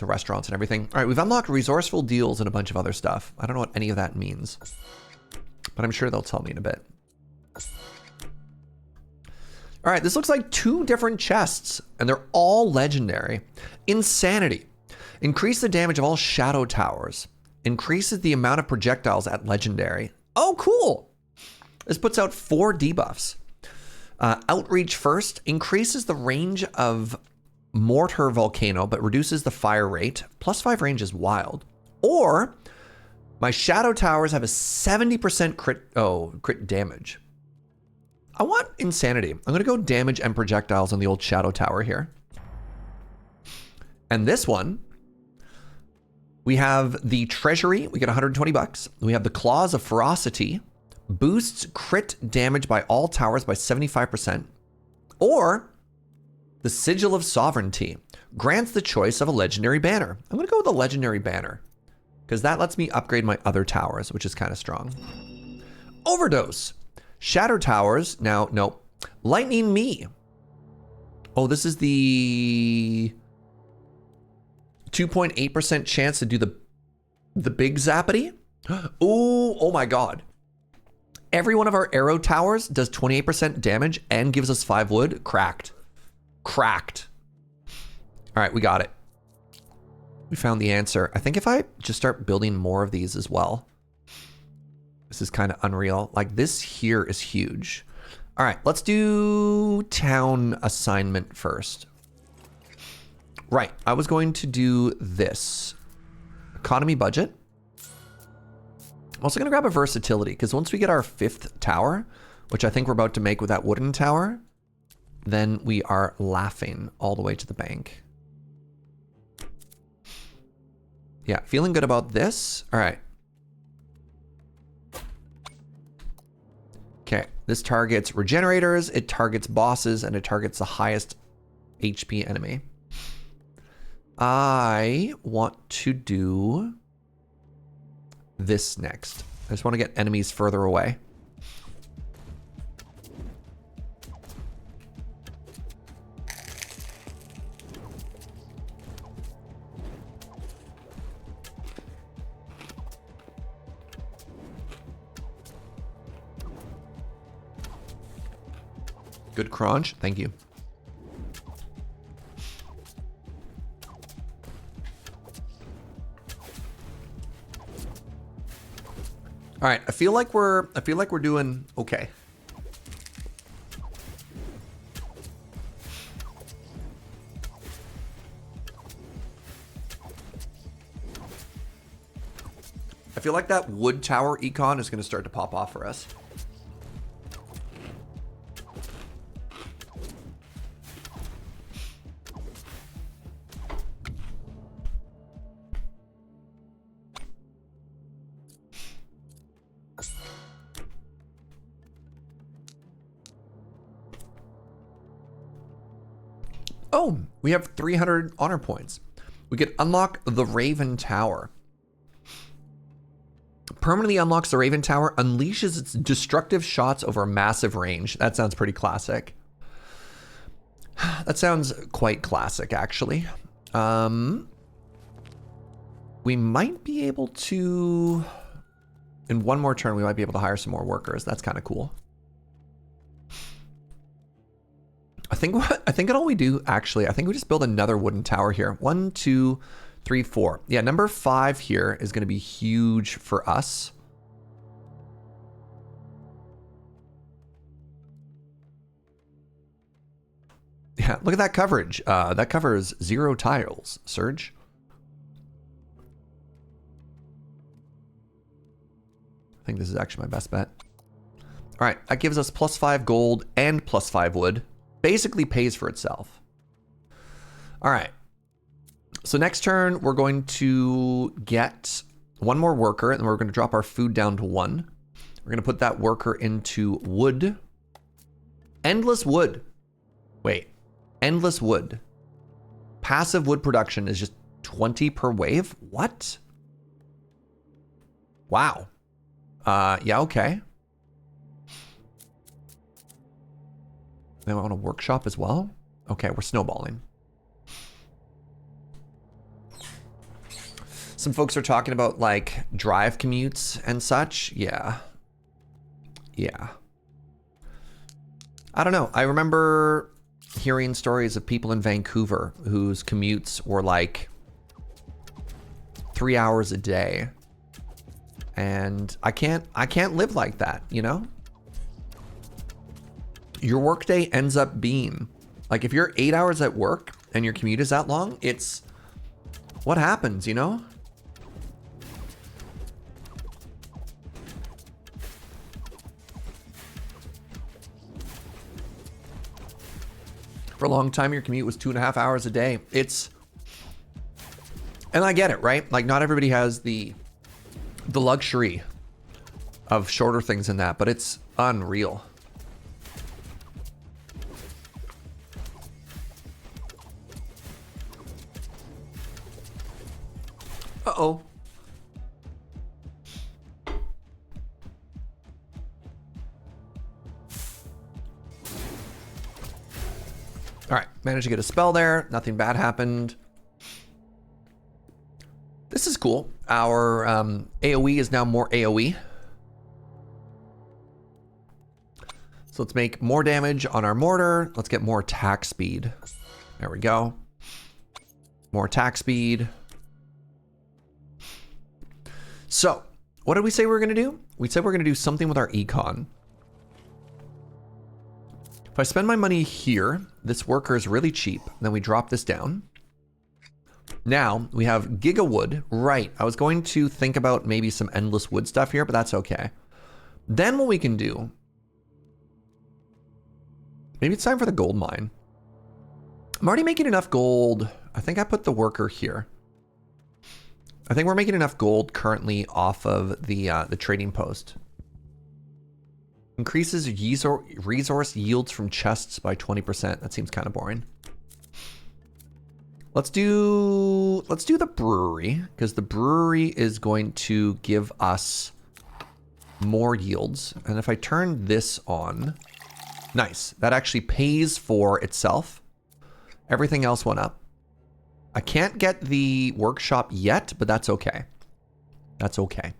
restaurants and everything. All right, we've unlocked resourceful deals and a bunch of other stuff. I don't know what any of that means, but I'm sure they'll tell me in a bit. All right, this looks like 2 different chests, and they're all legendary. Insanity. Increase the damage of all shadow towers. Increases the amount of projectiles at legendary. Oh, cool. This puts out 4 debuffs. Outreach first. Increases the range of mortar volcano, but reduces the fire rate. +5 range is wild. Or, my shadow towers have a 70% crit damage. I want insanity. I'm gonna go damage and projectiles on the old shadow tower here. And this one, we have the treasury, we get 120 bucks. We have the claws of ferocity, boosts crit damage by all towers by 75%. Or the sigil of sovereignty, grants the choice of a legendary banner. I'm gonna go with the legendary banner because that lets me upgrade my other towers, which is kind of strong. Overdose. Shadow towers, now, nope. Lightning me. Oh, this is the 2.8% chance to do the big zappity. Oh my God. Every one of our arrow towers does 28% damage and gives us 5 wood. Cracked. Cracked. All right, we got it. We found the answer. I think if I just start building more of these as well. This is kind of unreal. Like this here is huge. All right, let's do town assignment first. Right, I was going to do this. Economy budget. I'm also gonna grab a versatility because once we get our 5th tower, which I think we're about to make with that wooden tower, then we are laughing all the way to the bank. Yeah, feeling good about this. All right. Okay, this targets regenerators, it targets bosses, and it targets the highest HP enemy. I want to do this next. I just want to get enemies further away. Good crunch, thank you. All right, I feel like we're doing okay. I feel like that wood tower econ is going to start to pop off for us. Oh, we have 300 honor points. We could unlock the Raven Tower. Permanently unlocks the Raven Tower, unleashes its destructive shots over a massive range. That sounds pretty classic. That sounds quite classic, actually. We might be able to, in one more turn, we might be able to hire some more workers. That's kind of cool. I think all we do, actually, I think we just build another wooden tower here. 1, 2, 3, 4. Yeah, number 5 here is going to be huge for us. Yeah, look at that coverage. That covers 0 tiles, Surge. I think this is actually my best bet. All right, that gives us +5 gold and +5 wood. Basically pays for itself. All right. So next turn, we're going to get 1 more worker, and we're going to drop our food down to 1. We're going to put that worker into wood. Endless wood. Wait. Endless wood. Passive wood production is just 20 per wave? What? Wow. Yeah, okay. Then I want a workshop as well? Okay, we're snowballing. Some folks are talking about like drive commutes and such. Yeah. Yeah. I don't know. I remember hearing stories of people in Vancouver whose commutes were like 3 hours a day. And I can't live like that, you know? Your workday ends up being like, if you're 8 hours at work and your commute is that long, it's what happens, you know? For a long time, your commute was 2.5 hours a day. And I get it, right? Like not everybody has the luxury of shorter things than that, but it's unreal. Uh-oh. Managed to get a spell there. Nothing bad happened. This is cool. Our AoE is now more AoE. So let's make more damage on our mortar. Let's get more attack speed. There we go. More attack speed. So, what did we say we were gonna do? We said we're gonna do something with our econ. If I spend my money here, this worker is really cheap. Then we drop this down. Now we have gigawood. Right, I was going to think about maybe some endless wood stuff here, but that's okay. Then what we can do, maybe it's time for the gold mine. I'm already making enough gold. I think I put the worker here. I think we're making enough gold currently off of the trading post. Increases resource yields from chests by 20%. That seems kind of boring. Let's do the brewery, because the brewery is going to give us more yields. And if I turn this on, nice. That actually pays for itself. Everything else went up. I can't get the workshop yet, but that's okay. That's okay.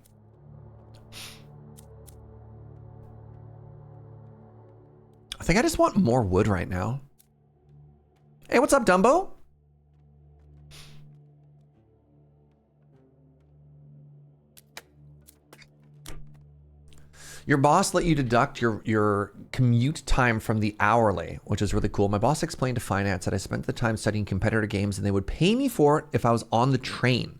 I think I just want more wood right now. Hey, what's up, Dumbo? Your boss let you deduct your commute time from the hourly, which is really cool. My boss explained to finance that I spent the time studying competitor games and they would pay me for it if I was on the train.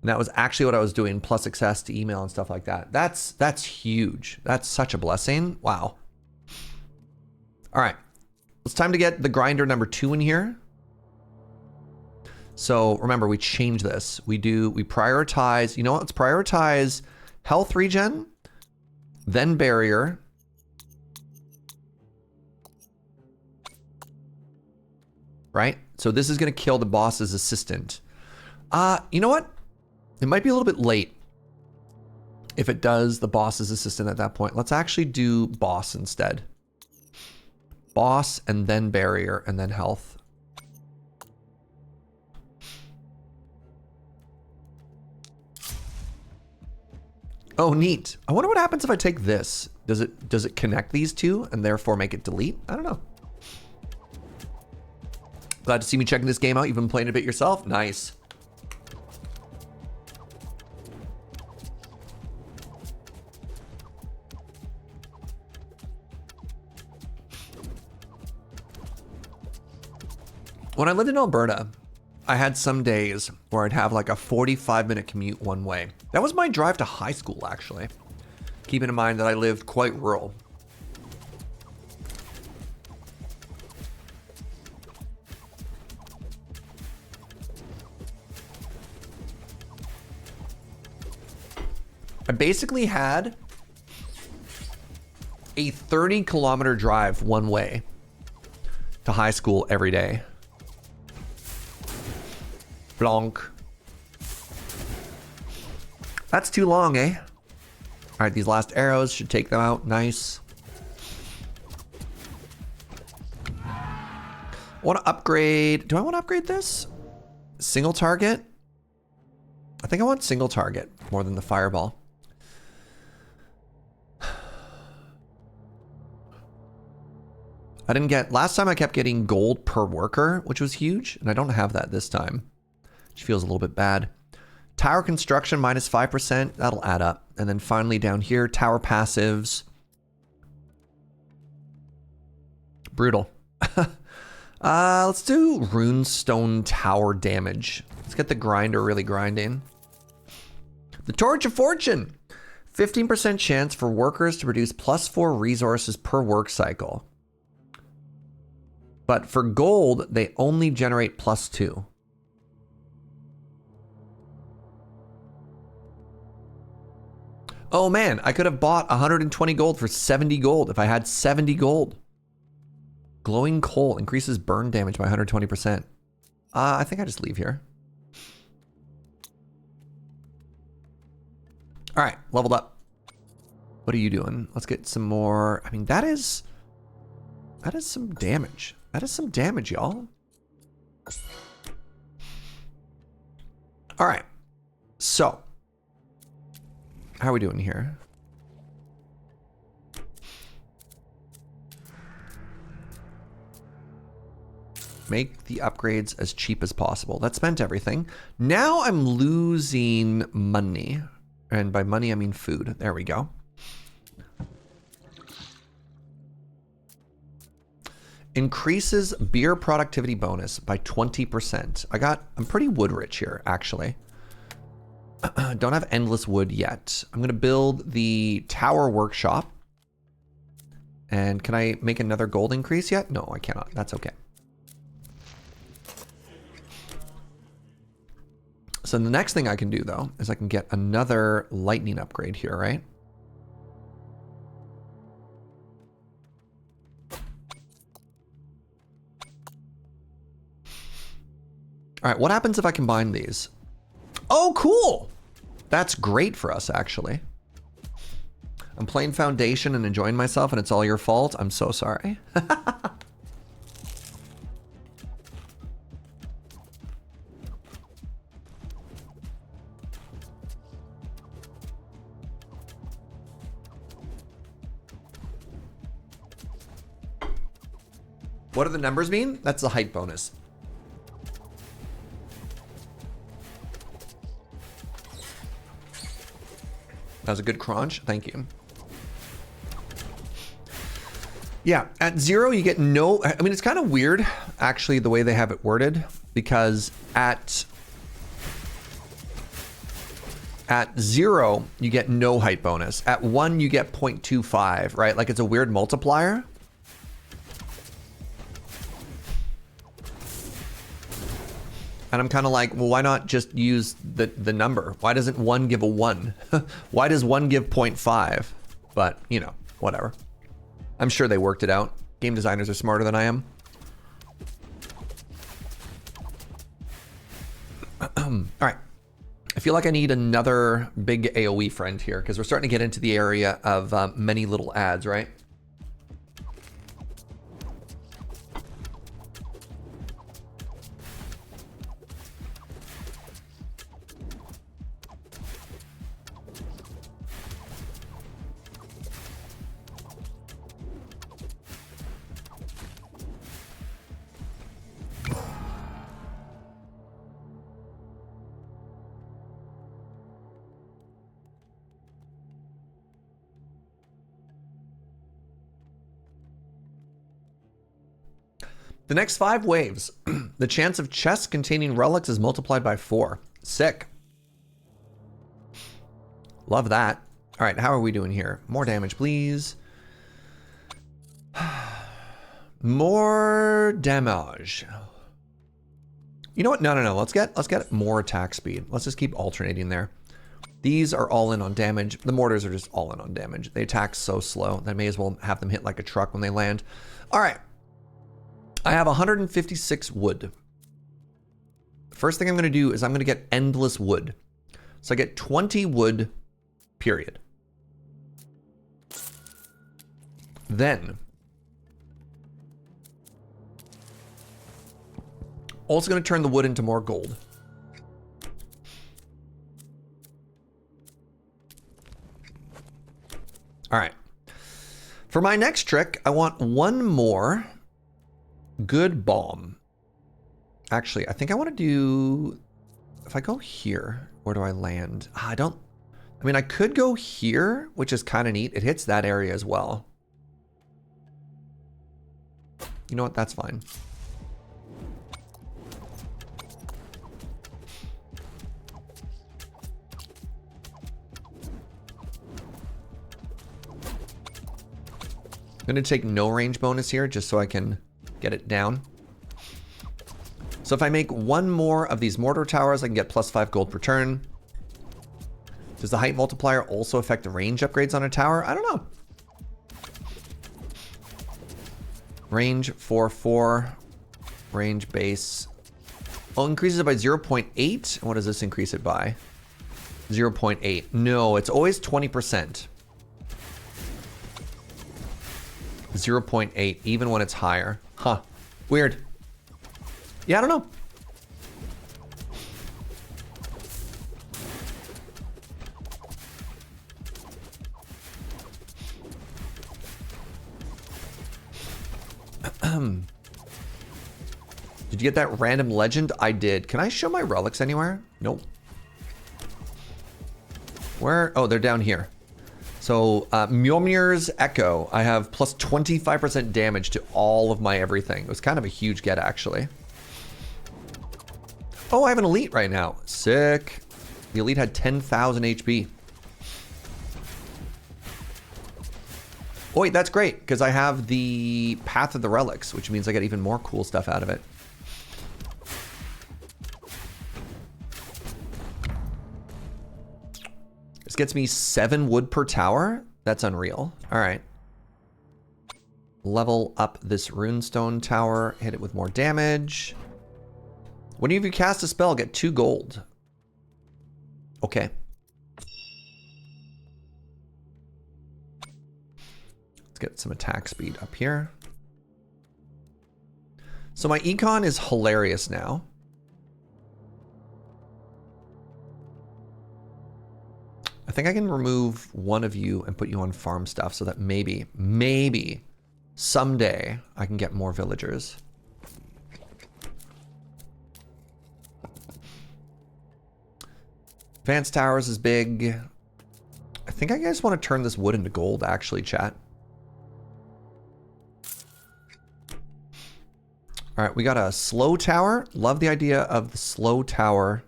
And that was actually what I was doing, plus access to email and stuff like that. That's huge. That's such a blessing. Wow. All right. It's time to get the grinder number 2 in here. So remember, we change this. We prioritize, you know what? Let's prioritize health regen, then barrier. Right? So this is going to kill the boss's assistant. You know what? It might be a little bit late if it does the boss's assistant at that point. Let's actually do boss instead. Boss and then barrier and then health. Oh, neat. I wonder what happens if I take this. Does it connect these two and therefore make it delete? I don't know. Glad to see me checking this game out. You've been playing a bit yourself. Nice. When I lived in Alberta, I had some days where I'd have like a 45-minute commute one way. That was my drive to high school, actually. Keeping in mind that I lived quite rural. I basically had a 30-kilometer drive one way to high school every day. Blanc. That's too long, eh? All right, these last arrows should take them out. Nice. Want to upgrade. Do I want to upgrade this? Single target? I think I want single target more than the fireball. I didn't get, last time I kept getting gold per worker, which was huge, and I don't have that this time, which feels a little bit bad. Tower construction minus 5%, that'll add up. And then finally down here, tower passives. Brutal. Let's do runestone tower damage. Let's get the grinder really grinding. The Torch of Fortune. 15% chance for workers to produce +4 resources per work cycle. But for gold, they only generate +2. Oh man, I could have bought 120 gold for 70 gold if I had 70 gold. Glowing coal increases burn damage by 120%. I think I just leave here. All right, leveled up. What are you doing? Let's get some more. I mean, that is some damage. That is some damage, y'all. All right. So, how are we doing here? Make the upgrades as cheap as possible. That spent everything. Now I'm losing money. And by money, I mean food. There we go. Increases beer productivity bonus by 20%. I'm pretty wood rich here, actually. Don't have endless wood yet. I'm gonna build the tower workshop. And can I make another gold increase yet? No, I cannot. That's okay. So the next thing I can do, though, is I can get another lightning upgrade here, right? All right, what happens if I combine these? Oh, cool! That's great for us, actually. I'm playing Foundation and enjoying myself, and it's all your fault. I'm so sorry. What do the numbers mean? That's the height bonus. That was a good crunch. Thank you. Yeah, at 0, you get no... I mean, it's kind of weird, actually, the way they have it worded, because at 0, you get no height bonus. At 1, you get 0.25, right? Like, it's a weird multiplier. And I'm kind of like, well, why not just use the number? Why doesn't 1 give a 1? Why does 1 give 0.5? But, you know, whatever. I'm sure they worked it out. Game designers are smarter than I am. All right. I feel like I need another big AoE friend here because we're starting to get into the area of many little ads, right? The next 5 waves, the chance of chests containing relics is multiplied by 4. Sick. Love that. All right, how are we doing here? More damage, please. More damage. You know what? No. Let's get more attack speed. Let's just keep alternating there. These are all in on damage. The mortars are just all in on damage. They attack so slow that I may as well have them hit like a truck when they land. All right. I have 156 wood. First thing I'm going to do is I'm going to get endless wood. So I get 20 wood, period. Then, also going to turn the wood into more gold. All right. For my next trick, I want one more good bomb. Actually, I think I want to do... If I go here, where do I land? I mean, I could go here, which is kind of neat. It hits that area as well. You know what? That's fine. I'm going to take no range bonus here just so I can get it down. So if I make one more of these mortar towers, I can get +5 gold per turn. Does the height multiplier also affect the range upgrades on a tower? I don't know. Range 4. Range base. Oh, increases it by 0.8. What does this increase it by? 0.8. No, it's always 20%. 0.8, even when it's higher. Huh. Weird. Yeah, I don't know. Did you get that random legend? I did. Can I show my relics anywhere? Nope. Where? Oh, they're down here. So, Mjolnir's Echo. I have plus 25% damage to all of my everything. It was kind of a huge get, actually. Oh, I have an elite right now. Sick. The elite had 10,000 HP. Oh, wait, that's great, because I have the Path of the Relics, which means I get even more cool stuff out of it. This gets me 7 wood per tower. That's unreal. All right. Level up this runestone tower. Hit it with more damage. When you cast a spell, get 2 gold. Okay. Let's get some attack speed up here. So my econ is hilarious now. I think I can remove one of you and put you on farm stuff so that maybe someday I can get more villagers. Advanced towers is big. I think I just want to turn this wood into gold, actually, chat. All right, we got a slow tower. Love the idea of the slow tower.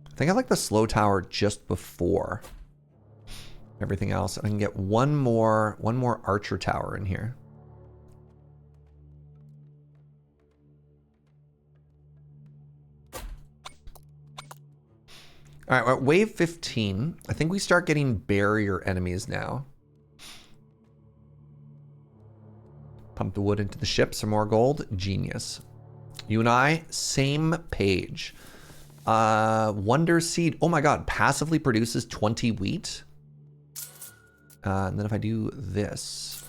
I think I like the slow tower just before everything else. I can get one more archer tower in here. All right, we're at wave 15. I think we start getting barrier enemies now. Pump the wood into the ships for more gold. Genius. You and I, same page. Wonder Seed. Oh my god, passively produces 20 wheat. And then if I do this,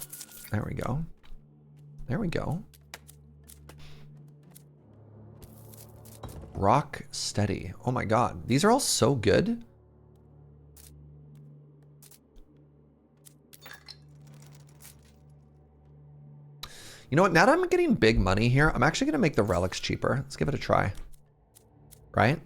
there we go. There we go. Rock Steady. Oh my god, these are all so good. You know what? Now that I'm getting big money here, I'm actually going to make the relics cheaper. Let's give it a try. Right?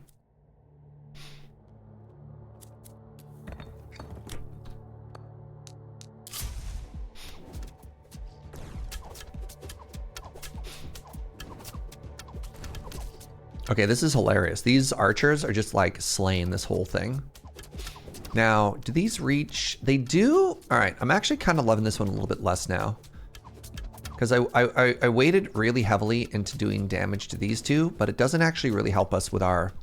Okay, this is hilarious. These archers are just like slaying this whole thing. Now, do these reach? They do. All right, I'm actually kind of loving this one a little bit less now. Because I weighted really heavily into doing damage to these two, but it doesn't actually really help us with our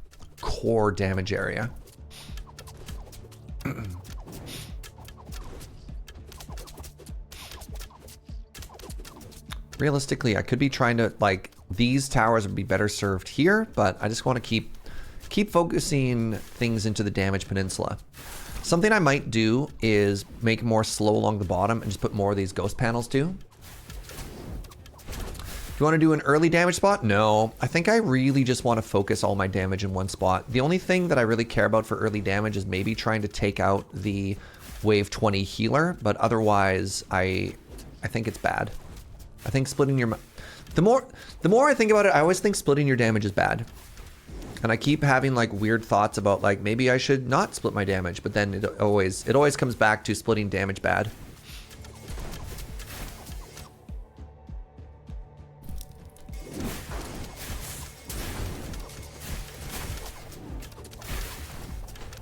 core damage area. Realistically, I could be trying to, like, these towers would be better served here, but I just want to keep focusing things into the damage peninsula. Something I might do is make more slow along the bottom and just put more of these ghost panels too. Do you want to do an early damage spot? No, I think I really just want to focus all my damage in one spot. The only thing that I really care about for early damage is maybe trying to take out the wave 20 healer, but otherwise I think it's bad. I think splitting your... The more I think about it, I always think splitting your damage is bad. And I keep having like weird thoughts about like maybe I should not split my damage, but then it always comes back to splitting damage bad.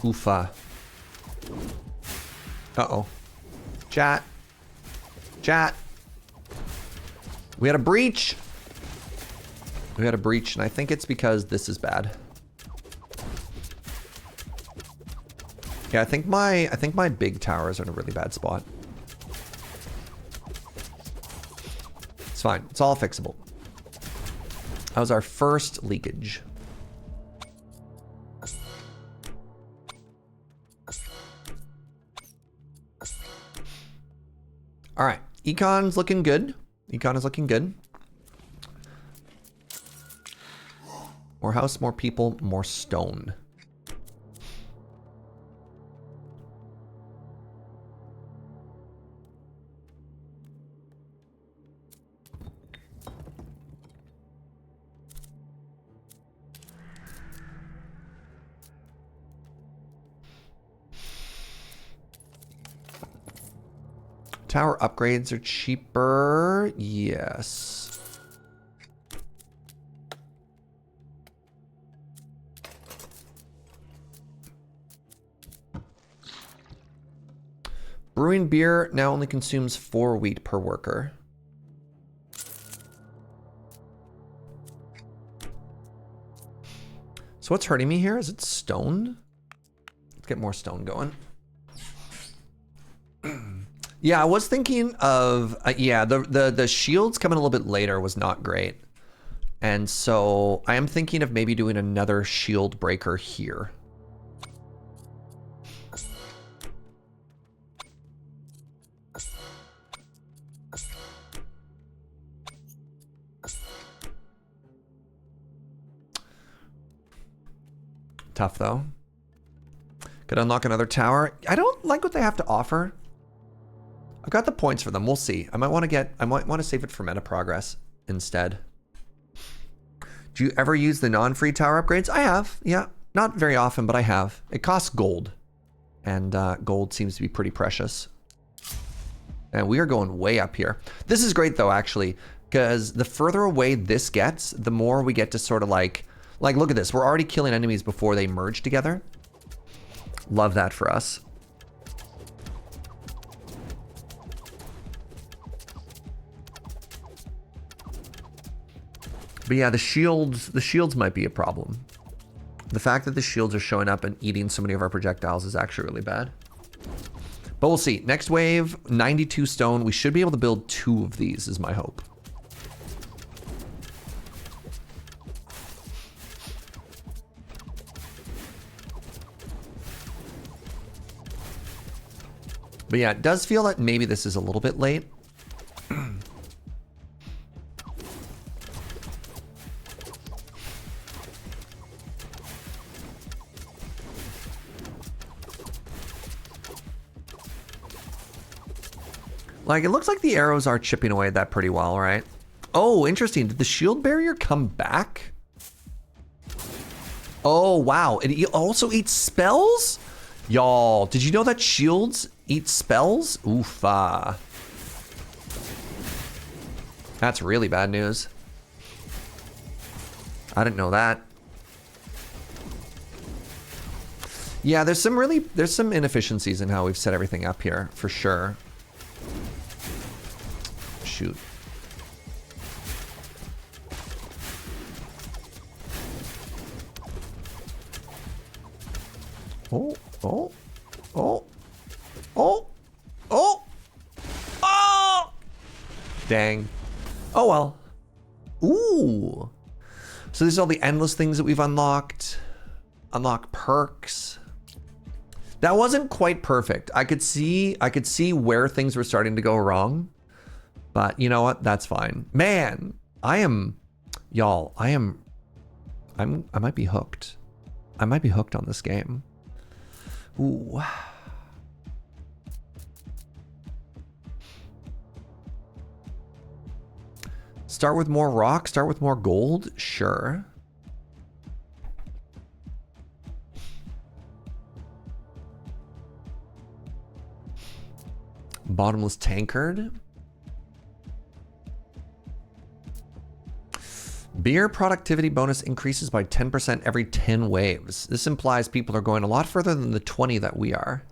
Oofa. Uh-oh. Chat. Chat. We had a breach. We had a breach, and I think it's because this is bad. Yeah, I think my big towers are in a really bad spot. It's fine. It's all fixable. That was our first leakage. All right, Econ's looking good. Econ is looking good. More house, more people, more stone. Tower upgrades are cheaper. Yes. Brewing beer now only consumes 4 wheat per worker. So what's hurting me here? Is it stone? Let's get more stone going. Yeah, I was thinking of, yeah, the shields coming a little bit later was not great. And so I am thinking of maybe doing another shield breaker here. Tough though. Could unlock another tower. I don't like what they have to offer. I've got the points for them. We'll see. I might want to save it for meta progress instead. Do you ever use the non-free tower upgrades? I have. Yeah, not very often, but I have. It costs gold, and gold seems to be pretty precious. And we are going way up here. This is great though, actually, because the further away this gets, the more we get to sort of like look at this. We're already killing enemies before they merge together. Love that for us. But yeah, the shields might be a problem. The fact that the shields are showing up and eating so many of our projectiles is actually really bad. But we'll see. Next wave, 92 stone. We should be able to build 2 of these, is my hope. But yeah, it does feel like maybe this is a little bit late. Like, it looks like the arrows are chipping away at that pretty well, right? Oh, interesting. Did the shield barrier come back? Oh, wow. It also eats spells? Y'all, did you know that shields eat spells? Oofa. That's really bad news. I didn't know that. Yeah, there's some inefficiencies in how we've set everything up here, for sure. Shoot. Oh, oh, oh, oh, oh, oh! Dang. Oh well. Ooh. So these are all the endless things that we've unlocked. Unlock perks. That wasn't quite perfect. I could see where things were starting to go wrong. But you know what? That's fine. Man, I might be hooked. I might be hooked on this game. Ooh. Start with more rock, start with more gold? Sure. Bottomless tankard. Beer productivity bonus increases by 10% every 10 waves. This implies people are going a lot further than the 20 that we are.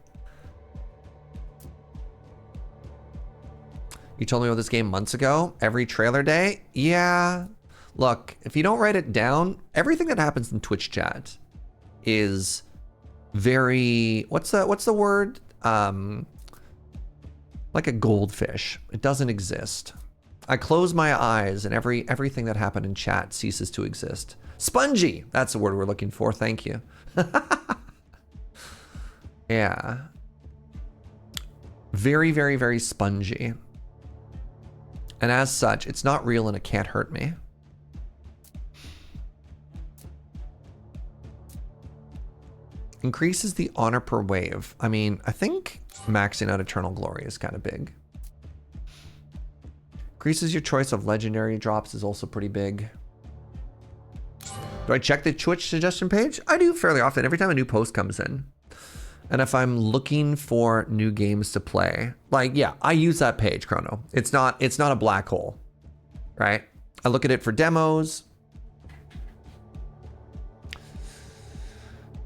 You told me about this game months ago, every trailer day? Yeah. Look, if you don't write it down, everything that happens in Twitch chat is very, what's the word? Like a goldfish. It doesn't exist. I close my eyes and everything that happened in chat ceases to exist. Spongy! That's the word we're looking for, thank you. Yeah. Very, very, very spongy. And as such, it's not real and it can't hurt me. Increases the honor per wave. I mean, I think maxing out Eternal Glory is kind of big. Increases your choice of legendary drops is also pretty big. Do I check the Twitch suggestion page? I do fairly often, every time a new post comes in. And if I'm looking for new games to play, like, yeah, I use that page, Chrono. It's not a black hole, right? I look at it for demos.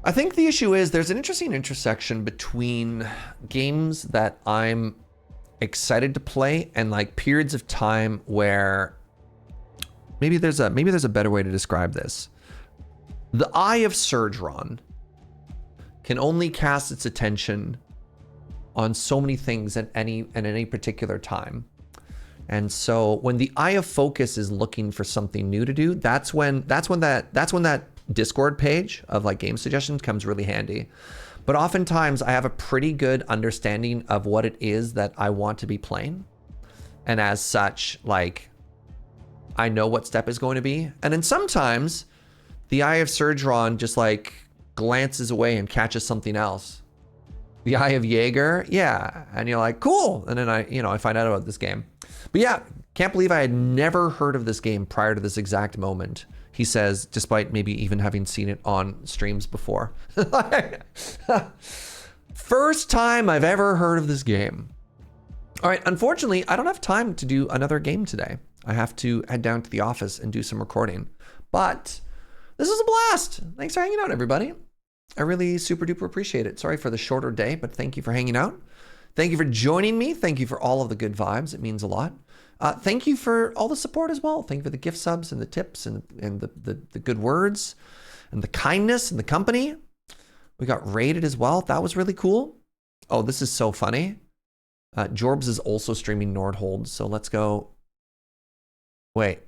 I think the issue is there's an interesting intersection between games that I'm excited to play and like periods of time where maybe there's a better way to describe this. The Eye of Surgeron can only cast its attention on so many things at any particular time. And so when the Eye of Focus is looking for something new to do, that's when that Discord page of like game suggestions comes really handy. But oftentimes I have a pretty good understanding of what it is that I want to be playing. And as such, like, I know what step is going to be. And then sometimes the Eye of Surgeron just like glances away and catches something else. The Eye of Jaeger, yeah. And you're like, cool. And then I find out about this game. But yeah, can't believe I had never heard of this game prior to this exact moment. He says, despite maybe even having seen it on streams before. First time I've ever heard of this game. All right, unfortunately, I don't have time to do another game today. I have to head down to the office and do some recording. But this is a blast. Thanks for hanging out, everybody. I really super duper appreciate it. Sorry for the shorter day, but thank you for hanging out. Thank you for joining me. Thank you for all of the good vibes. It means a lot. Thank you for all the support as well. Thank you for the gift subs and the tips and the good words and the kindness and the company. We got rated as well. That was really cool. Oh, this is so funny. Jorbs is also streaming Nordhold. So let's go. Wait.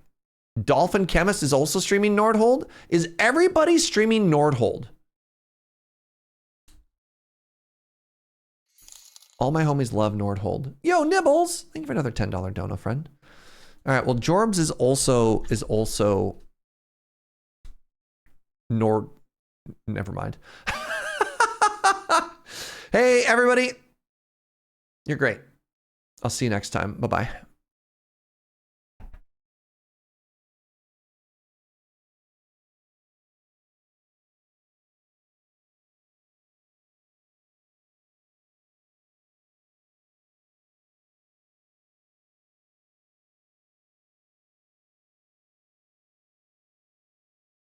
Dolphin Chemist is also streaming Nordhold? Is everybody streaming Nordhold? All my homies love Nordhold. Yo, Nibbles! Thank you for another $10 dono, friend. All right, well, Jorbs is also never mind. Hey, everybody. You're great. I'll see you next time. Bye-bye.